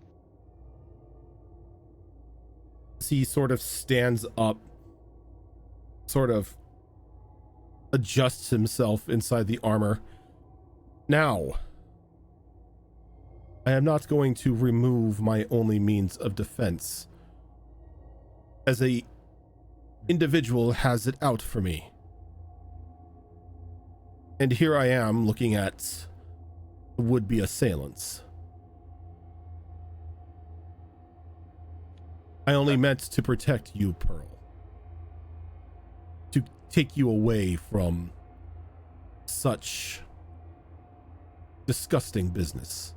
He sort of stands up, sort of adjusts himself inside the armor. Now, I am not going to remove my only means of defense, as a individual has it out for me. And here I am looking at would-be assailants. I only meant to protect you, Pearl. To take you away from such disgusting business.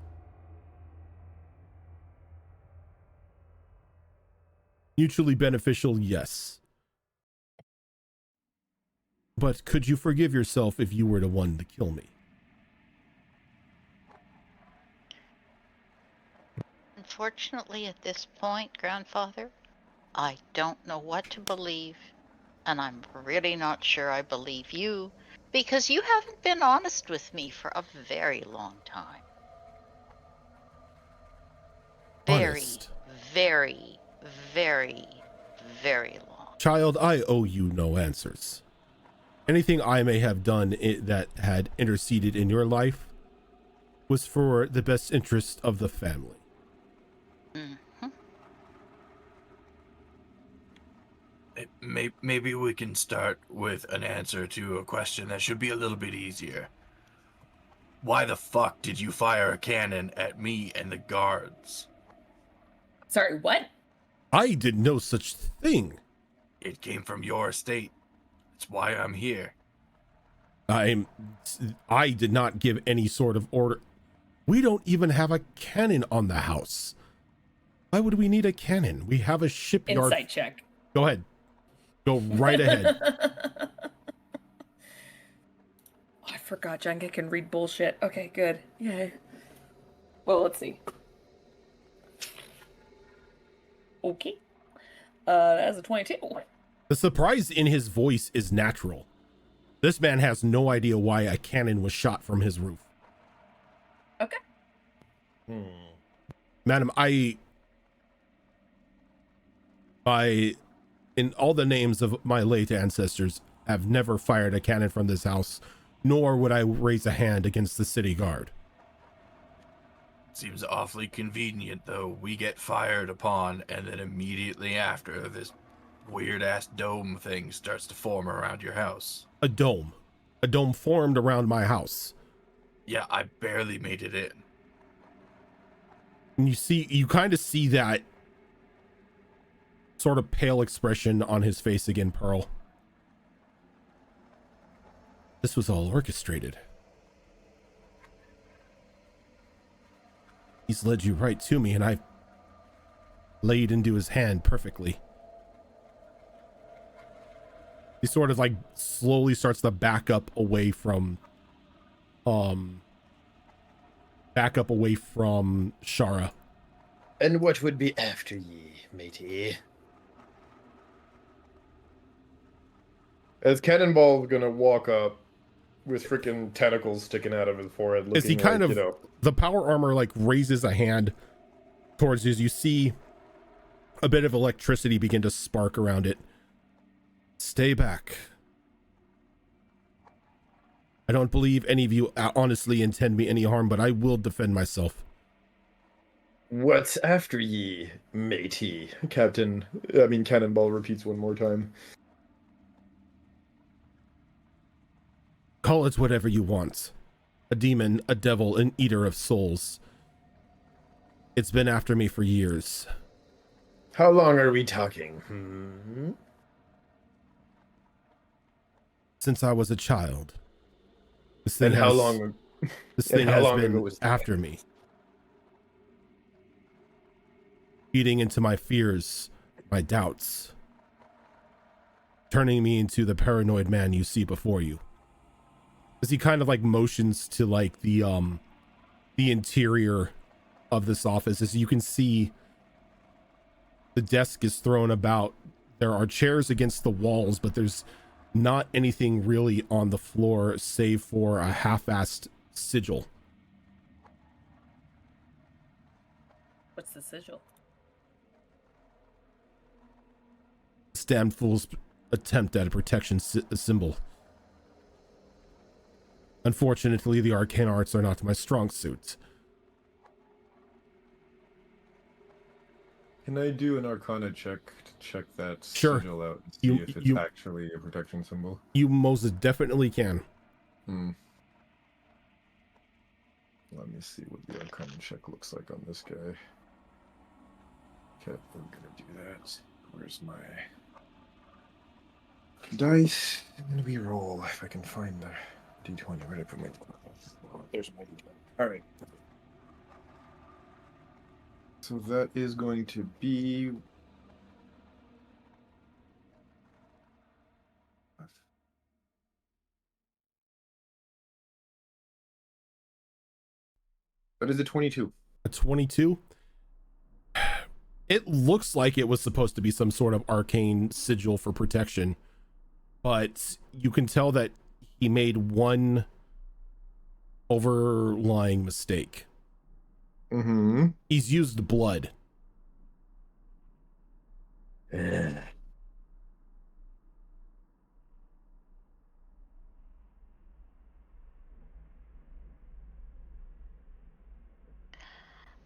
Mutually beneficial, yes. But could you forgive yourself if you were the one to kill me? Unfortunately, at this point, Grandfather, I don't know what to believe. And I'm really not sure I believe you, because you haven't been honest with me for a very long time. Honest. Very, very, very long. Child, I owe you no answers. Anything I may have done that had interceded in your life was for the best interest of the family. Mm-hmm. Maybe we can start with an answer to a question that should be a little bit easier. Why the fuck did you fire a cannon at me and the guards? Sorry, what? I did no such thing. It came from your estate. That's why I'm here. I did not give any sort of order. We don't even have a cannon on the house. Why would we need a cannon? We have a shipyard. Insight check. Go ahead. Go right ahead. I forgot Jenga can read bullshit. Okay, good. Yay. Well, let's see. Okay. That's a 22. The surprise in his voice is natural. This man has no idea why a cannon was shot from his roof. Okay. Madam, in all the names of my late ancestors, have never fired a cannon from this house, nor would I raise a hand against the city guard. Seems awfully convenient, though. We get fired upon, and then immediately after, this weird-ass dome thing starts to form around your house. A dome formed around my house. Yeah, I barely made it in. And you kind of see that sort of pale expression on his face again, Pearl. This was all orchestrated. He's led you right to me, and I've laid into his hand perfectly. He sort of like slowly starts to back up away from Shara. And what would be after ye, matey? As Cannonball's gonna walk up with freaking tentacles sticking out of his forehead, As he looking kind like, of, the power armor like raises a hand towards you, you see a bit of electricity begin to spark around it. Stay back. I don't believe any of you honestly intend me any harm, but I will defend myself. What's after ye, matey? Cannonball repeats one more time. Call it whatever you want. a demon, a devil, an eater of souls. It's been after me for years. How long are we talking? Since I was a child. This And thing how has, long? this and thing how has long ago been was that? after me. Feeding into my fears, my doubts. Turning me into the paranoid man you see before you. As he kind of like motions to like the interior of this office. As you can see, the desk is thrown about. There are chairs against the walls, but there's not anything really on the floor save for a half-assed sigil. What's the sigil? This damn fool's attempt at a protection symbol. Unfortunately, the arcane arts are not my strong suit. Can I do an Arcana check to check that Sure. sigil out and see if it's actually a protection symbol? You most definitely can. Let me see what the Arcana check looks like on this guy. Okay, we're gonna do that. Where's my dice? And we roll if I can find the D20. Where did I put my? There's my D20. All right. So that is going to be. That is a 22. A 22? It looks like it was supposed to be some sort of arcane sigil for protection, but you can tell that he made one overlying mistake. He's used blood.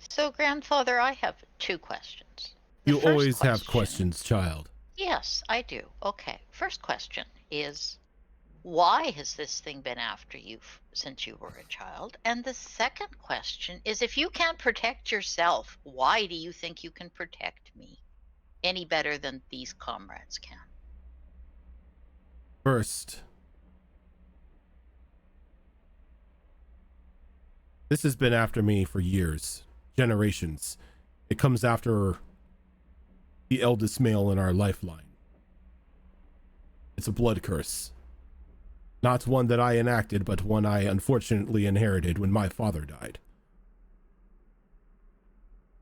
So, grandfather, I have two questions. You always have questions, child. Yes, I do. Okay. First question is, why has this thing been after you since you were a child? And the second question is, if you can't protect yourself, why do you think you can protect me any better than these comrades can? First, this has been after me for years, generations. It comes after the eldest male in our lifeline. It's a blood curse. Not one that I enacted, but one I unfortunately inherited when my father died.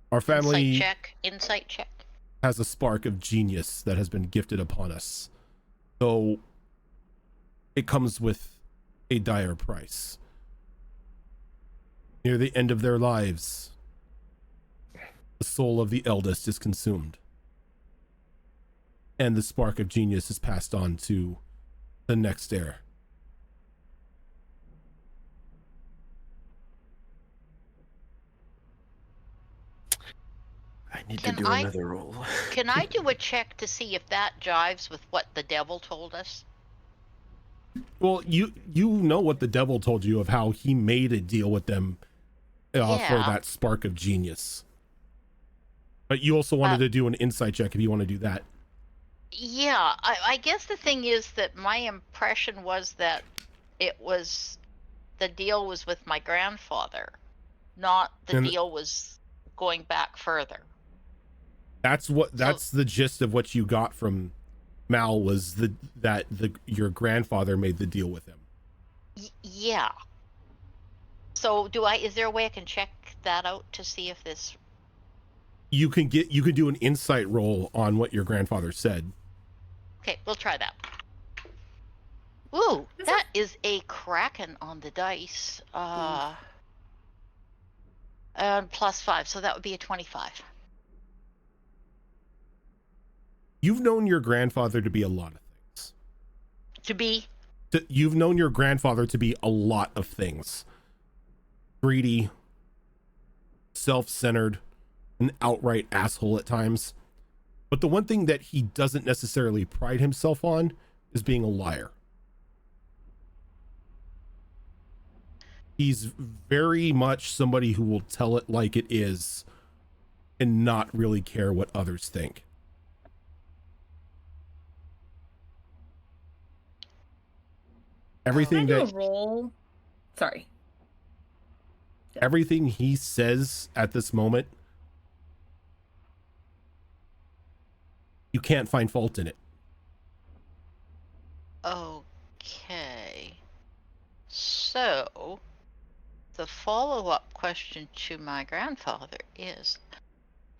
Our family Insight check. has a spark of genius that has been gifted upon us. Though it comes with a dire price. Near the end of their lives, the soul of the eldest is consumed. And the spark of genius is passed on to the next heir. I need to do another roll. Can I do a check to see if that jives with what the devil told us? Well, you know what the devil told you of how he made a deal with them for that spark of genius. But you also wanted to do an insight check if you want to do that. Yeah, I guess the thing is that my impression was that the deal was with my grandfather, not the deal was going back further. That's the gist of what you got from Mal, was your grandfather made the deal with him. Yeah. So is there a way I can check that out to see if this? You can do an insight roll on what your grandfather said. Okay, we'll try that. Ooh, that is a kraken on the dice. And +5, so that would be a 25. You've known your grandfather to be a lot of things. You've known your grandfather to be a lot of things. Greedy, self-centered, an outright asshole at times. But the one thing that he doesn't necessarily pride himself on is being a liar. He's very much somebody who will tell it like it is and not really care what others think. Everything Can I do that a roll? Sorry. everything he says at this moment, you can't find fault in it. Okay. So, the follow-up question to my grandfather is,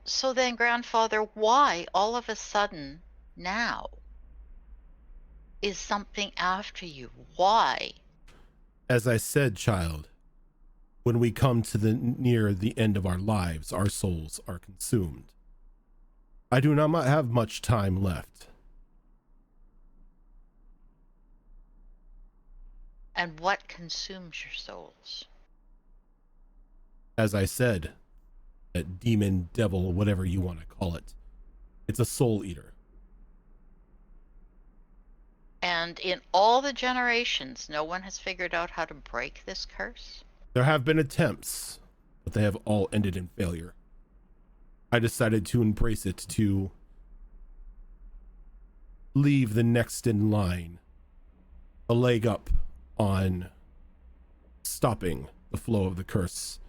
so then, grandfather, why all of a sudden now is something after you? Why? As I said, child, when we come to the near the end of our lives, our souls are consumed. I do not have much time left. And what consumes your souls? As I said, that demon, devil, whatever you want to call it, it's a soul eater. And in all the generations, no one has figured out how to break this curse? There have been attempts, but they have all ended in failure. I decided to embrace it, to leave the next in line a leg up on stopping the flow of the curse.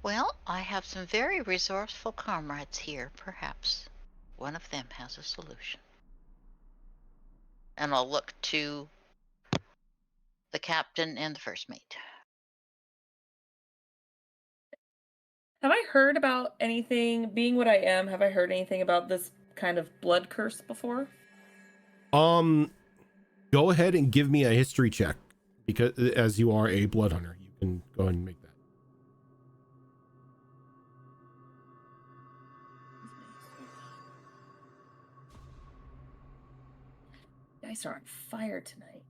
Well, I have some very resourceful comrades here. Perhaps one of them has a solution. And I'll look to the captain and the first mate. Have I heard about anything, being what I am, have I heard anything about this kind of blood curse before? Go ahead and give me a history check, because as you are a blood hunter, you can go ahead and make that. Guys are on fire tonight.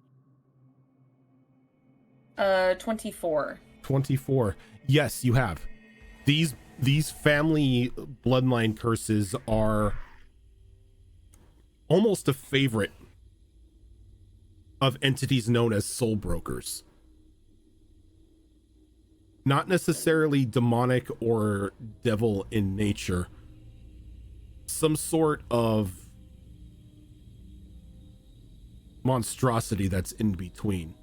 24. 24. Yes, you have. These family bloodline curses are almost a favorite of entities known as soul brokers. Not necessarily demonic or devil in nature. Some sort of monstrosity that's in between.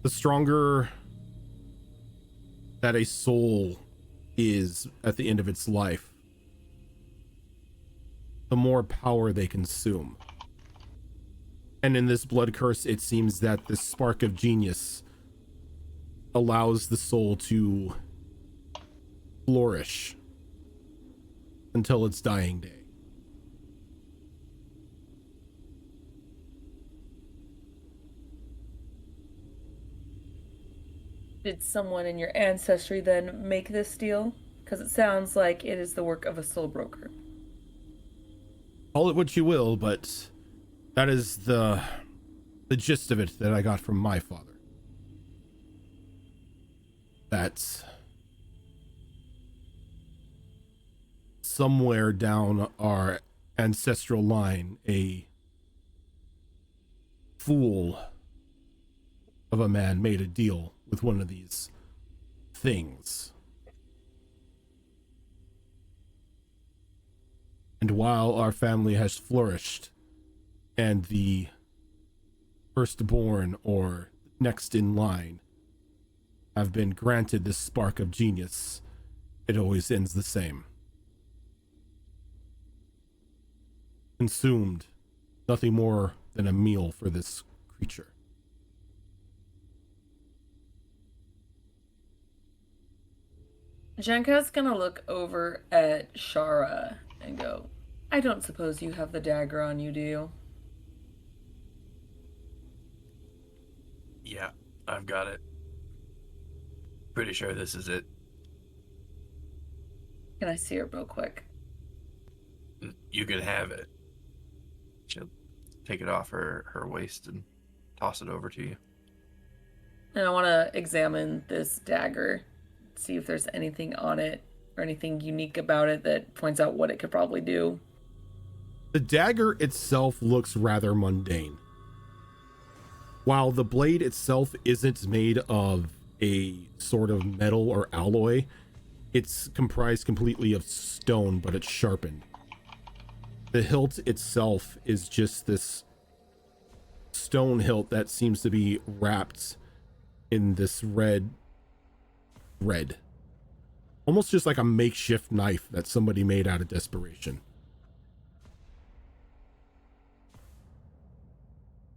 The stronger that a soul is at the end of its life, the more power they consume. And in this blood curse, it seems that this spark of genius allows the soul to flourish until its dying day. Did someone in your ancestry then make this deal? Because it sounds like it is the work of a soul broker. Call it what you will, but that is the gist of it that I got from my father. That's somewhere down our ancestral line, a fool of a man made a deal with one of these things. And while our family has flourished and the firstborn or next in line have been granted this spark of genius, it always ends the same. Consumed, nothing more than a meal for this creature. Jenka's gonna look over at Shara and go, I don't suppose you have the dagger on you, do you? Yeah, I've got it. Pretty sure this is it. Can I see her real quick? You can have it. She'll take it off her waist and toss it over to you. And I want to examine this dagger, see if there's anything on it or anything unique about it that points out what it could probably do. The dagger itself looks rather mundane. While the blade itself isn't made of a sort of metal or alloy, it's comprised completely of stone, but it's sharpened. The hilt itself is just this stone hilt that seems to be wrapped in this red. Almost just like a makeshift knife that somebody made out of desperation.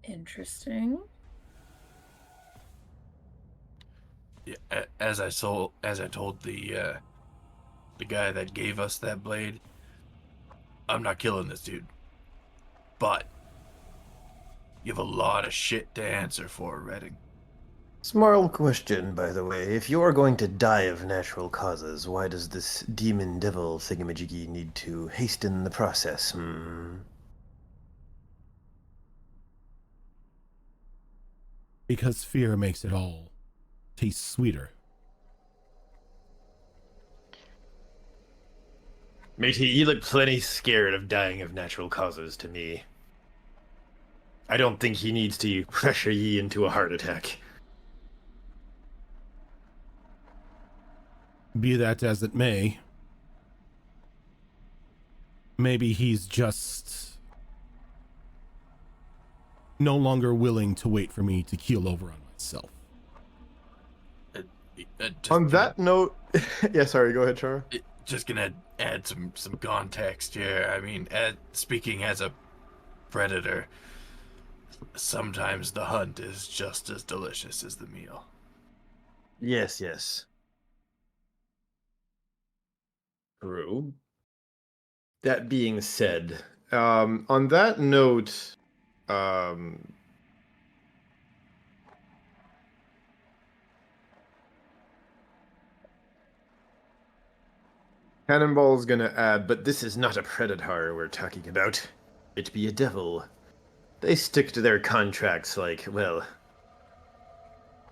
Interesting. Yeah, as I told the guy that gave us that blade, I'm not killing this dude. But you have a lot of shit to answer for, Redding. Small question, by the way. If you are going to die of natural causes, why does this demon devil thingamajiggy need to hasten the process? Because fear makes it all taste sweeter. Matey, you look plenty scared of dying of natural causes to me. I don't think he needs to pressure ye into a heart attack. Be that as it may, maybe he's just no longer willing to wait for me to keel over on myself. On that note, yeah, sorry, go ahead, Chara. Just gonna add some context here. I mean, speaking as a predator, sometimes the hunt is just as delicious as the meal. Yes, yes. True. That being said, On that note, Cannonball's gonna add, but this is not a predator we're talking about. It be a devil. They stick to their contracts like, well,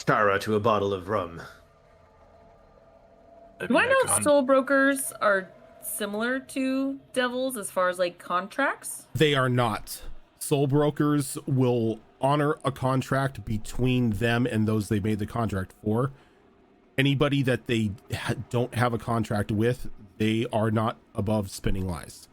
Chara to a bottle of rum. Do I know if soul brokers are similar to devils as far as like contracts? They are not. Soul brokers will honor a contract between them and those they made the contract for. Anybody that they don't have a contract with, they are not above spinning lies.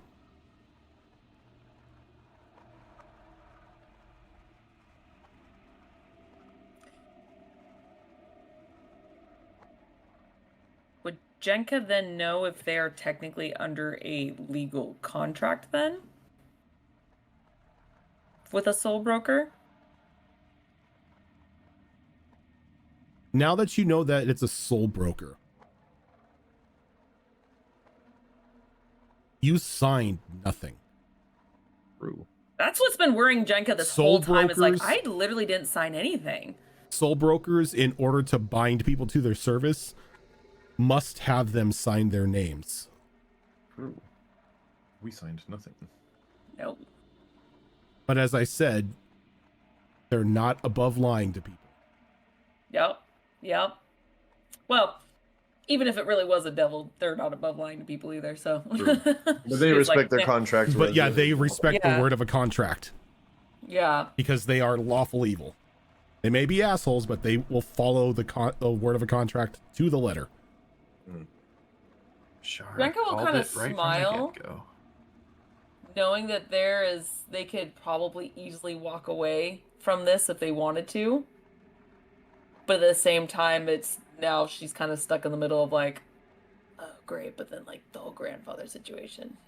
Would Jenka then know if they are technically under a legal contract then? With a soul broker? Now that you know that it's a soul broker, you signed nothing. True. That's what's been worrying Jenka this whole time. Is like, I literally didn't sign anything. Soul brokers, in order to bind people to their service, must have them sign their names. True. We signed nothing. Nope. But as I said, they're not above lying to people. Yep. Well, even if it really was a devil, they're not above lying to people either, so. But they respect their contracts. But yeah, they respect the word of a contract. Yeah. Because they are lawful evil. They may be assholes, but they will follow the word of a contract to the letter. Sure. Renko will kind of smile, knowing that they could probably easily walk away from this if they wanted to. But at the same time, now she's kind of stuck in the middle of like, oh, great, but then like the whole grandfather situation.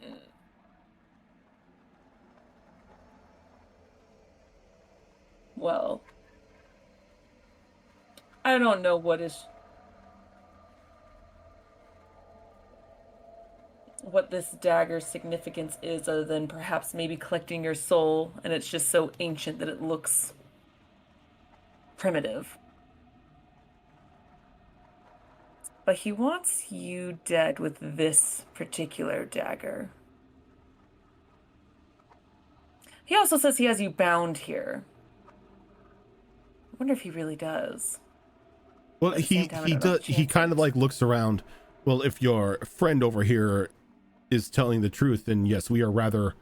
Well, I don't know what this dagger's significance is, other than perhaps maybe collecting your soul, and it's just so ancient that it looks primitive. But he wants you dead with this particular dagger. He also says he has you bound here. I wonder if he really does. Well, he does. He kind of like looks around. Well, if your friend over here is telling the truth, then yes, we are rather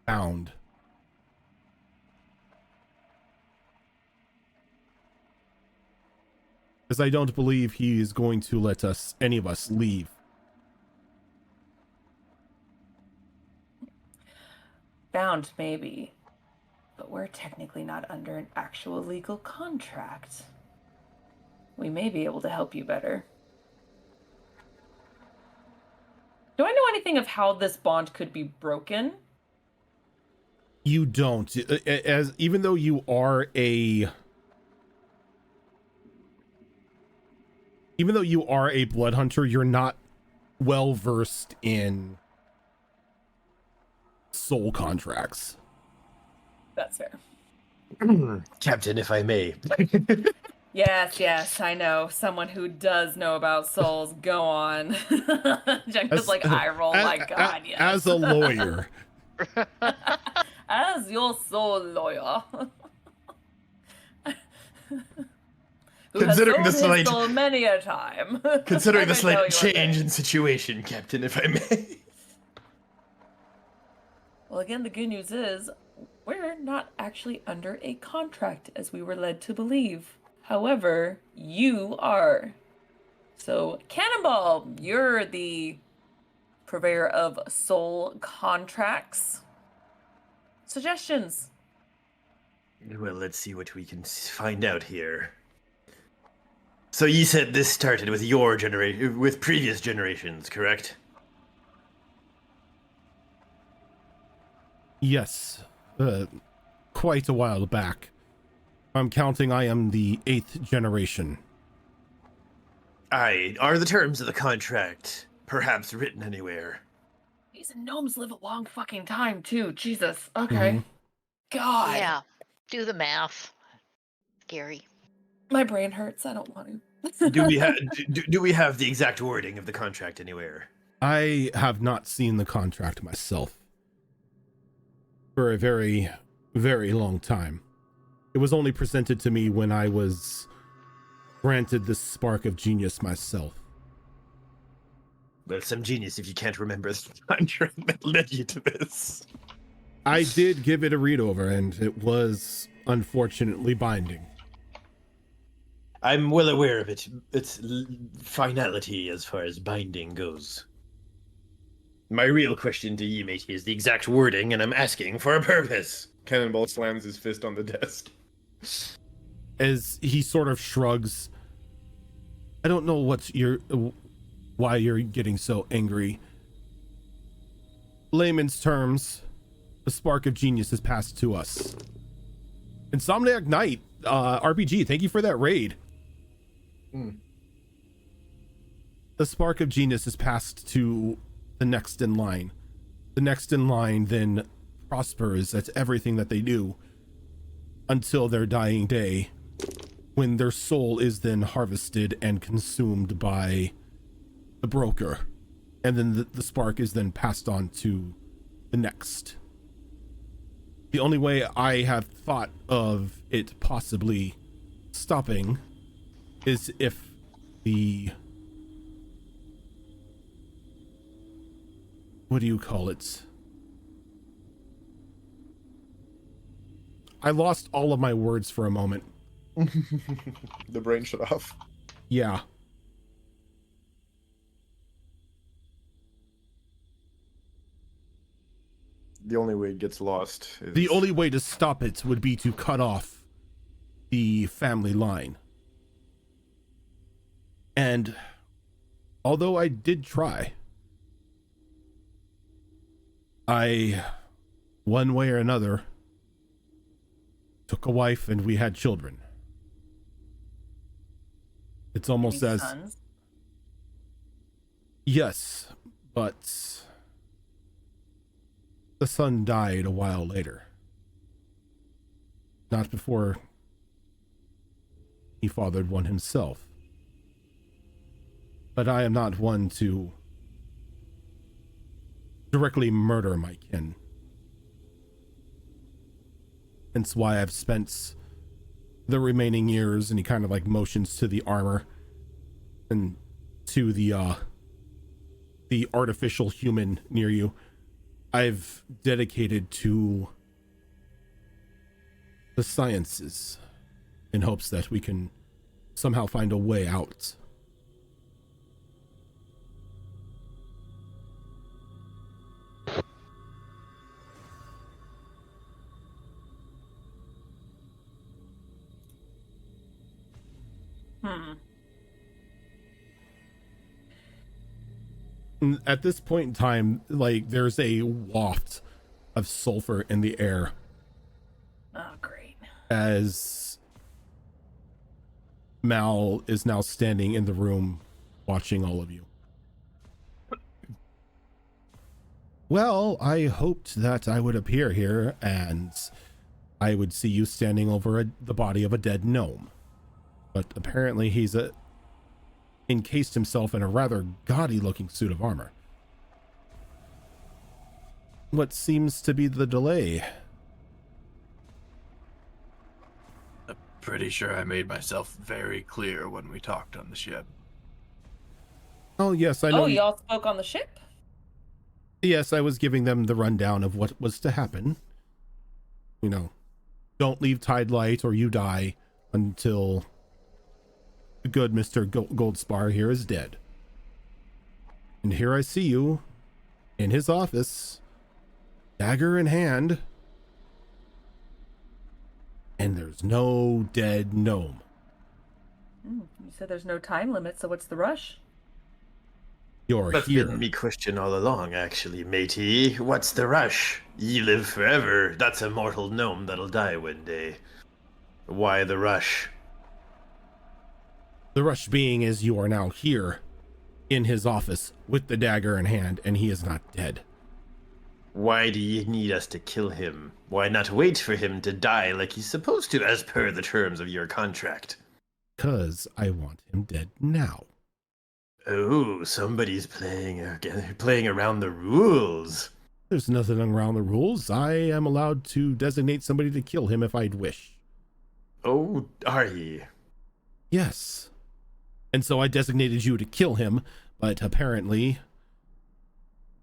bound. As I don't believe he is going to let any of us leave. Bound, maybe. But we're technically not under an actual legal contract. We may be able to help you better. Do I know anything of how this bond could be broken? You don't. Even though you are a blood hunter, you're not well versed in soul contracts. That's fair. Captain, if I may. Yes, I know. Someone who does know about souls. Go on. Jenka's like, eye roll, my God, yes. As a lawyer. As your soul lawyer. Considering the soul slight many a time. Considering the slight change in situation, Captain, if I may. Well, again, the good news is we're not actually under a contract as we were led to believe. However, you are. So, Cannonball, you're the purveyor of soul contracts. Suggestions? Well, let's see what we can find out here. So you said this started with your generation, with previous generations, correct? Yes. Quite a while back. I'm counting I am the 8th generation. Aye. Are the terms of the contract perhaps written anywhere? These gnomes live a long fucking time, too. Jesus. Okay. God. Yeah. Do the math. Scary. My brain hurts. I don't want to. Do we have the exact wording of the contract anywhere? I have not seen the contract myself for a very, very long time. It was only presented to me when I was granted this spark of genius myself. Well, some genius if you can't remember the contract that led you to this. I did give it a read over, and it was unfortunately binding. I'm well aware of it. Its finality as far as binding goes. My real question to you, matey, is the exact wording, and I'm asking for a purpose. Cannonball slams his fist on the desk. As he sort of shrugs, I don't know why you're getting so angry. Layman's terms, the spark of genius is passed to us. Insomniac Knight, RPG, thank you for that raid. The spark of genius is passed to the next in line. The next in line then prospers at everything that they do until their dying day, when their soul is then harvested and consumed by the broker, and then the spark is then passed on to the next. The only way I have thought of it possibly stopping is if the, what do you call it? I lost all of my words for a moment. The brain shut off. Yeah. The only way it gets lost is... The only way to stop it would be to cut off the family line. And although I did try, one way or another, took a wife and we had children. It's almost Any as... sons? Yes, but the son died a while later. Not before he fathered one himself. But I am not one to directly murder my kin. Hence why I've spent the remaining years, and he kind of like motions to the armor and to the artificial human near you. I've dedicated to the sciences in hopes that we can somehow find a way out. At this point in time, like, there's a waft of sulfur in the air. Oh, great. As Mal is now standing in the room watching all of you. Well, I hoped that I would appear here and I would see you standing over the body of a dead gnome. But apparently he's encased himself in a rather gaudy looking suit of armor. What seems to be the delay? I'm pretty sure I made myself very clear when we talked on the ship. Oh, yes, I know. Oh, y'all spoke on the ship? Yes, I was giving them the rundown of what was to happen. You know, don't leave Tide Light or you die until the good Mr. Goldspar here is dead. And here I see you in his office, dagger in hand, and there's no dead gnome. You said there's no time limit, so what's the rush? You're That's here. been me question all along, actually, matey. What's the rush? Ye live forever. That's a mortal gnome that'll die one day. Why the rush? The rush being is you are now here in his office with the dagger in hand, and he is not dead. Why do ye need us to kill him? Why not wait for him to die like he's supposed to, as per the terms of your contract? 'Cause I want him dead now. Oh, somebody's playing around the rules. There's nothing around the rules. I am allowed to designate somebody to kill him if I'd wish. Oh, are ye? Yes. And so I designated you to kill him, but apparently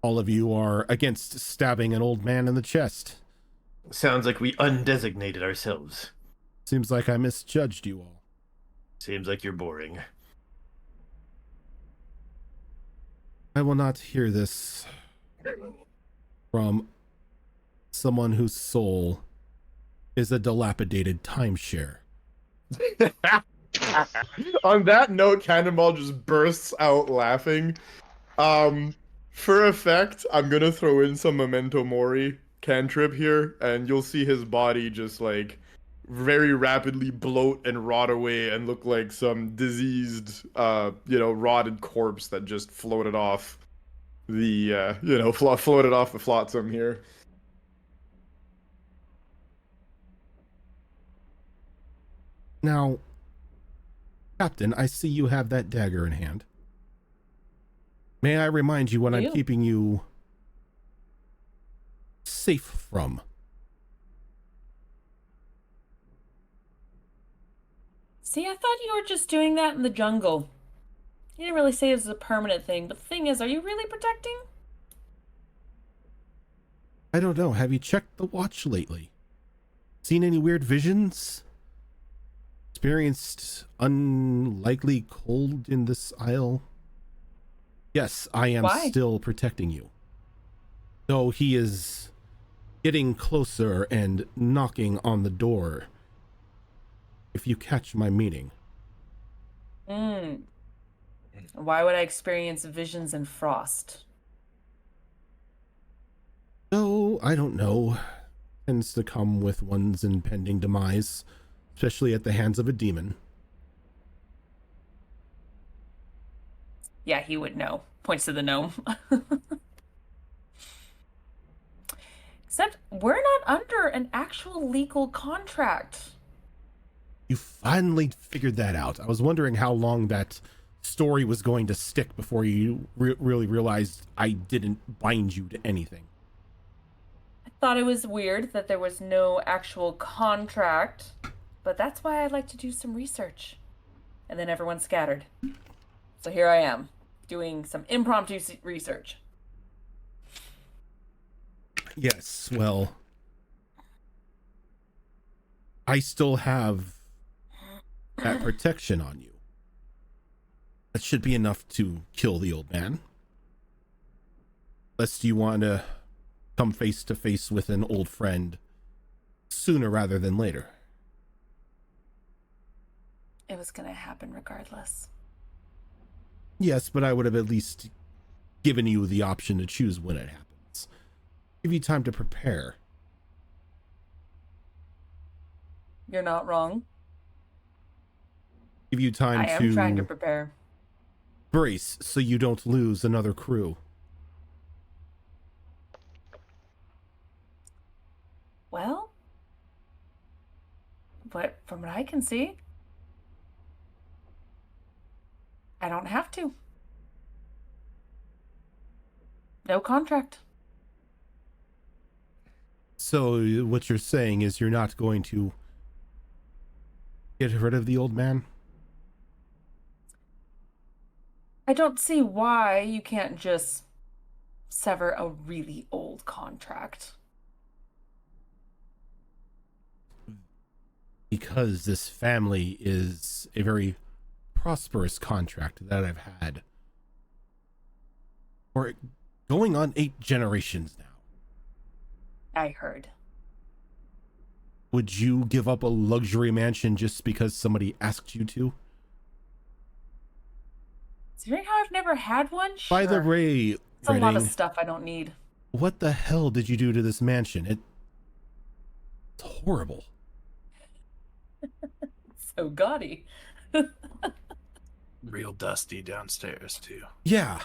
all of you are against stabbing an old man in the chest. Sounds like we undesignated ourselves. Seems like I misjudged you all. Seems like you're boring. I will not hear this from someone whose soul is a dilapidated timeshare. On that note, Cannonball just bursts out laughing. For effect, I'm gonna throw in some Memento Mori cantrip here, and you'll see his body just like very rapidly bloat and rot away and look like some diseased, rotted corpse that just floated off the, floated off the flotsam here. Now, Captain, I see you have that dagger in hand. May I remind you what I'm keeping you safe from? See, I thought you were just doing that in the jungle. You didn't really say it was a permanent thing, but the thing is, are you really protecting? I don't know. Have you checked the watch lately? Seen any weird visions? Experienced unlikely cold in this isle? Yes, I am still protecting you. Though he is getting closer and knocking on the door. If you catch my meaning. Why would I experience visions and frost? Oh, I don't know. Tends to come with one's impending demise, especially at the hands of a demon. Yeah, he would know. Points to the gnome. Except we're not under an actual legal contract. You finally figured that out. I was wondering how long that story was going to stick before you really realized I didn't bind you to anything. I thought it was weird that there was no actual contract, but that's why I like to do some research. And then everyone scattered. So here I am, doing some impromptu research. Yes, well, I still have that protection on you. That should be enough to kill the old man. Unless you want to come face to face with an old friend sooner rather than later. It was going to happen regardless. Yes, but I would have at least given you the option to choose when it happens. Give you time to prepare. You're not wrong. Give you time I am trying to prepare. brace so you don't lose another crew. Well, but from what I can see, I don't have to. No contract. So what you're saying is you're not going to get rid of the old man? I don't see why you can't just sever a really old contract. Because this family is a very prosperous contract that I've had for going on 8 generations now. I heard. Would you give up a luxury mansion just because somebody asked you to? Considering how I've never had one, By the sure. way, It's a lot of Redding, stuff I don't need. what the hell did you do to this mansion? It's horrible. So gaudy. Real dusty downstairs too. Yeah.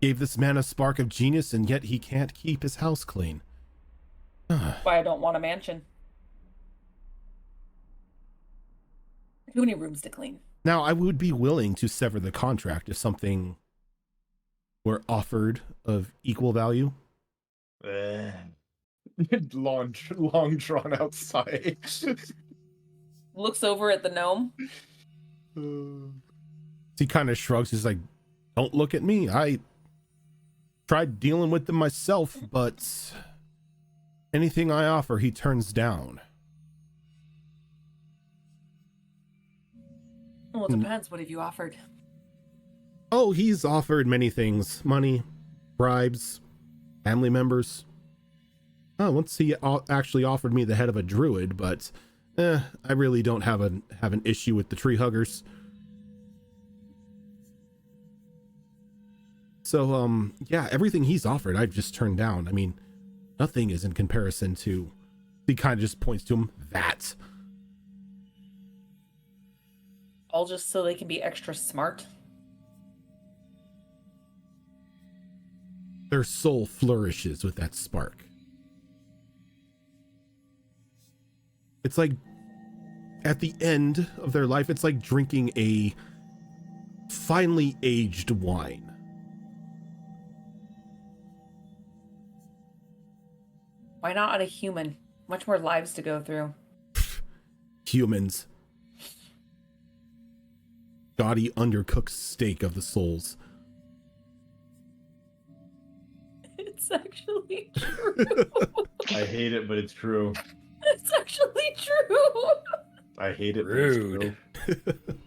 Gave this man a spark of genius and yet he can't keep his house clean. Why I don't want a mansion. Too many rooms to clean. Now, I would be willing to sever the contract if something were offered of equal value. long drawn out sigh. Looks over at the gnome. He kind of shrugs. He's like, don't look at me. I tried dealing with them myself, but anything I offer, he turns down. Well, it depends. What have you offered? Oh, he's offered many things. Money, bribes, family members. Oh, once he actually offered me the head of a druid, but I really don't have an issue with the tree huggers. So, yeah, everything he's offered, I've just turned down. I mean, nothing is in comparison to, he kind of just points to him, that. All just so they can be extra smart. Their soul flourishes with that spark. It's like, at the end of their life, it's like drinking a finely aged wine. Why not a human? Much more lives to go through. Humans. Gaudy undercooked steak of the souls. It's actually true. I hate it, but it's true. It's actually true. I hate it, Rude. but it's true.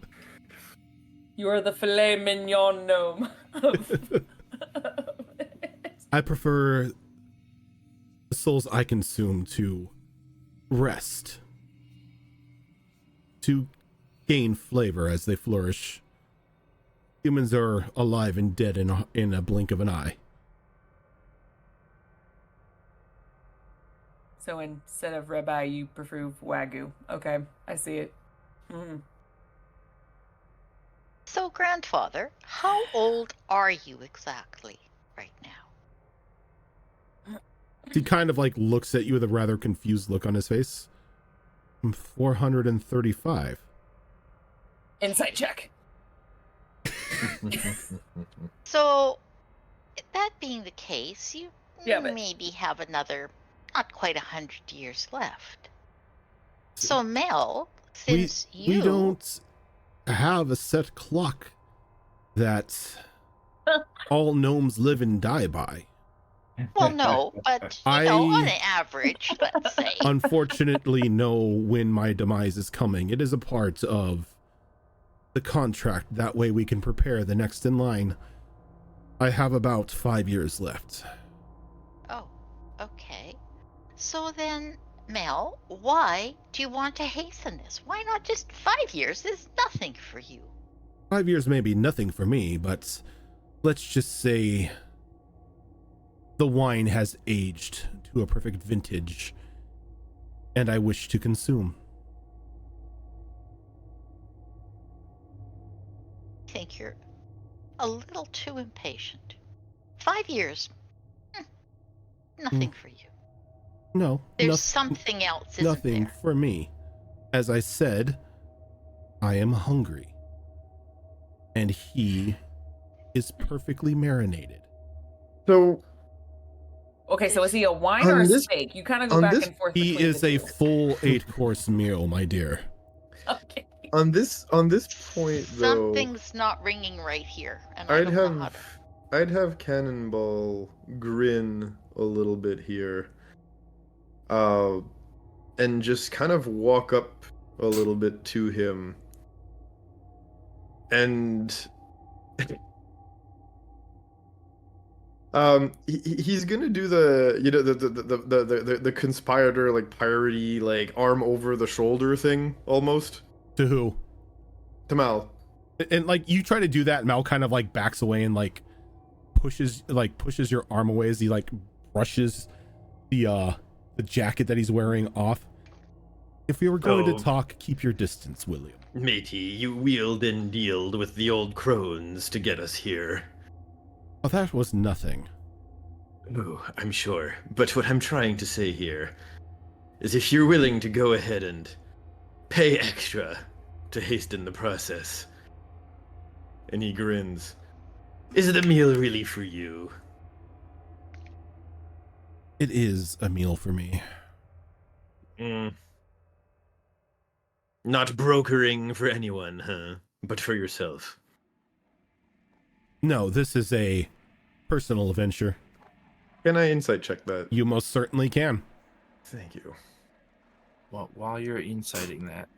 You are the filet mignon gnome. I prefer the souls I consume to rest, to gain flavor as they flourish. Humans are alive and dead in a blink of an eye. So instead of ribeye, you prefer wagyu. Okay, I see it. Mm. So, grandfather, how old are you exactly right now? He kind of like looks at you with a rather confused look on his face. I'm 435. Insight check. So, that being the case, you Yeah, but- maybe have another, not quite 100 years left. So, Mel, since we don't have a set clock that all gnomes live and die by. Well, no, but on an average, let's say. Unfortunately know when my demise is coming. It is a part of the contract. That way we can prepare the next in line. I have about 5 years left. Oh, okay. So then, Mel, why do you want to hasten this? Why not just 5 years? There's nothing for you. 5 years may be nothing for me, but let's just say the wine has aged to a perfect vintage, and I wish to consume. I think you're a little too impatient. 5 years, nothing for you. No, There's something else, isn't nothing there? for me. As I said, I am hungry, and he is perfectly marinated. So Okay, so is he a wine or a steak? You kind of go back and forth. He is a full 8-course meal, my dear. Okay. On this point, though, Something's not ringing right here, and I don't know how to. I'd have Cannonball grin a little bit here, and just kind of walk up a little bit to him, and he's gonna do the the conspirator like piratey like arm over the shoulder thing almost. To who? To Mal. And like you try to do that, Mal kind of like backs away and like pushes your arm away as he like brushes the jacket that he's wearing off. If we were going to talk, keep your distance, William. Matey, you wheeled and dealed with the old crones to get us here. Oh, that was nothing. Oh, I'm sure. But what I'm trying to say here is if you're willing to go ahead and pay extra to hasten the process. And he grins. Is the meal really for you? It is a meal for me. Not brokering for anyone, huh? But for yourself. No, this is a personal adventure. Can I insight check that? You most certainly can. Thank you. Well, while you're inciting that,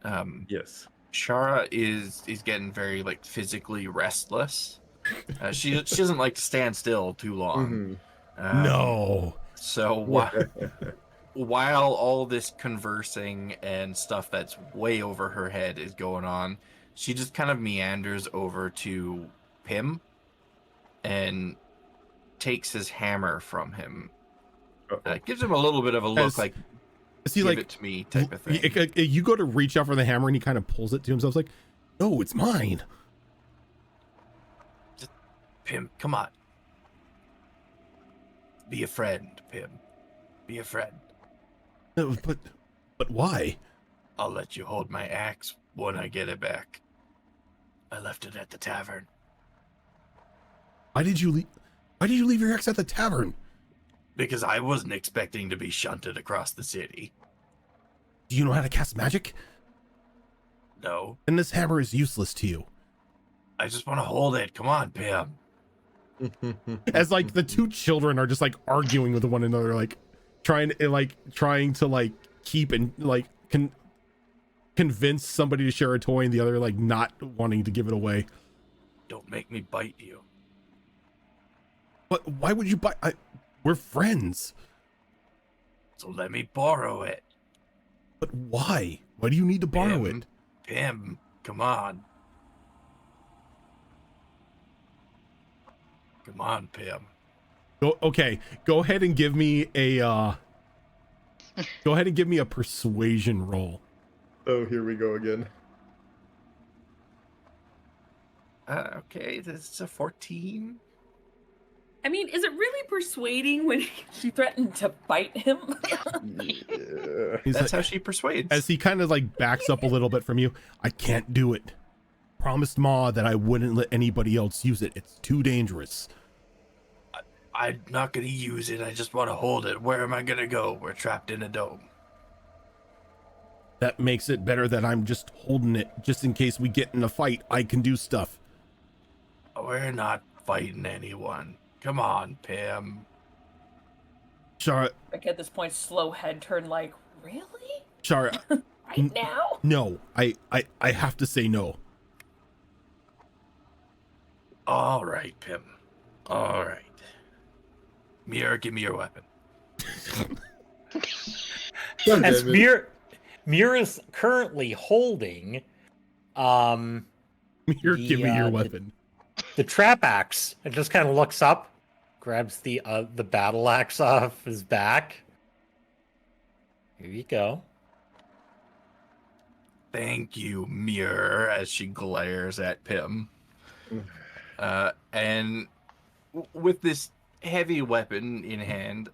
yes, Shara is getting very like physically restless. She doesn't like to stand still too long. No. So while all this conversing and stuff that's way over her head is going on, she just kind of meanders over to Pim and takes his hammer from him. Gives him a little bit of a look like, is he give like it to me type of thing. You go to reach out for the hammer and he kind of pulls it to himself like, no, it's mine. Just, Pim, come on. Be a friend, Pim. Be a friend. No, but why? I'll let you hold my axe when I get it back. I left it at the tavern. Why did you leave your axe at the tavern? Because I wasn't expecting to be shunted across the city. Do you know how to cast magic? No. And this hammer is useless to you. I just want to hold it. Come on, Pim. As like the two children are just like arguing with one another, like trying to keep and like convince somebody to share a toy and the other like not wanting to give it away. Don't make me bite you. But why would you bite? We're friends. So let me borrow it. But why? Why do you need to borrow it? Pim, come on. Come on, Pim. Okay, go ahead and give me a persuasion roll. Oh, here we go again. Okay, this is a 14. I mean, is it really persuading when she threatened to bite him? Yeah. That's how she persuades. As he kind of like backs up a little bit from you. I can't do it. Promised Ma that I wouldn't let anybody else use it. It's too dangerous. I'm not going to use it. I just want to hold it. Where am I going to go? We're trapped in a dome. That makes it better that I'm just holding it just in case we get in a fight. I can do stuff. We're not fighting anyone. Come on, Pim. Shara, Like at this point, slow head turn. Like, really? Shara, Right now? no. I have to say no. All right, Pim. All right. Mirror, give me your weapon. As Mir is currently holding You're giving your the weapon. the trap axe, and just kind of looks up, grabs the battle axe off his back. Here you go. Thank you, Mirror, as she glares at Pim. And with this heavy weapon in hand,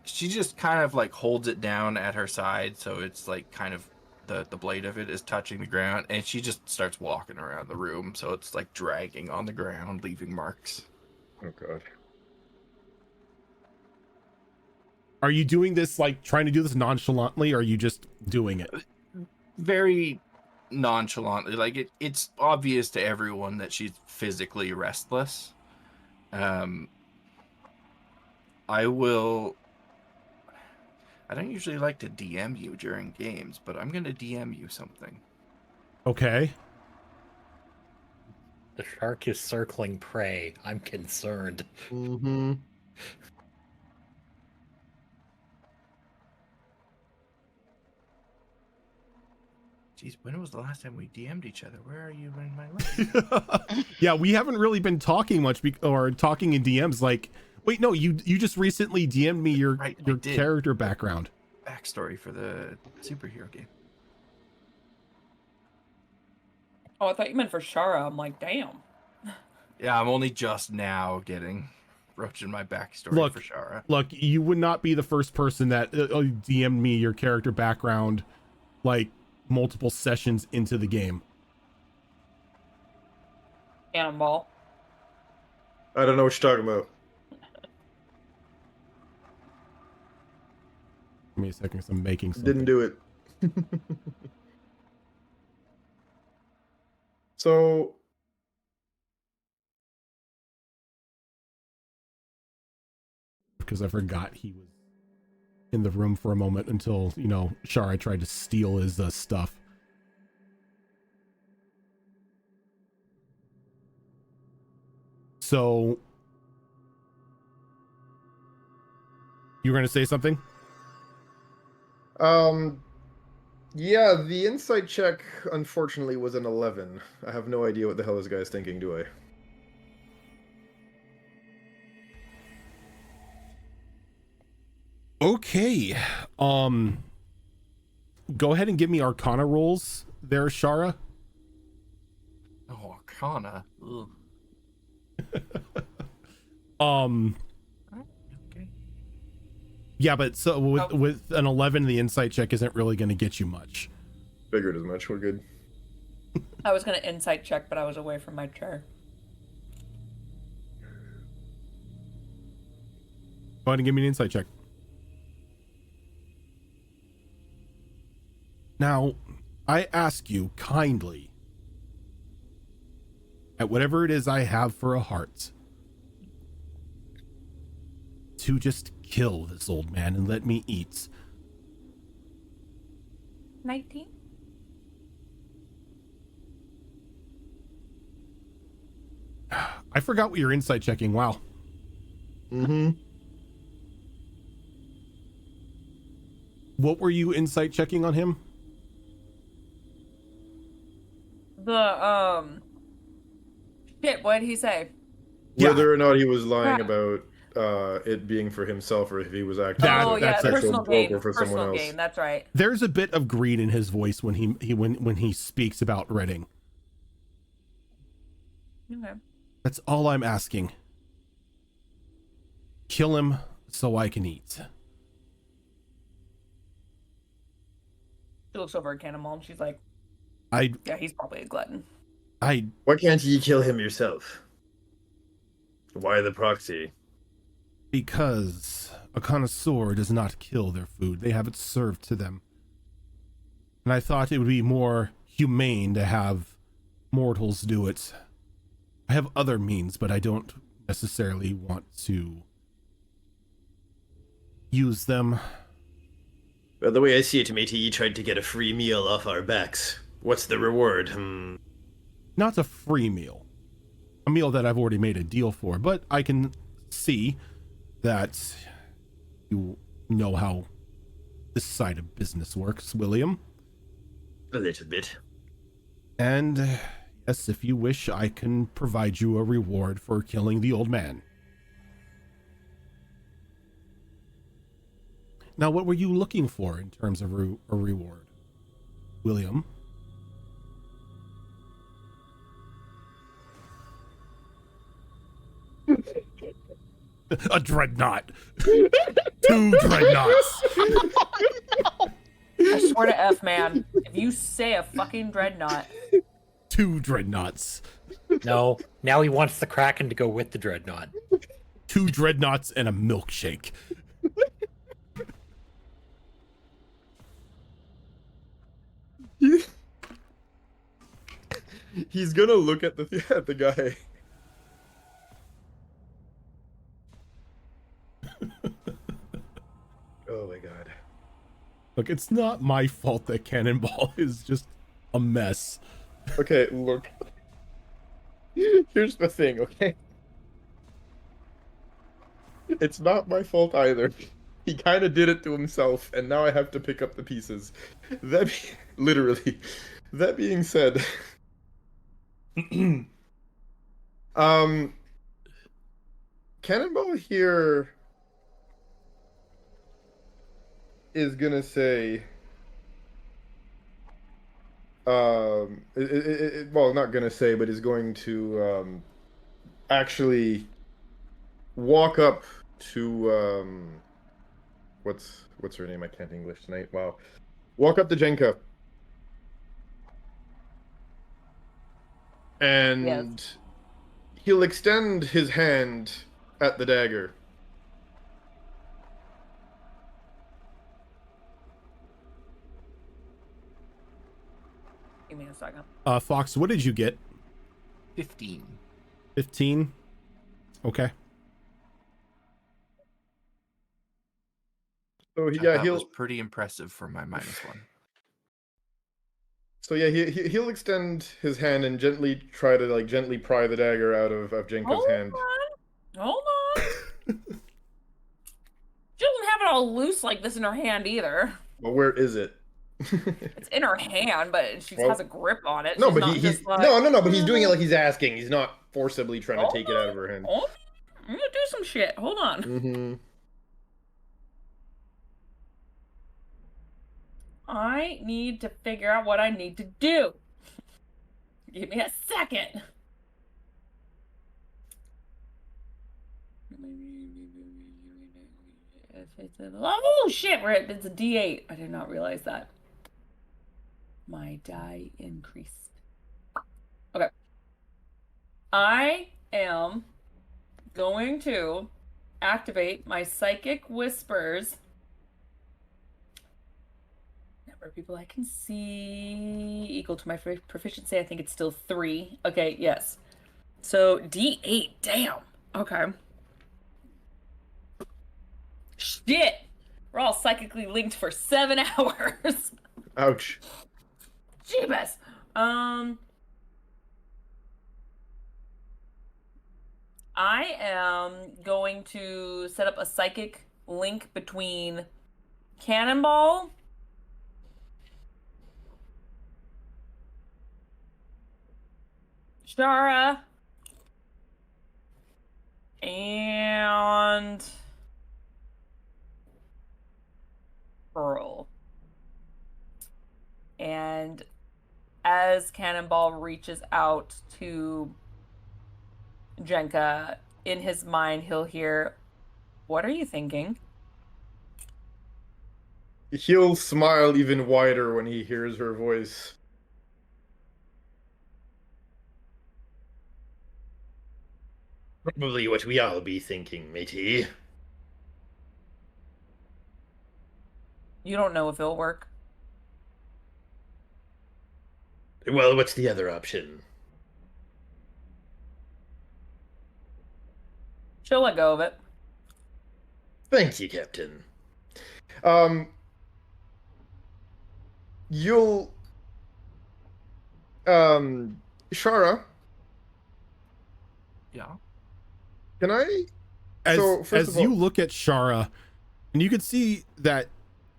she just kind of like holds it down at her side, so it's like kind of the blade of it is touching the ground, and she just starts walking around the room, so it's like dragging on the ground, leaving marks. Oh god. Are you doing this like trying to do this nonchalantly, or are you just doing it? Very nonchalantly, like it's obvious to everyone that she's physically restless. I don't usually like to DM you during games, but I'm going to DM you something. Okay. The shark is circling prey. I'm concerned. Mm-hmm. Jeez, when was the last time we DM'd each other? Where are you in my life? Yeah, we haven't really been talking much or talking in DMs. Like, wait, no, you just recently DM'd me your character background. Backstory for the superhero game. Oh, I thought you meant for Shara. I'm like, damn. Yeah, I'm only just now broaching my backstory for Shara. Look, you would not be the first person that DM'd me your character background, like multiple sessions into the game. Cannonball. I don't know what you're talking about. Give me a second, 'cause I'm making something. Didn't do it. So because I forgot he was in the room for a moment until, you know, Shara tried to steal his stuff. So you were going to say something? yeah, the insight check unfortunately was an 11. I have no idea what the hell this guy's thinking, do I? Okay. Go ahead and give me Arcana rolls there, Shara. Oh, Arcana. Ugh. Okay. Yeah, but so with an 11, the insight check isn't really going to get you much. Figured as much. We're good. I was going to insight check, but I was away from my chair. Go ahead and give me an insight check. Now, I ask you kindly, at whatever it is I have for a heart, to just kill this old man and let me eat. 19? I forgot what you're insight checking. Wow. Mm-hmm. What were you insight checking on him? Shit, what did he say? Whether or not he was lying about it being for himself, or if he was actually that's personal gain. for someone Personal else. gain, that's right. There's a bit of greed in his voice when he speaks about Redding. Okay. That's all I'm asking. Kill him so I can eat. She looks over at Cannonball and she's like, Yeah, he's probably a glutton. Why can't you kill him yourself? Why the proxy? Because a connoisseur does not kill their food. They have it served to them. And I thought it would be more humane to have mortals do it. I have other means, but I don't necessarily want to use them. Well, the way I see it, matey, you tried to get a free meal off our backs. What's the reward? Not a free meal. A meal that I've already made a deal for, but I can see that you know how this side of business works, William. A little bit. And yes, if you wish, I can provide you a reward for killing the old man. Now, what were you looking for in terms of a reward, William? A dreadnought. 2 dreadnoughts. I swear to F, man. If you say a fucking dreadnought. 2 dreadnoughts. No, now he wants the Kraken to go with the dreadnought. 2 dreadnoughts and a milkshake. He's gonna look at the guy. Oh my god. Look, it's not my fault that Cannonball is just a mess. Okay, look. Here's the thing, okay? It's not my fault either. He kind of did it to himself, and now I have to pick up the pieces. Literally. That being said, Cannonball here is gonna say, well, not gonna say, but is going to actually walk up to what's her name? I can't English tonight. Wow. Walk up to Jenka. And he'll extend his hand at the dagger. Give me a second. Fox, what did you get? 15. 15? Okay. So That was pretty impressive for my -1. So yeah, he'll extend his hand and gently try to gently pry the dagger out of Jenka's hand. Hold on. She doesn't have it all loose like this in her hand either. Well, where is it? It's in her hand, but she has a grip on it. No, She's but not he's just like, no, but he's doing it like he's asking. He's not forcibly trying to take it out of her hand. I'm gonna do some shit. Hold on. Mm-hmm. I need to figure out what I need to do. Give me a second. Oh shit! It's a D8. I did not realize that. My die increased. Okay. I am going to activate my psychic whispers. Number of people I can see equal to my proficiency. I think it's still 3. Okay, yes. So D8. Damn. Okay. Shit. We're all psychically linked for 7 hours. Ouch. Jeebus. I am going to set up a psychic link between Cannonball, Shara, and Pearl. And as Cannonball reaches out to Jenka, in his mind, he'll hear, "What are you thinking?" He'll smile even wider when he hears her voice. Probably what we all be thinking, matey. You don't know if it'll work. Well, what's the other option? She'll let go of it. Thank you, Captain. You'll Shara, Yeah. can I As first of you all, look at Shara, and you can see that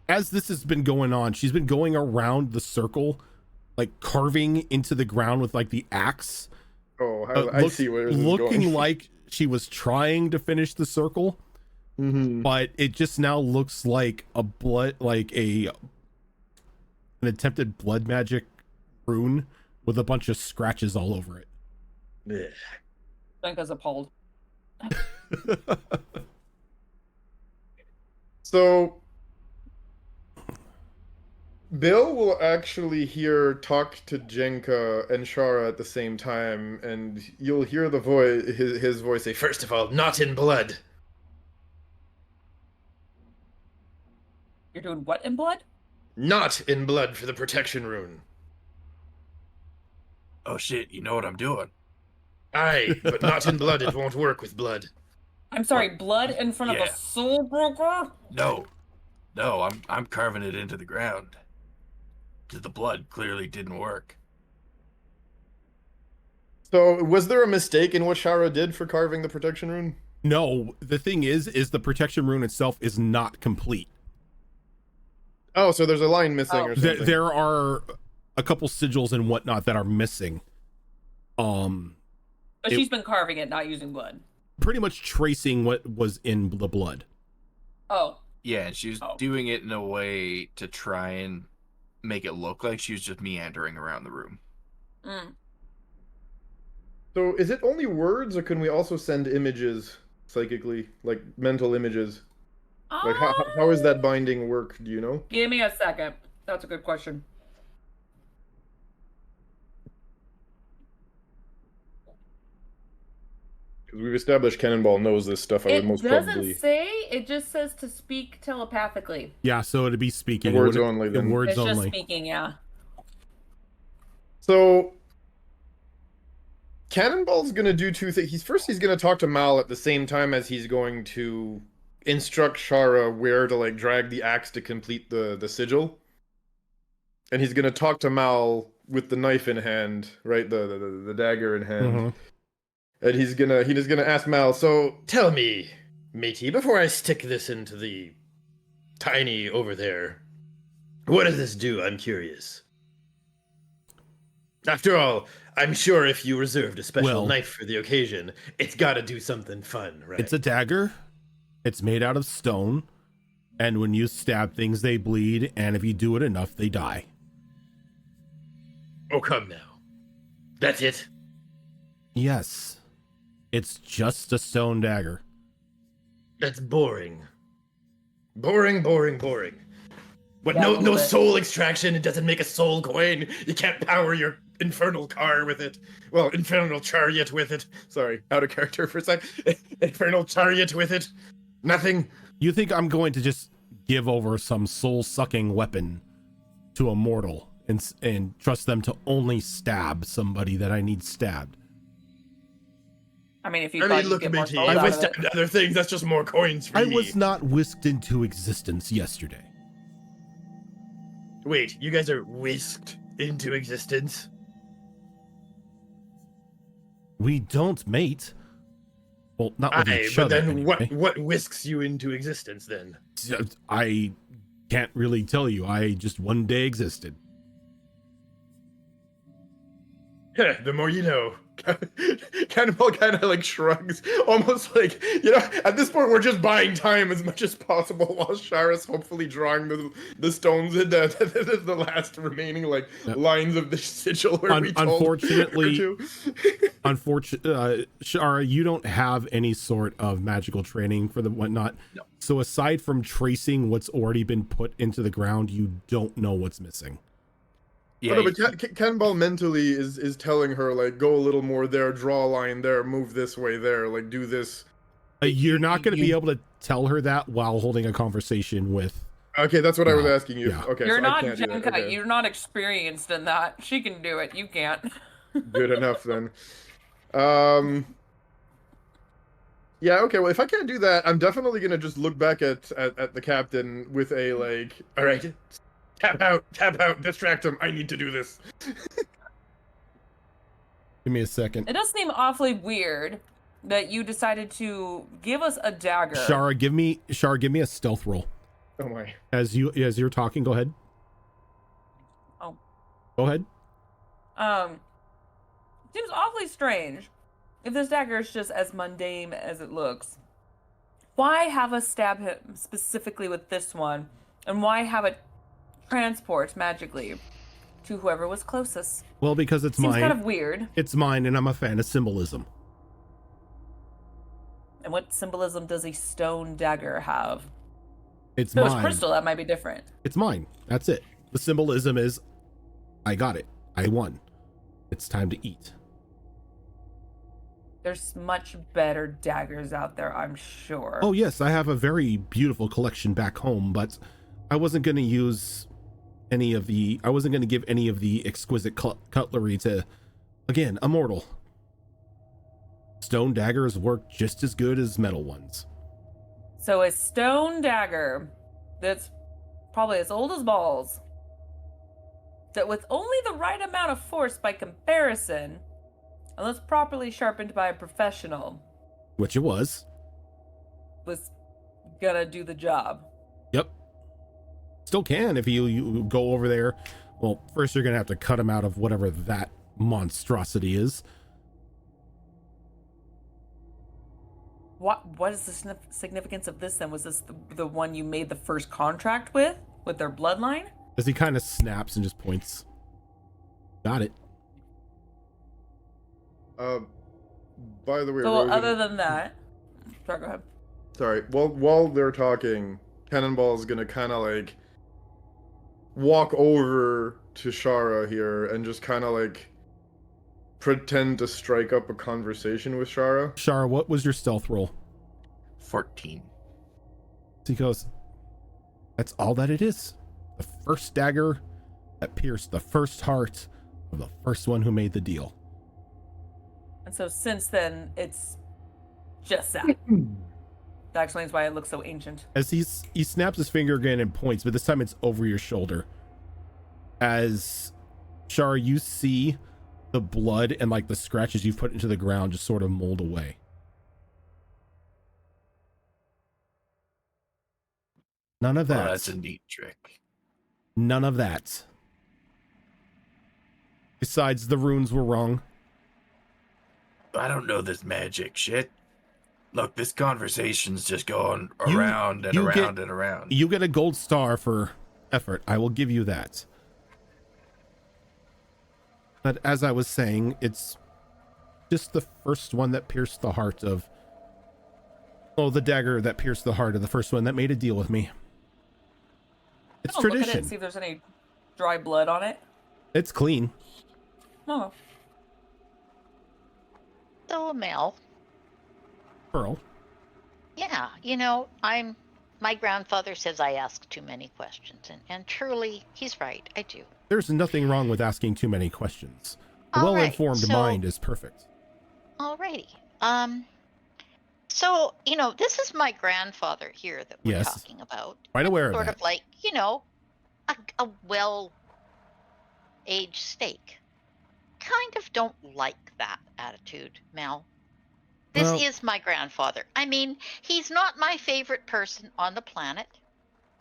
as this has been going on, she's been going around the circle, like carving into the ground with like the axe. I see where this is looking going. like she was trying to finish the circle, but it just now looks like an attempted blood magic rune with a bunch of scratches all over it. Ugh. Jenka's appalled. So Bill will actually talk to Jenka and Shara at the same time, and you'll hear the his voice say, First of all, not in blood. You're doing what in blood? Not in blood for the protection rune. Oh shit, you know what I'm doing. Aye, but not in blood. It won't work with blood. I'm sorry, blood in front of Yeah. a soul broker? No, I'm carving it into the ground. 'Cause the blood clearly didn't work. So, was there a mistake in what Shara did for carving the protection rune? No, the thing is the protection rune itself is not complete. Oh, so there's a line missing or something. There are a couple sigils and whatnot that are missing. But she's been carving it, not using blood. Pretty much tracing what was in the blood. Oh. Yeah, and she was doing it in a way to try and make it look like she was just meandering around the room. Mm. So, is it only words, or can we also send images psychically, like mental images? Like, how is that binding work? Do you know? Give me a second. That's a good question. Because we've established Cannonball knows this stuff. I would most It doesn't probably say. It just says to speak telepathically. Yeah, so it'd be speaking. Words only, then. Words It's just only. speaking, yeah. So Cannonball's gonna do two things. He's gonna talk to Mal at the same time as he's going to instruct Shara where to like drag the axe to complete the sigil. And he's gonna talk to Mal with the knife in hand, right? The dagger in hand. And he's just gonna ask Mal, so Tell me, matey, before I stick this into the tiny over there, what does this do? I'm curious. After all, I'm sure if you reserved a special knife for the occasion, it's gotta do something fun, right? It's a dagger. It's made out of stone. And when you stab things, they bleed. And if you do it enough, they die. Oh, come now. That's it? Yes. It's just a stone dagger. That's boring. Boring. What, Yeah, a no little bit. soul extraction? It doesn't make a soul coin? You can't power your infernal car with it? Well, infernal chariot with it. sorry, out of character for a sec. Infernal chariot with it? Nothing? You think I'm going to just give over some soul-sucking weapon to a mortal and trust them to only stab somebody that I need stabbed? I mean, if you I thought mean, you'd look, get more matey, souls I out was of it. stabbed other things. That's just more coins for I me. was not whisked into existence yesterday. Wait, you guys are whisked into existence? We don't mate. Well, not with Aye, each but other. then anyway. what whisks you into existence then? I can't really tell you. I just one day existed. The more you know. Cannonball kind of like shrugs, almost like, at this point we're just buying time as much as possible while Shara's hopefully drawing the stones in the last remaining like lines of the sigil where we told Unfortunately, her to. Shara, you don't have any sort of magical training for the whatnot. No. So aside from tracing what's already been put into the ground, you don't know what's missing. Yeah, Oh, no, but Cannonball mentally is telling her like, go a little more there, draw a line there, move this way there, like do this. You're not going to be able to tell her that while holding a conversation with. Okay, that's what I was asking you. Yeah. Okay, You're so I not can't do that. Jenka. Okay. You're not experienced in that. She can do it. You can't. Good enough then. Yeah, okay, well, if I can't do that, I'm definitely gonna just look back at the captain with a, like, alright, tap out, distract him, I need to do this. Give me a second. It does seem awfully weird that you decided to give us a dagger. Shara, give me a stealth roll. Oh my. As you're talking, go ahead. Oh. Go ahead. Seems awfully strange. If this dagger is just as mundane as it looks, why have us stab him specifically with this one? And why have it transport magically to whoever was closest? Well, because it's Seems mine. kind of weird. It's mine, and I'm a fan of symbolism. And what symbolism does a stone dagger have? It's So mine. it's crystal, that might be different. It's mine. That's it. The symbolism is, I got it. I won. It's time to eat. There's much better daggers out there, I'm sure. Oh yes, I have a very beautiful collection back home, but I wasn't going to use any of the. I wasn't going to give any of the exquisite cutlery to, again, a mortal. Stone daggers work just as good as metal ones. So a stone dagger that's probably as old as balls, that with only the right amount of force by comparison, unless properly sharpened by a professional, Which it was. was gonna do the job. Yep. Still can if you go over there. Well, first you're going to have to cut him out of whatever that monstrosity is. What is the significance of this then? Was this the one you made the first contract with their bloodline? As he kind of snaps and just points. Got it. By the way, So Rogan, other than that, sorry, go ahead. sorry, while they're talking, Cannonball's gonna kind of, like, walk over to Shara here and just kind of, like, pretend to strike up a conversation with Shara. Shara, what was your stealth roll? 14. He goes, that's all that it is. The first dagger that pierced the first heart of the first one who made the deal. And so since then, it's just that. That explains why it looks so ancient. As he snaps his finger again and points, but this time it's over your shoulder. As Shara, you see the blood and like the scratches you've put into the ground just sort of mold away. None of that. Well, that's a neat trick. None of that. Besides, the runes were wrong. I don't know this magic shit. Look, this conversation's just going around and around and around. You get a gold star for effort. I will give you that. But as I was saying, it's just the first one that pierced the heart of... Oh, the dagger that pierced the heart of the first one that made a deal with me. It's Look at it tradition. and see if there's any dry blood on it. It's clean. Oh. So, Mel, Pearl. yeah, my grandfather says I ask too many questions, and truly, he's right, I do. There's nothing wrong with asking too many questions. A All right, well-informed so- mind is perfect. Alrighty. So, this is my grandfather here that we're Yes. talking about. Quite aware of Sort that. of like, a well-aged steak. Kind of don't like that attitude, Mel. This Well- is my grandfather. I mean, he's not my favorite person on the planet.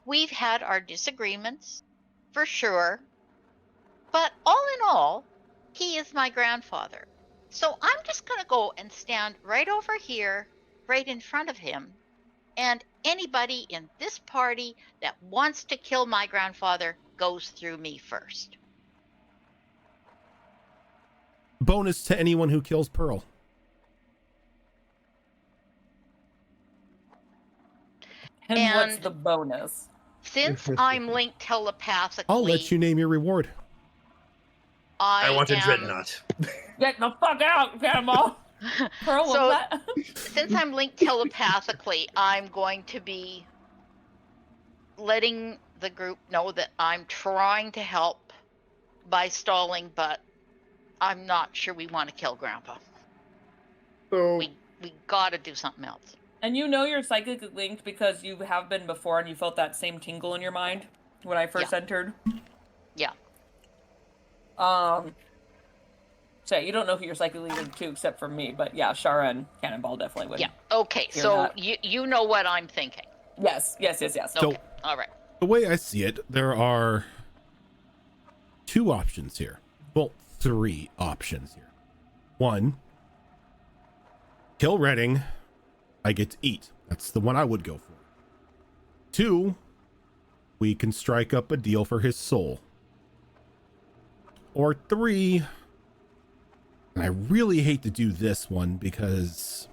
We've had our disagreements, for sure. But all in all, he is my grandfather. So I'm just going to go and stand right over here, right in front of him. And anybody in this party that wants to kill my grandfather goes through me first. Bonus to anyone who kills Pearl. And what's And- the bonus? Since I'm linked telepathically, I'll let you name your reward. I want a am- dreadnought. Get the fuck out, Cannonball! Pearl, So- what's that? Since I'm linked telepathically, I'm going to be letting the group know that I'm trying to help by stalling, but I'm not sure we want to kill Grandpa. So, We We gotta do something else. And you know you're psychically linked because you have been before and you felt that same tingle in your mind when I first entered. Yeah. So you don't know who you're psychically linked to except for me, but yeah, Shara and Cannonball definitely would. Yeah. Okay, hear so that. you know what I'm thinking. Yes. Okay. All right. The way I see it, there are 2 options here. Well, 3 options here. 1, kill Redding. I get to eat. That's the one I would go for. 2, we can strike up a deal for his soul. Or 3, and I really hate to do this one because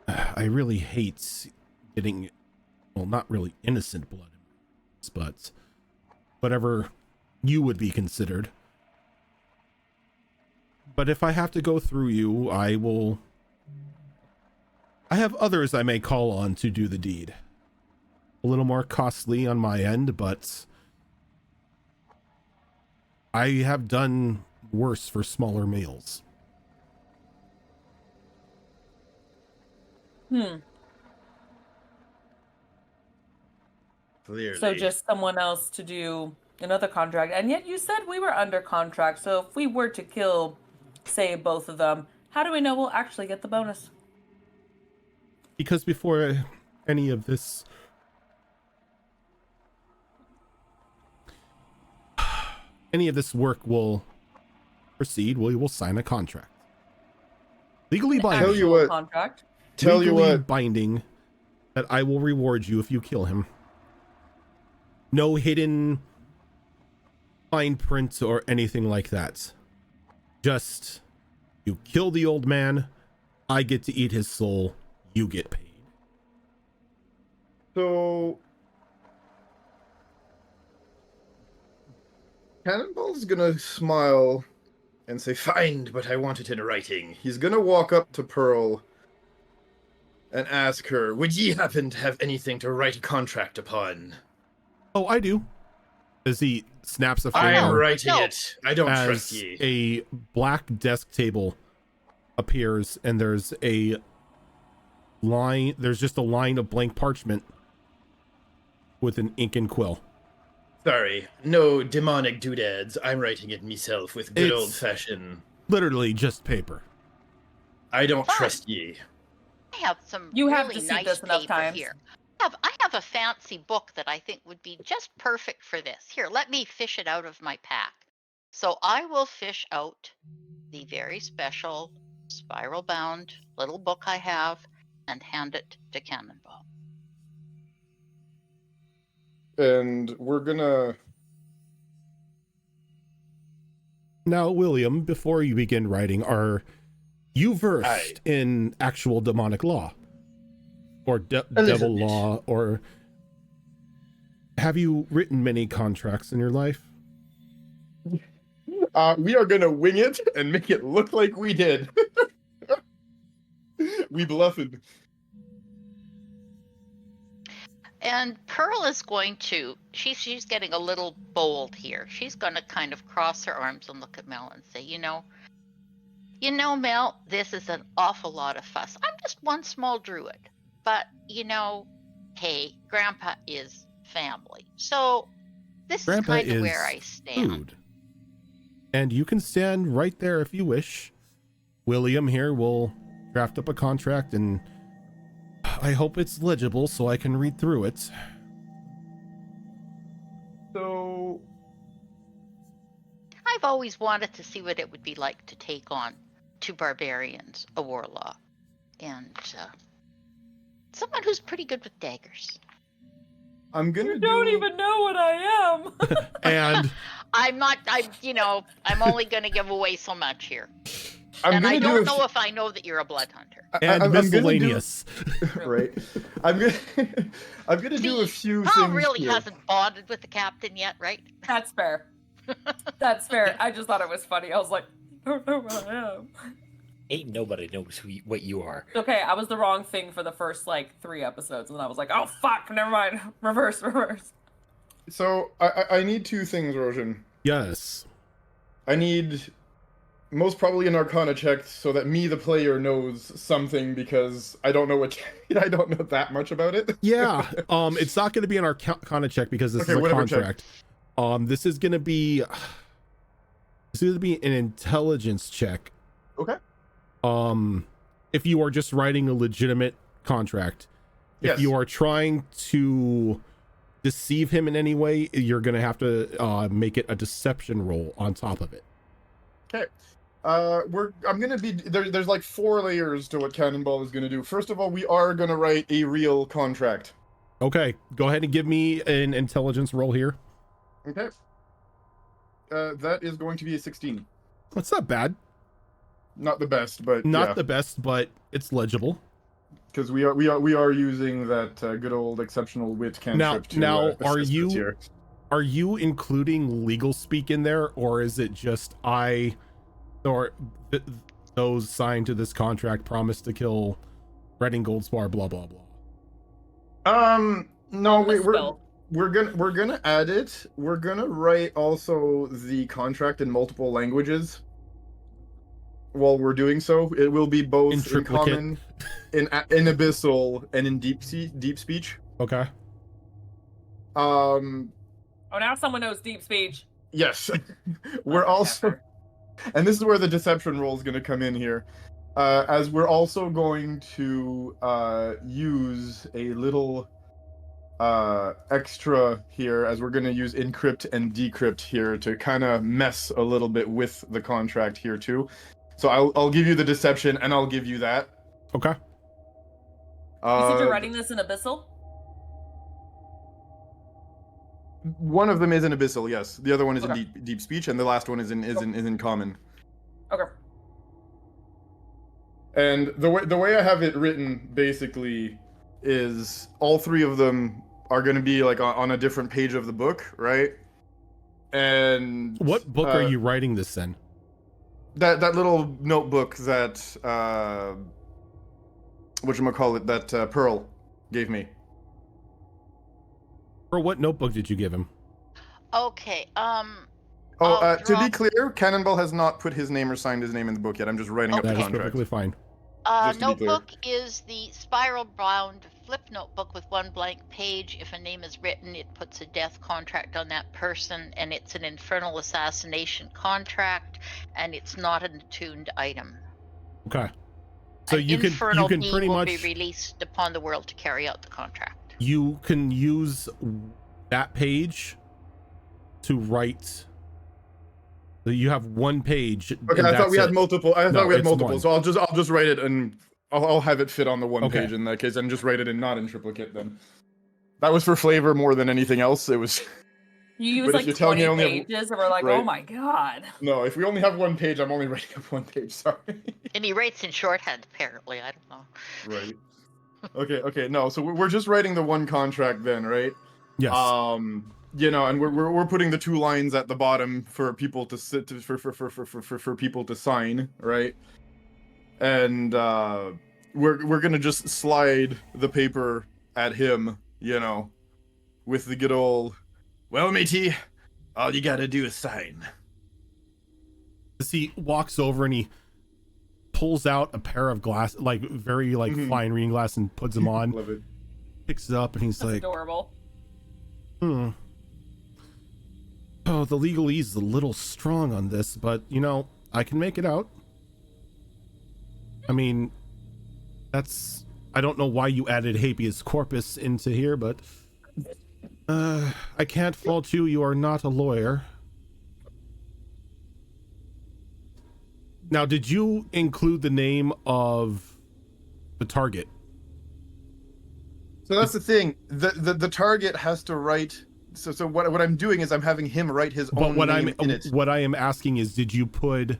I really hate getting, well, not really innocent blood, but whatever you would be considered. But if I have to go through you, I have others I may call on to do the deed. A little more costly on my end, but I have done worse for smaller meals. Clearly. So just someone else to do another contract. And yet you said we were under contract. So if we were to kill, say, both of them, how do we know we'll actually get the bonus? Because before any of this work will proceed, we will sign a contract. Legally binding. Tell you what. Contract. Tell you Legally what. binding that I will reward you if you kill him. No hidden fine print or anything like that. Just you kill the old man, I get to eat his soul, you get paid. So Cannonball's gonna smile And say, fine, but I want it in writing. He's gonna walk up to Pearl And ask her, would ye happen to have anything to write a contract upon? Oh, I do. As he snaps a I'm finger, writing it. I don't trust as ye. a black desk table appears, and there's a line. There's just a line of blank parchment with an ink and quill. Sorry, no demonic doodads. I'm writing it myself with good It's- old-fashioned... Literally just paper. I don't Fine. trust ye. I have some You have really to see nice this enough paper times. here. I have a fancy book that I think would be just perfect for this. Here, let me fish it out of my pack. So I will fish out the very special spiral bound little book I have and hand it to Cannonball. and we're gonna Now, William, before you begin writing, are you versed in actual demonic law? Or devil bit. law? Or have you written many contracts in your life? we are gonna wing it and make it look like we did. We bluffing. And Pearl is going to, she's getting a little bold here. She's going to kind of cross her arms and look at Mel and say, you know, Mel, this is an awful lot of fuss. I'm just one small druid. But, you know, hey, Grandpa is family. So this Grandpa is kind of is where I stand. food. And you can stand right there if you wish. William here will draft up a contract, and I hope it's legible so I can read through it. So I've always wanted to see what it would be like to take on 2 barbarians, a warlock, and someone who's pretty good with daggers. I'm gonna You don't even know what I am. And I'm only going to give away so much here. I'm And I gonna don't do know if I know that you're a blood hunter. and miscellaneous. Right. I'm gonna do a few Paul things really here. hasn't bonded with the captain yet, right? That's fair. That's fair. I just thought it was funny. I was like, I don't know what I am. Ain't nobody knows what you are. Okay, I was the wrong thing for the first, 3 episodes, and then I was like, oh, fuck, never mind. Reverse. So I need 2 things, Roshan. Yes. I need most probably an Arcana check, so that me, the player, knows something, because I don't know what I don't know that much about it. Yeah. It's not going to be an Arcana check because this is a whatever contract. This is going to be an intelligence check. Okay. If you are just writing a legitimate contract. If you are trying to deceive him in any way, you're going to have to make it a deception roll on top of it. Okay. I'm gonna be there's like 4 layers to what Cannonball is gonna do. First of all, we are gonna write a real contract. Okay, go ahead and give me an intelligence roll here. Okay. That is going to be a 16. That's not bad. Not the best, but not the best, but it's legible. Because we are using that good old exceptional wit cantrip. Now, are you including legal speak in there, or is it just those signed to this contract promise to kill Redding Goldspar, blah blah blah? No, we're gonna add it. We're gonna write also the contract in multiple languages. While we're doing so, it will be both in common, in abyssal, and in deep speech. Okay. Oh, now someone knows deep speech. Yes. We're also, and this is where the deception roll is going to come in here, as we're also going to use a little extra here, as we're going to use encrypt and decrypt here to kind of mess a little bit with the contract here too. So I'll give you the deception, and I'll give you that. Okay. You said you're writing this in abyssal? One of them is in abyssal, yes. The other one is in deep speech, and the last one is in common. Okay. And the way I have it written basically is all 3 of them are going to be like on a different page of the book, right? And what book are you writing this in? That little notebook that whatchamacallit, that Pearl gave me. Or what notebook did you give him? Okay. To be clear, Cannonball has not put his name or signed his name in the book yet. I'm just writing up the contract. That is perfectly fine. Notebook is the spiral-bound flip notebook with 1 blank page. If a name is written, it puts a death contract on that person, and it's an infernal assassination contract, and it's not an attuned item. Okay. So you can pretty much be released upon the world to carry out the contract. You can use that page to write. You have 1 page. Okay, I thought we had multiple. So I'll just write it, and I'll have it fit on the 1 page in that case, and just write it in not in triplicate then. That was for flavor more than anything else. It was. You use like 20 pages, and we're like, right. Oh my god. No, if we only have 1 page, I'm only writing up 1 page. Sorry. And he writes in shorthand, apparently. I don't know. Right. Okay. No, so we're just writing the 1 contract then, right? Yes. And we're putting the 2 lines at the bottom for people to for people to sign, right? And we're gonna just slide the paper at him, with the good old, well, matey, all you gotta do is sign. As he walks over and he pulls out a pair of glass, like very fine reading glass, and puts them on. Love it. Picks it up and he's That's like, adorable. Oh, the legalese is a little strong on this, but I can make it out. I mean, I don't know why you added habeas corpus into here, but I can't fault you. You are not a lawyer. Now, did you include the name of the target? So that's the thing. The target has to write. So what I'm doing is I'm having him write his own name in it. What I am asking is, did you put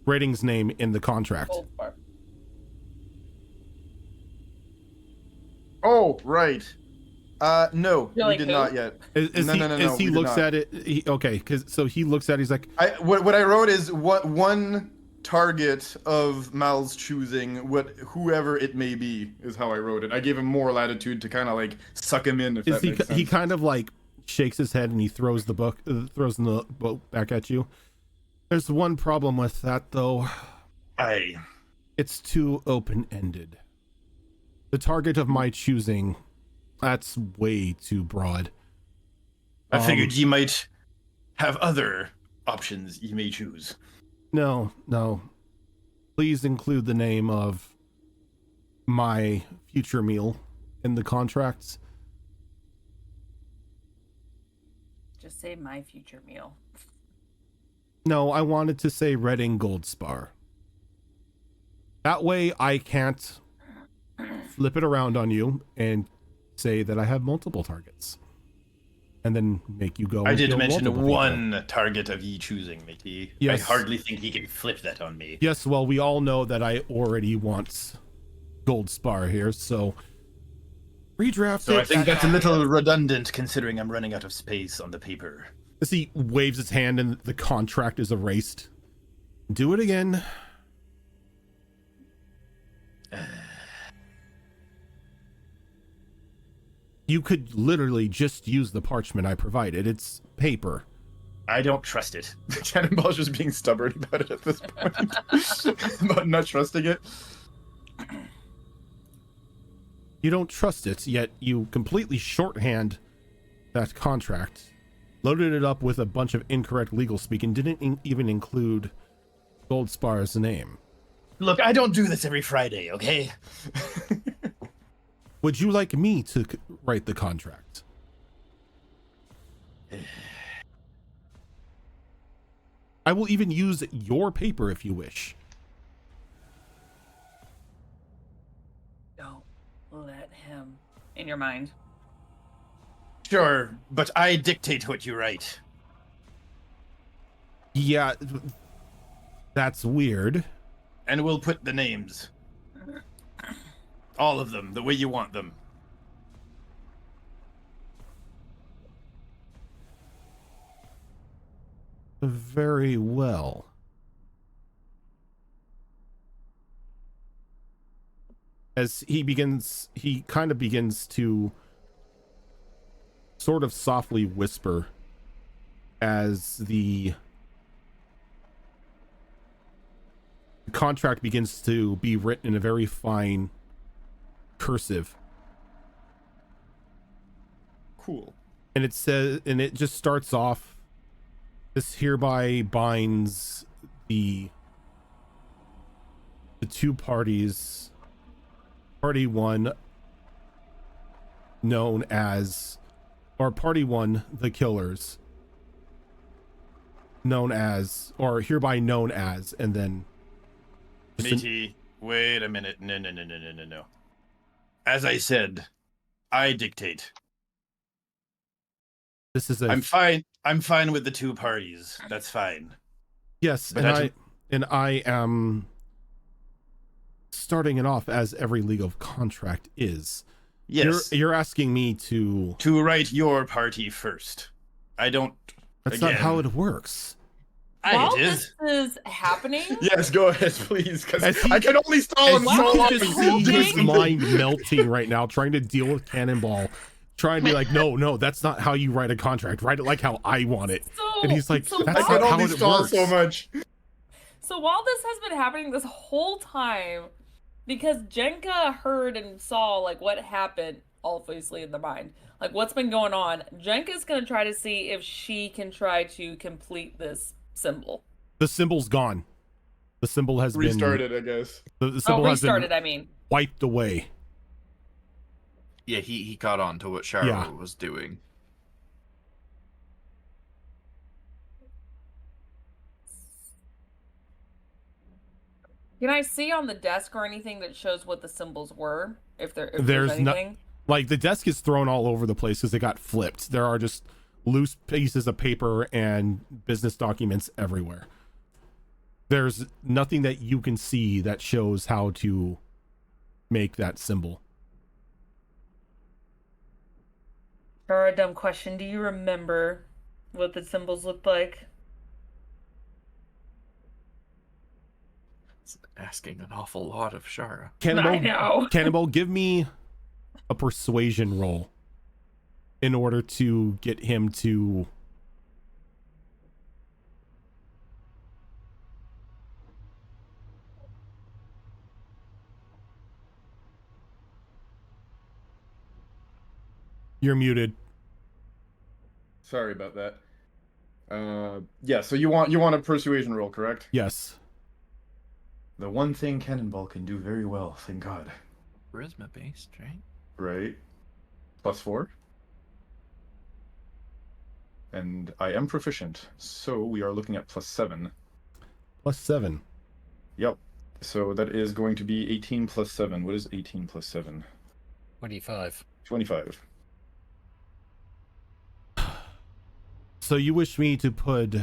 Redding's name in the contract? Oh, right. No, we did not yet. As he looks at it, he looks at it, he's like, what I wrote is what 1 target of Mal's choosing, whoever it may be, is how I wrote it. I gave him more latitude to kind of suck him in. If that makes sense. He kind of shakes his head and he throws the book back at you. There's one problem with that, though. Aye. It's too open-ended. The target of my choosing, that's way too broad. I figured you might have other options you may choose. No. Please include the name of my future meal in the contracts. Just say my future meal. No, I wanted to say Redding Gold Spar. That way I can't flip it around on you and say that I have multiple targets. And then make you go. I and did kill mention multiple one people. target of ye choosing, matey. Yes. I hardly think he can flip that on me. Yes, well, we all know that I already want Gold Spar here, so redraft So it. I think that's a little redundant considering I'm running out of space on the paper. As he waves his hand and the contract is erased. Do it again. You could literally just use the parchment I provided. It's paper. I don't trust it. Cannonball's just being stubborn about it at this point. About not trusting it. You don't trust it, yet you completely shorthand that contract, loaded it up with a bunch of incorrect legal speak, and didn't even include Goldspar's name. Look, I don't do this every Friday, okay? Would you like me to write the contract? I will even use your paper if you wish. Don't let him in your mind. Sure, but I dictate what you write. Yeah, that's weird. And we'll put the names. All of them, the way you want them. Very well. As he kind of begins to sort of softly whisper as the contract begins to be written in a very fine cursive. Cool. And it says, and it just starts off, this hereby binds the two parties, party one known as, or party one, the killers, known as, or hereby known as, and then Matey, wait a minute. No. As I said, I dictate. this is a, I'm fine with the two parties. That's fine. yes, But and I am starting it off as every legal contract is. Yes. You're asking me to write your party first. I don't. That's not how it works. While It is. this is happening, Yes, go ahead, please, because As he- I can only stall him As so you long. can just this whole see his thing- mind melting right now, trying to deal with Cannonball, trying to be like, no, that's not how you write a contract. Write it like how I want it. so And he's like, so that's I while, can not how only it stall works. so much. so while this has been happening this whole time, because Jenka heard and saw like what happened, obviously in the mind, like what's been going on. Jenka's gonna try to see if she can try to complete this symbol. The symbol's gone. The symbol has Restarted, I guess. been the symbol has Restarted. been I mean, wiped away. Yeah, he caught on to what Shara Yeah. was doing. can I see on the desk or anything that shows what the symbols were? If there's There's anything. Like the desk is thrown all over the place because it got flipped. There are just loose pieces of paper and business documents everywhere. There's nothing that you can see that shows how to make that symbol. Or a dumb question. Do you remember what the symbols looked like? It's asking an awful lot of Shara. Cannonball, I know. Cannonball, give me a persuasion roll in order to get him to You're muted. Sorry about that. Yeah. So you want a persuasion roll, correct? Yes. The one thing Cannonball can do very well, thank God. Charisma based, right? Right. +4. And I am proficient, so we are looking at +7. +7. Yep. So that is going to be 18 plus 7. What is 18 plus 7? 25. 25. So you wish me to put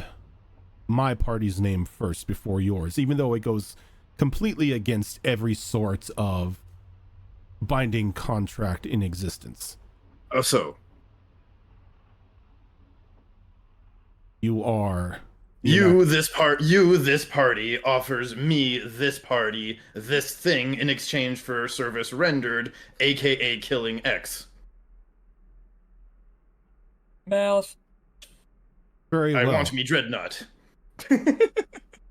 my party's name first before yours, even though it goes completely against every sort of binding contract in existence. Oh, so You are... this party offers me this party this thing in exchange for service rendered, aka killing X. Mouth. Very well. I want me dreadnought.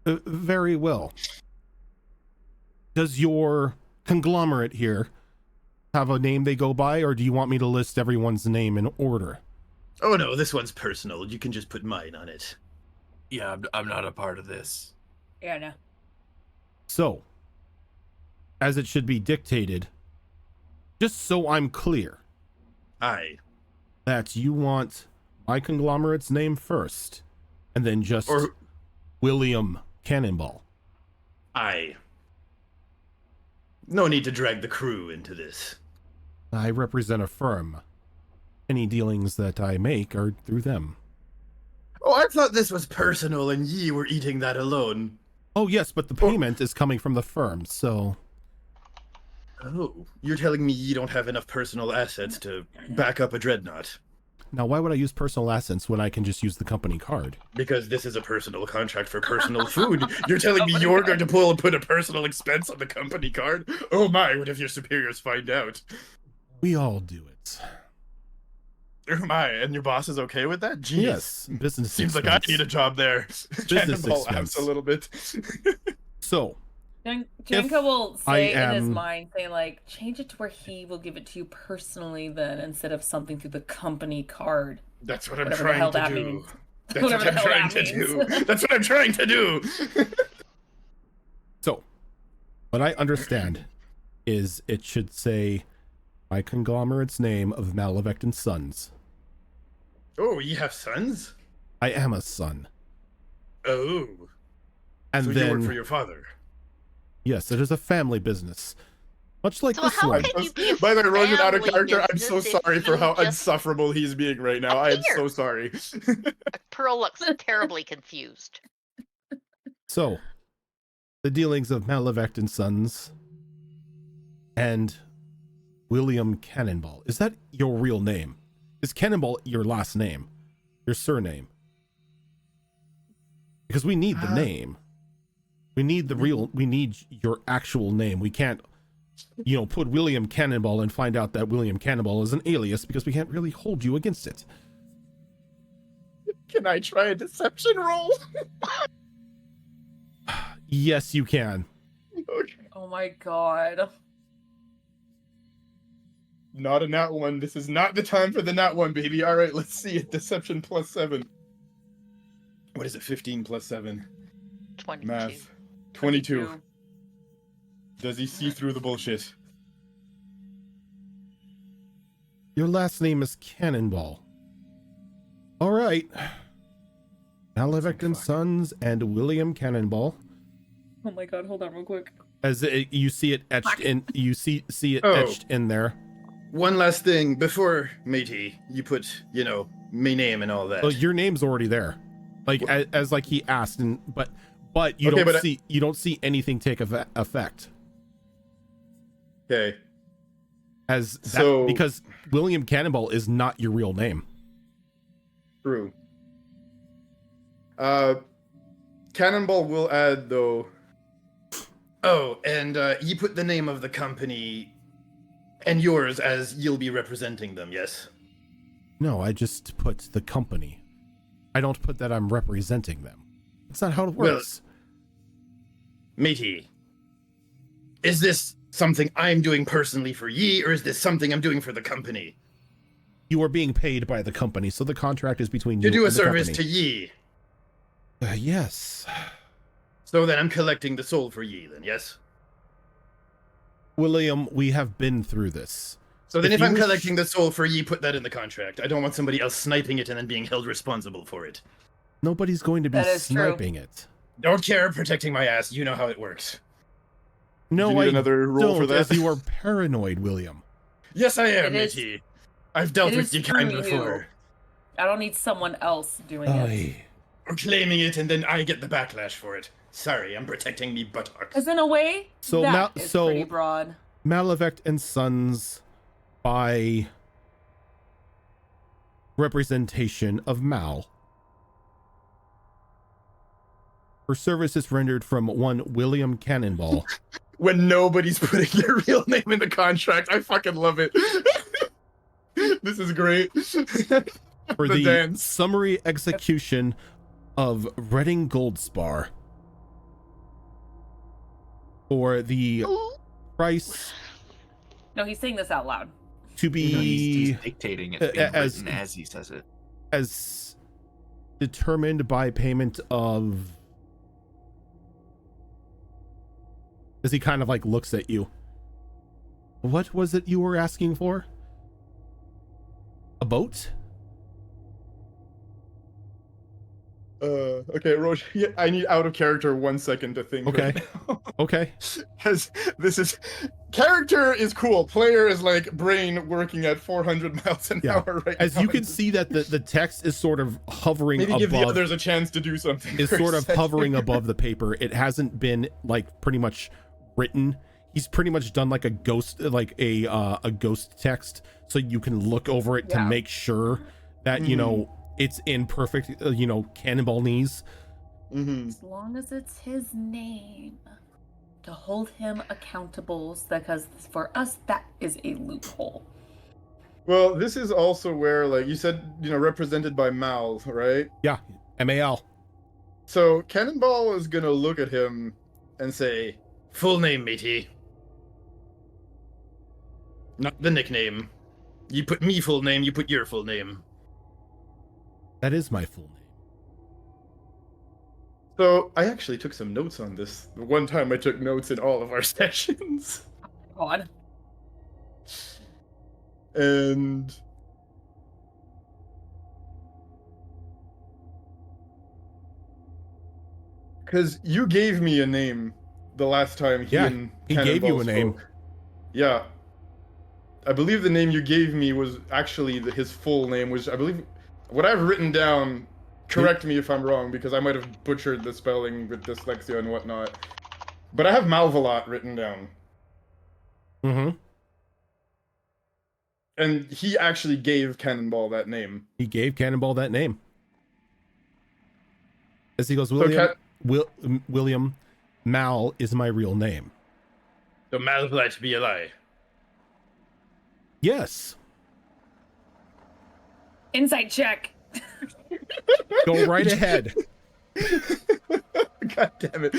Very well. Does your conglomerate here have a name they go by, or do you want me to list everyone's name in order? Oh no, this one's personal. You can just put mine on it. Yeah, I'm not a part of this. Yeah, no. So, as it should be dictated, just so I'm clear, Aye. that you want my conglomerate's name first, and then just Or William Cannonball. aye. No need to drag the crew into this. I represent a firm. Any dealings that I make are through them. Oh, I thought this was personal and ye were eating that alone. Oh yes, but the payment is coming from the firm, so... Oh, you're telling me ye don't have enough personal assets to back up a dreadnought? Now why would I use personal assets when I can just use the company card? Because this is a personal contract for personal food. You're telling me you're going to put a personal expense on the company card? Oh my, what if your superiors find out? We all do it. Oh my, and your boss is okay with that? Jeez. Yes, business Seems expense. like I need a job there. Cannonball laughs expense. a little bit. So, Jenko will say in his am- mind, say like, change it to where he will give it to you personally then, instead of something through the company card. That's what I'm Whatever the hell trying to that do. means. That's Whatever what I'm the hell trying that to do. means. That's what I'm trying to do. so, what I understand is it should say my conglomerate's name of Malavect and Sons. Oh, ye have sons? I am a son. Oh. And So then, you work for your father? yes, it is a family business. Much like So this how one. can you be a By the way, Rogan out of family character, I'm so business if sorry for you how just insufferable he's being right now. I am so appeared? sorry. Pearl looks terribly confused. So, the dealings of Malavect and Sons and William Cannonball. Is that your real name? Is Cannonball your last name? Your surname? Because we need the name. We need the real, we need your actual name. We can't, put William Cannonball and find out that William Cannonball is an alias because we can't really hold you against it. Can I try a deception roll? Yes, you can. Okay. Oh my god. Not a nat one. This is not the time for the nat one, baby. All right, let's see it. Deception +7. What is it? 15 plus 7. 22. Math. 22. Does he see through the bullshit? Your last name is Cannonball. All right. Malavect and Sons and William Cannonball. Oh my god, hold on real quick. As you see it etched in, you see it Oh. etched in there. One last thing before, matey, you put, me name and all that. Well, your name's already there, like as like he asked, but you Okay, don't see anything take effect Okay. as that, So- because William Cannonball is not your real name. True. Cannonball will add, though. Oh, and you put the name of the company and yours as you'll be representing them, yes? No, I just put the company. I don't put that I'm representing them. That's not how it Well- works. Matey, is this something I'm doing personally for ye, or is this something I'm doing for the company? You are being paid by the company, so the contract is between you To do a and the service company. to ye. Yes. So then I'm collecting the soul for ye, then, yes? William, we have been through this. So then If if you I'm wish- collecting the soul for ye, put that in the contract. I don't want somebody else sniping it and then being held responsible for it. Nobody's going to be That is true. sniping it. Don't care, protecting my ass. You know how it works. No, you need I another roll don't, for that? as you are paranoid, William. Yes, I am, It is- matey. I've dealt it with is ye for kind you. before. I don't need someone else doing it. Aye. Or claiming it and then I get the backlash for it. Sorry, I'm protecting me buttocks. Because in a way, So that is pretty broad. Malavect and Sons, by representation of Mal, for services rendered from one William Cannonball. When nobody's putting their real name in the contract. I fucking love it. This is great. For The the dance. summary execution of Redding Goldspar, for the Ooh. price No, he's saying this out loud. to be he's dictating it being as- written as he says it. as determined by payment of, as he kind of like looks at you. What was it you were asking for? A boat? Okay, Roche, yeah, I need out of character 1 second to think. Okay. Okay. Because this is character is cool. Player is like brain working at 400 miles an Yeah. hour right As now. you can see that the text is sort of hovering maybe give the above, others a chance to do something. is for a sort of second. hovering above the paper. It hasn't been like pretty much written. He's pretty much done like a ghost, like a ghost text, so you can look over it to Yeah. make sure that you know it's in perfect, cannonball knees. Mhm. As long as it's his name. To hold him accountable, because for us, that is a loophole. Well, this is also where, like you said, represented by Mal, right? Yeah, MAL. So Cannonball is gonna look at him and say, Full name, matey. Not the nickname. You put me full name, you put your full name. That is my full name. so I actually took some notes on this. The one time I took notes in all of our sessions. God. And because you gave me a name the last time Yeah, and he gave you Cannonball a name. spoke. Yeah. I believe the name you gave me was actually his full name, which I believe what I've written down, correct me if I'm wrong, because I might have butchered the spelling with dyslexia and whatnot. But I have Malvolot written down. Mm-hmm. And he actually gave Cannonball that name. He gave Cannonball that name. As he goes, So William, Mal is my real name. So Malvolite be a lie. Yes. Insight check. Go right ahead. God damn it.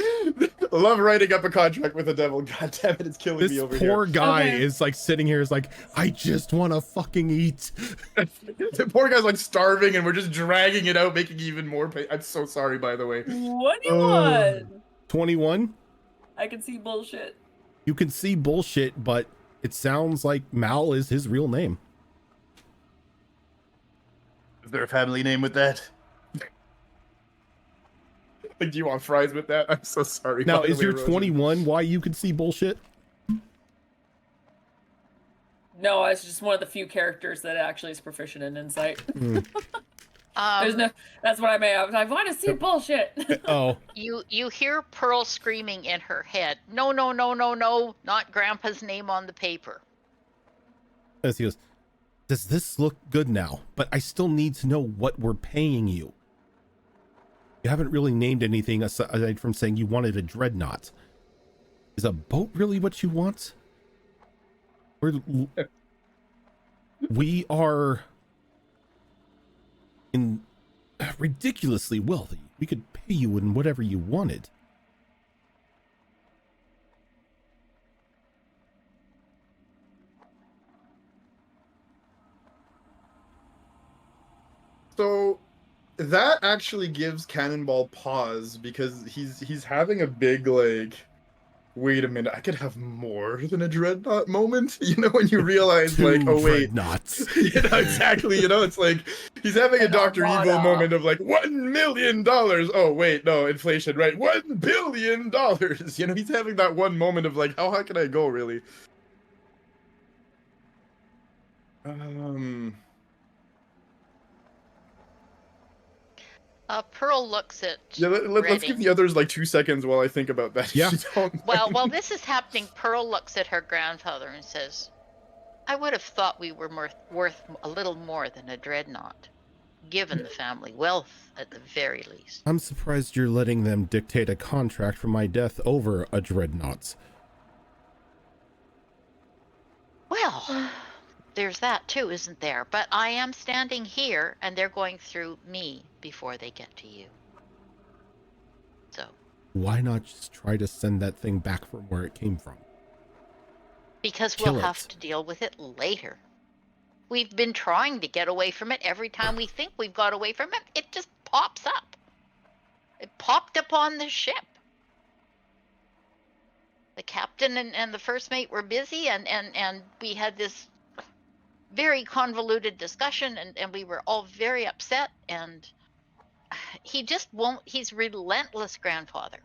Love writing up a contract with the devil. God damn it, it's killing This me over poor here. guy Okay. is like sitting here is like, I just want to fucking eat. The poor guy's like starving and we're just dragging it out, making even more pain. I'm so sorry, by the way. 21. 21. I can see bullshit. You can see bullshit, but it sounds like Mal is his real name. Is there a family name with that? Like, do you want fries with that? I'm so sorry. Now, by the is way, your Rosie. 21 why you can see bullshit? No, it's just one of the few characters that actually is proficient in insight. There's no. That's what I meant. I was like, I want to see bullshit. Oh, You hear Pearl screaming in her head, no, no, no, no, no, not Grandpa's name on the paper. as he goes, does this look good now? But I still need to know what we're paying you. You haven't really named anything aside from saying you wanted a dreadnought. Is a boat really what you want? We are in ridiculously wealthy. We could pay you in whatever you wanted. So that actually gives Cannonball pause because he's having a big like, wait a minute, I could have more than a dreadnought moment. You know, when you realize like, Two oh wait, dreadnoughts. you know exactly. You know, it's like he's having a An Doctor Evil armada. moment of like $1 million. Oh wait, no, inflation, right? $1 billion. You know, he's having that one moment of like, how high can I go, really? Pearl looks at Yeah, let's give Redding. the others like 2 seconds while I think about that. Yeah. If you don't Well, mind. while this is happening, Pearl looks at her grandfather and says, I would have thought we were worth a little more than a dreadnought, given the family wealth at the very least. I'm surprised you're letting them dictate a contract for my death over a dreadnought. Well, there's that too, isn't there? But I am standing here, and they're going through me before they get to you. So, Why not just try to send that thing back from where it came from? because Kill we'll it. have to deal with it later. We've been trying to get away from it. Every time we think we've got away from it, it just pops up. It popped up on the ship. The captain and the first mate were busy, and we had this very convoluted discussion, and we were all very upset, and he just won't. He's relentless, grandfather.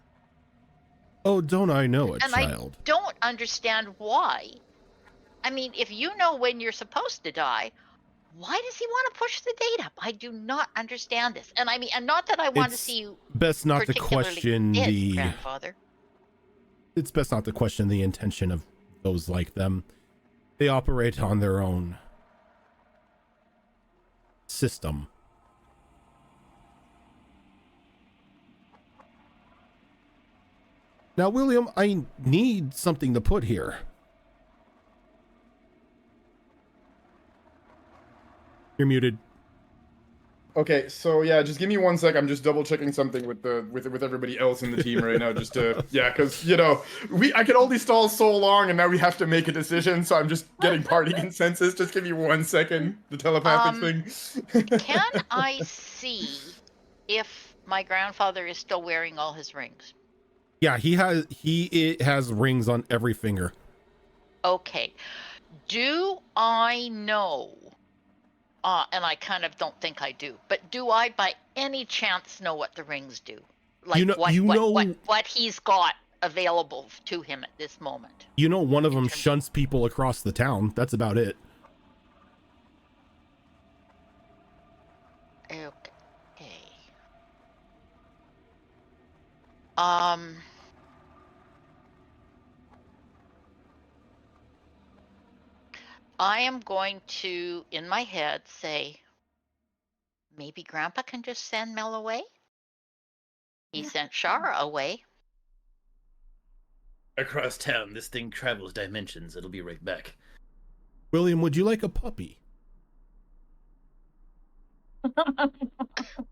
Oh, don't I know it, And child? I don't understand why. I mean, if you know when you're supposed to die, why does he want to push the date up? I do not understand this. And I mean, and not that I want to It's see you best not to particularly question dead, the grandfather. it's best not to question the intention of those like them. They operate on their own system. Now, William, I need something to put here. You're muted. Okay, so yeah, just give me 1 sec. I'm just double checking something with everybody else in the team right now, just to because you know I can only stall so long, and now we have to make a decision. So I'm just getting party consensus. Just give me 1 second. The telepathic thing. Can I see if my grandfather is still wearing all his rings? Yeah, it has rings on every finger. Okay. Do I know? And I kind of don't think I do. But do I, by any chance, know what the rings do? Like what he's got available to him at this moment? You know, one of them shunts people across the town. That's about it. Okay. I am going to, in my head, say, maybe Grandpa can just send Mel away? He sent Shara away. Across town, this thing travels dimensions. It'll be right back. William, would you like a puppy?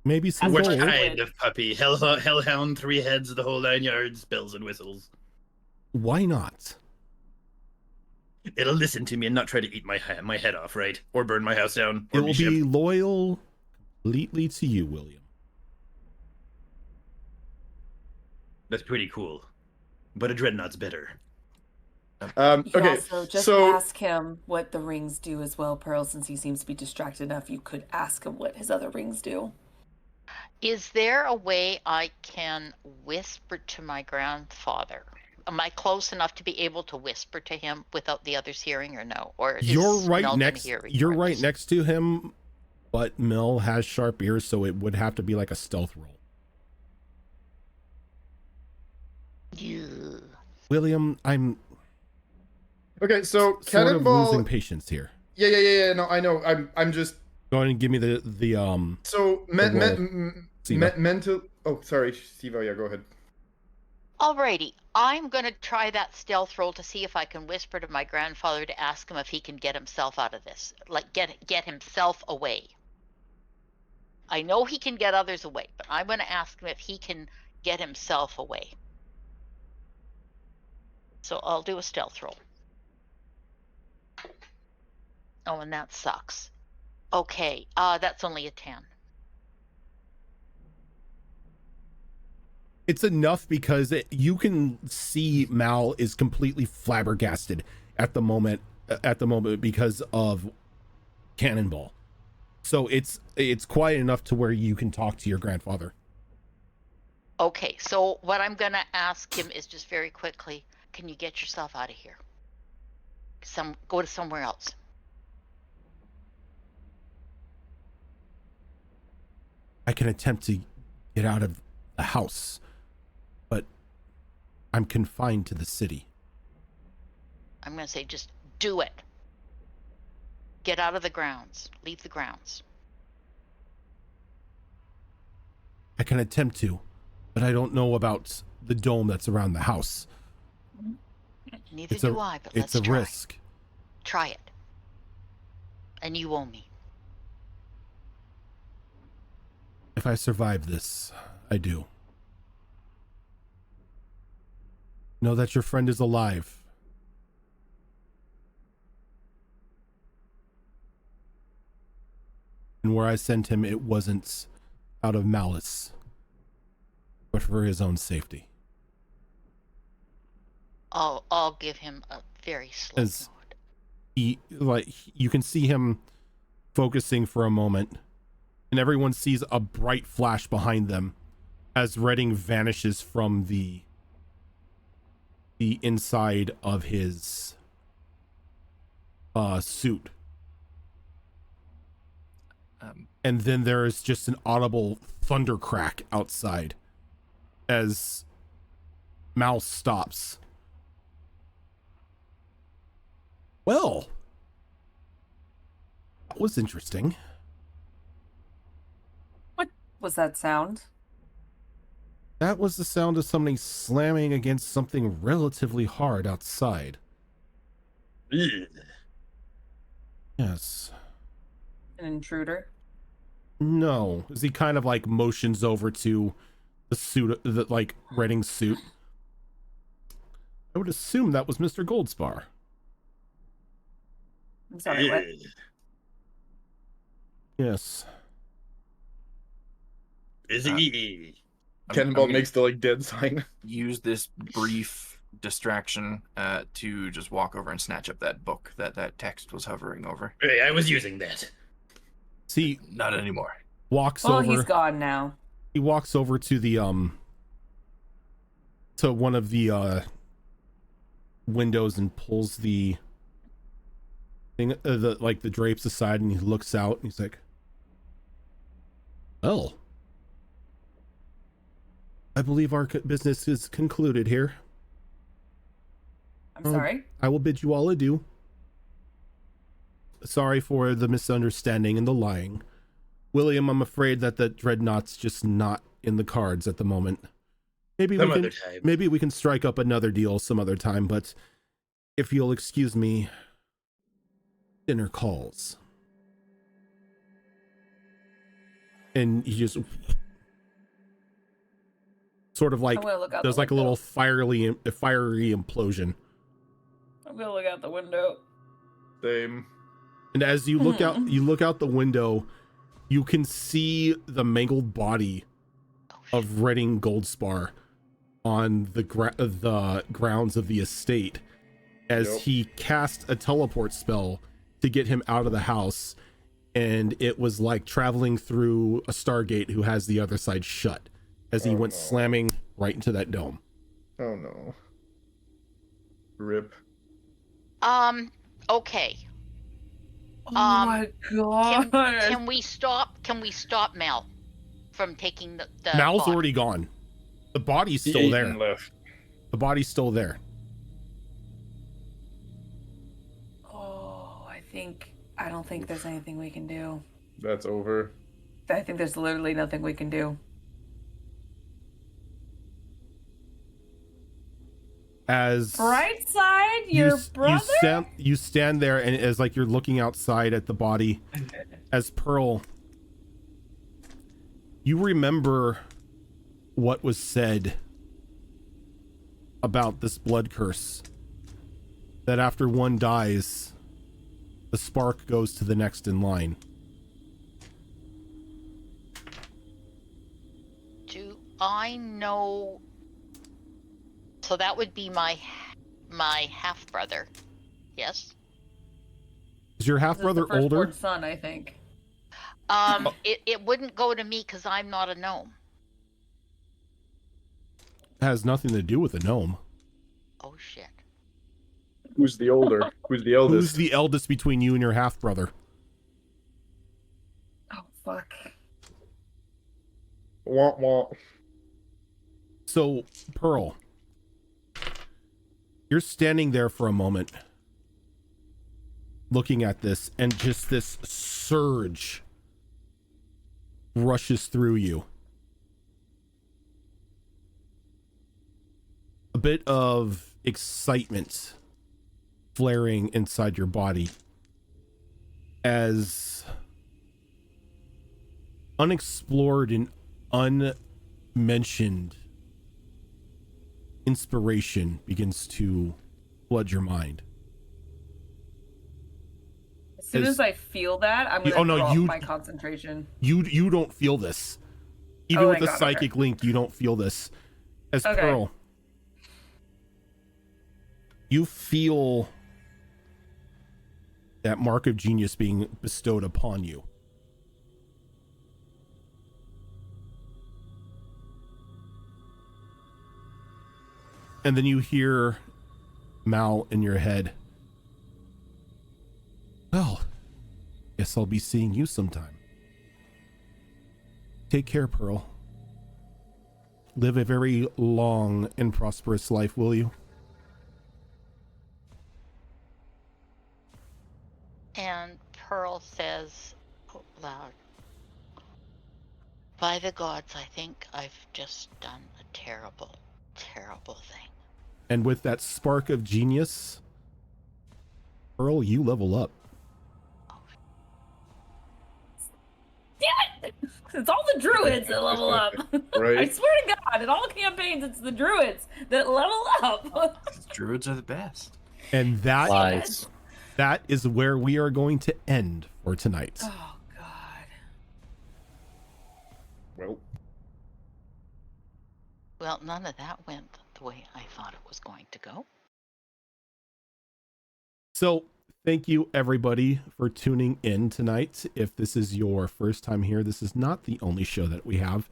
Maybe some Which gold? kind of puppy? Hellhound, 3 heads, the whole 9 yards, bells and whistles. Why not? It'll listen to me and not try to eat my head off, right? Or burn my house down. Or It will be loyal completely to you, William. That's pretty cool. But a dreadnought's better. Okay, Also, just so ask him what the rings do as well, Pearl, since he seems to be distracted enough. You could ask him what his other rings do. Is there a way I can whisper to my grandfather? Am I close enough to be able to whisper to him without the others hearing, or no? Or is You're right Mel gonna next. hear You're right regardless? next to him, but Mel has sharp ears, so it would have to be like a stealth roll. Yeah. William, I'm okay, so sort of Cannonball. losing patience here. Yeah. No, I know. I'm just. Go ahead and give me the So Siva. mental. Oh, sorry, Siva. Yeah, go ahead. Alrighty, I'm gonna try that stealth roll to see if I can whisper to my grandfather to ask him if he can get himself out of this, like get himself away. I know he can get others away, but I'm gonna ask him if he can get himself away. So I'll do a stealth roll. Oh, and that sucks. Okay, that's only a 10. It's enough because you can see Mal is completely flabbergasted at the moment because of Cannonball. So it's quiet enough to where you can talk to your grandfather. Okay, so what I'm gonna ask him is just very quickly, can you get yourself out of here? Go to somewhere else. I can attempt to get out of the house, but I'm confined to the city. I'm gonna say just do it. Get out of the grounds. Leave the grounds. I can attempt to, but I don't know about the dome that's around the house. Neither do I, but let's try. It's a risk. Try it. And you owe me. If I survive this, I do. Know that your friend is alive. And where I sent him, it wasn't out of malice, but for his own safety. I'll give him a very slow nod. You can see him focusing for a moment, and everyone sees a bright flash behind them as Redding vanishes from the inside of his suit. And then there is just an audible thunder crack outside as Mal stops. Well, that was interesting. What was that sound? That was the sound of something slamming against something relatively hard outside. Ugh. Yes. An intruder? No. As he kind of like motions over to the suit, the like Redding's suit. I would assume that was Mr. Goldspar. I'm sorry, what? Ugh. Yes. Is he? Cannonball I'm makes the like dead sign. use this brief distraction to just walk over and snatch up that book that text was hovering over. Hey, I was using that. See, Not anymore. walks Well, over. he's gone now. He walks over to the to one of the windows and pulls the thing, the drapes aside, and he looks out and he's like, "Well, I believe our business is concluded here. I'm sorry. I will bid you all adieu. Sorry for the misunderstanding and the lying. William, I'm afraid that the dreadnought's just not in the cards at the moment. Maybe we can strike up another deal some other time, but if you'll excuse me, dinner calls." And he just sort of like I'm gonna look out does the like a window. little fiery implosion. I'm gonna look out the window. Same. And as you look out the window, you can see the mangled body of Redding Goldspar on the grounds of the estate as he cast a teleport spell to get him out of the house, and it was like traveling through a Stargate who has the other side shut as he went slamming right into that dome. Oh no. Rip. Okay. Oh my god. Can we stop Mel from taking the Mal's body? already gone. The body's He still ate there. and left. The body's still there. Oh, I don't think there's anything we can do. That's over. I think there's literally nothing we can do. As Bright side, your brother? you stand there, and as like you're looking outside at the body, as Pearl, you remember what was said about this blood curse, that after one dies, the spark goes to the next in line. I know. So that would be my half brother. Yes. Is your half This is brother the firstborn older? son, I think. It wouldn't go to me because I'm not a gnome. Has nothing to do with the gnome. Oh shit. Who's the older? Who's the Who's eldest? the eldest between you and your half brother? Oh fuck. Wah, wah. So, Pearl, you're standing there for a moment, looking at this, and just this surge rushes through you. A bit of excitement flaring inside your body as unexplored and unmentioned inspiration begins to flood your mind. As soon as I feel that, I'm You- gonna oh, no, drop you- my concentration. You don't feel this. Even Oh, with thank the God, psychic okay. link, you don't feel this. As Okay. Pearl, you feel that mark of genius being bestowed upon you. And then you hear Mal in your head. Well, guess I'll be seeing you sometime. Take care, Pearl. Live a very long and prosperous life, will you? And Pearl says out loud, "By the gods, I think I've just done a terrible, terrible thing." And with that spark of genius, Pearl, you level up. Damn it! It's all the druids that level up. Right. I swear to God, in all campaigns, it's the druids that level up. Druids are the best. And that Lies. that is where we are going to end for tonight. Oh God. Well, Well, none of that went the way I thought it was going to go. So thank you everybody for tuning in tonight. If this is your first time here, this is not the only show that we have.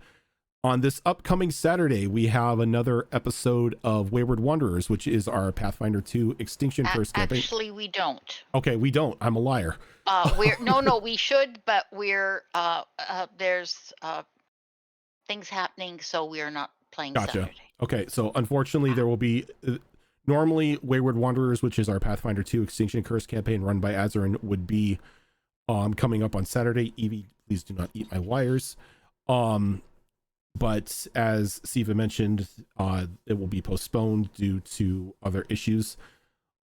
On this upcoming Saturday, we have another episode of Wayward Wanderers, which is our Pathfinder 2 Extinction Curse campaign. Actually, we don't. Okay, we don't. I'm a liar. No, we should, but there's things happening, so we're not playing Gotcha. Saturday. Okay, so unfortunately there will be normally Wayward Wanderers, which is our Pathfinder 2 Extinction Curse campaign run by Azerin, would be coming up on Saturday. Evie, please do not eat my wires. But as Siva mentioned, it will be postponed due to other issues.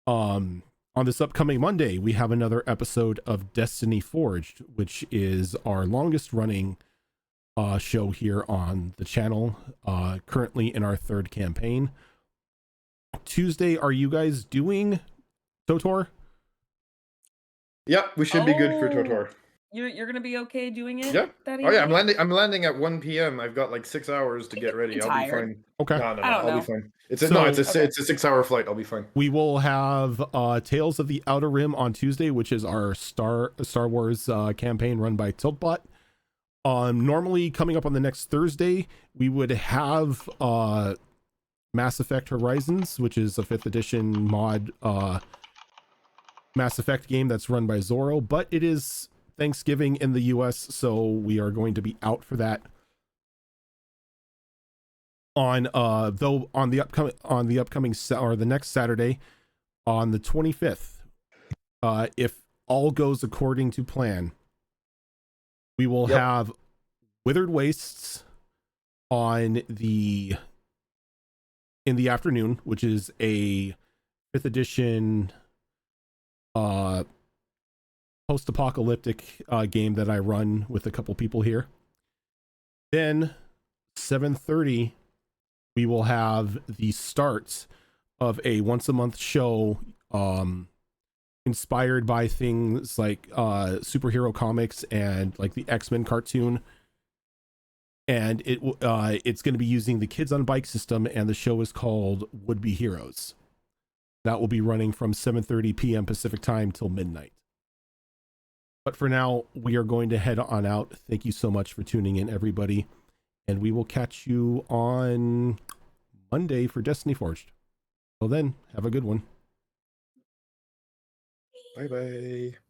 On this upcoming Monday, we have another episode of Destiny Forged, which is our longest running show here on the channel, currently in our third campaign. Tuesday, are you guys doing Totor? yep, we should be good for Totor. You're gonna be okay doing it? Yeah. That Oh yeah, evening? I'm landing at 1 p.m. I've got like 6 hours to get ready. You're I'll be tired. fine. Okay. No, I don't I'll know. be fine. It's So- it's Okay. a 6-hour flight. I'll be fine. We will have Tales of the Outer Rim on Tuesday, which is our Star Wars campaign run by Tiltbot. Normally coming up on the next Thursday, we would have Mass Effect Horizons, which is a 5th edition mod Mass Effect game that's run by Zorro, but it is Thanksgiving in the US, so we are going to be out for that. On the next Saturday, on the 25th, if all goes according to plan, we will Yep. have Withered Wastes in the afternoon, which is a 5th edition post-apocalyptic game that I run with a couple people here. Then 7:30 we will have the start of a once a month show inspired by things like superhero comics and like the X-Men cartoon and it's going to be using the Kids on Bike system, and the show is called Would Be Heroes. That will be running from 7:30 p.m. Pacific time till midnight. But for now, we are going to head on out. Thank you so much for tuning in, everybody, and we will catch you on Monday for Destiny Forged. Till then, have a good one. Bye bye.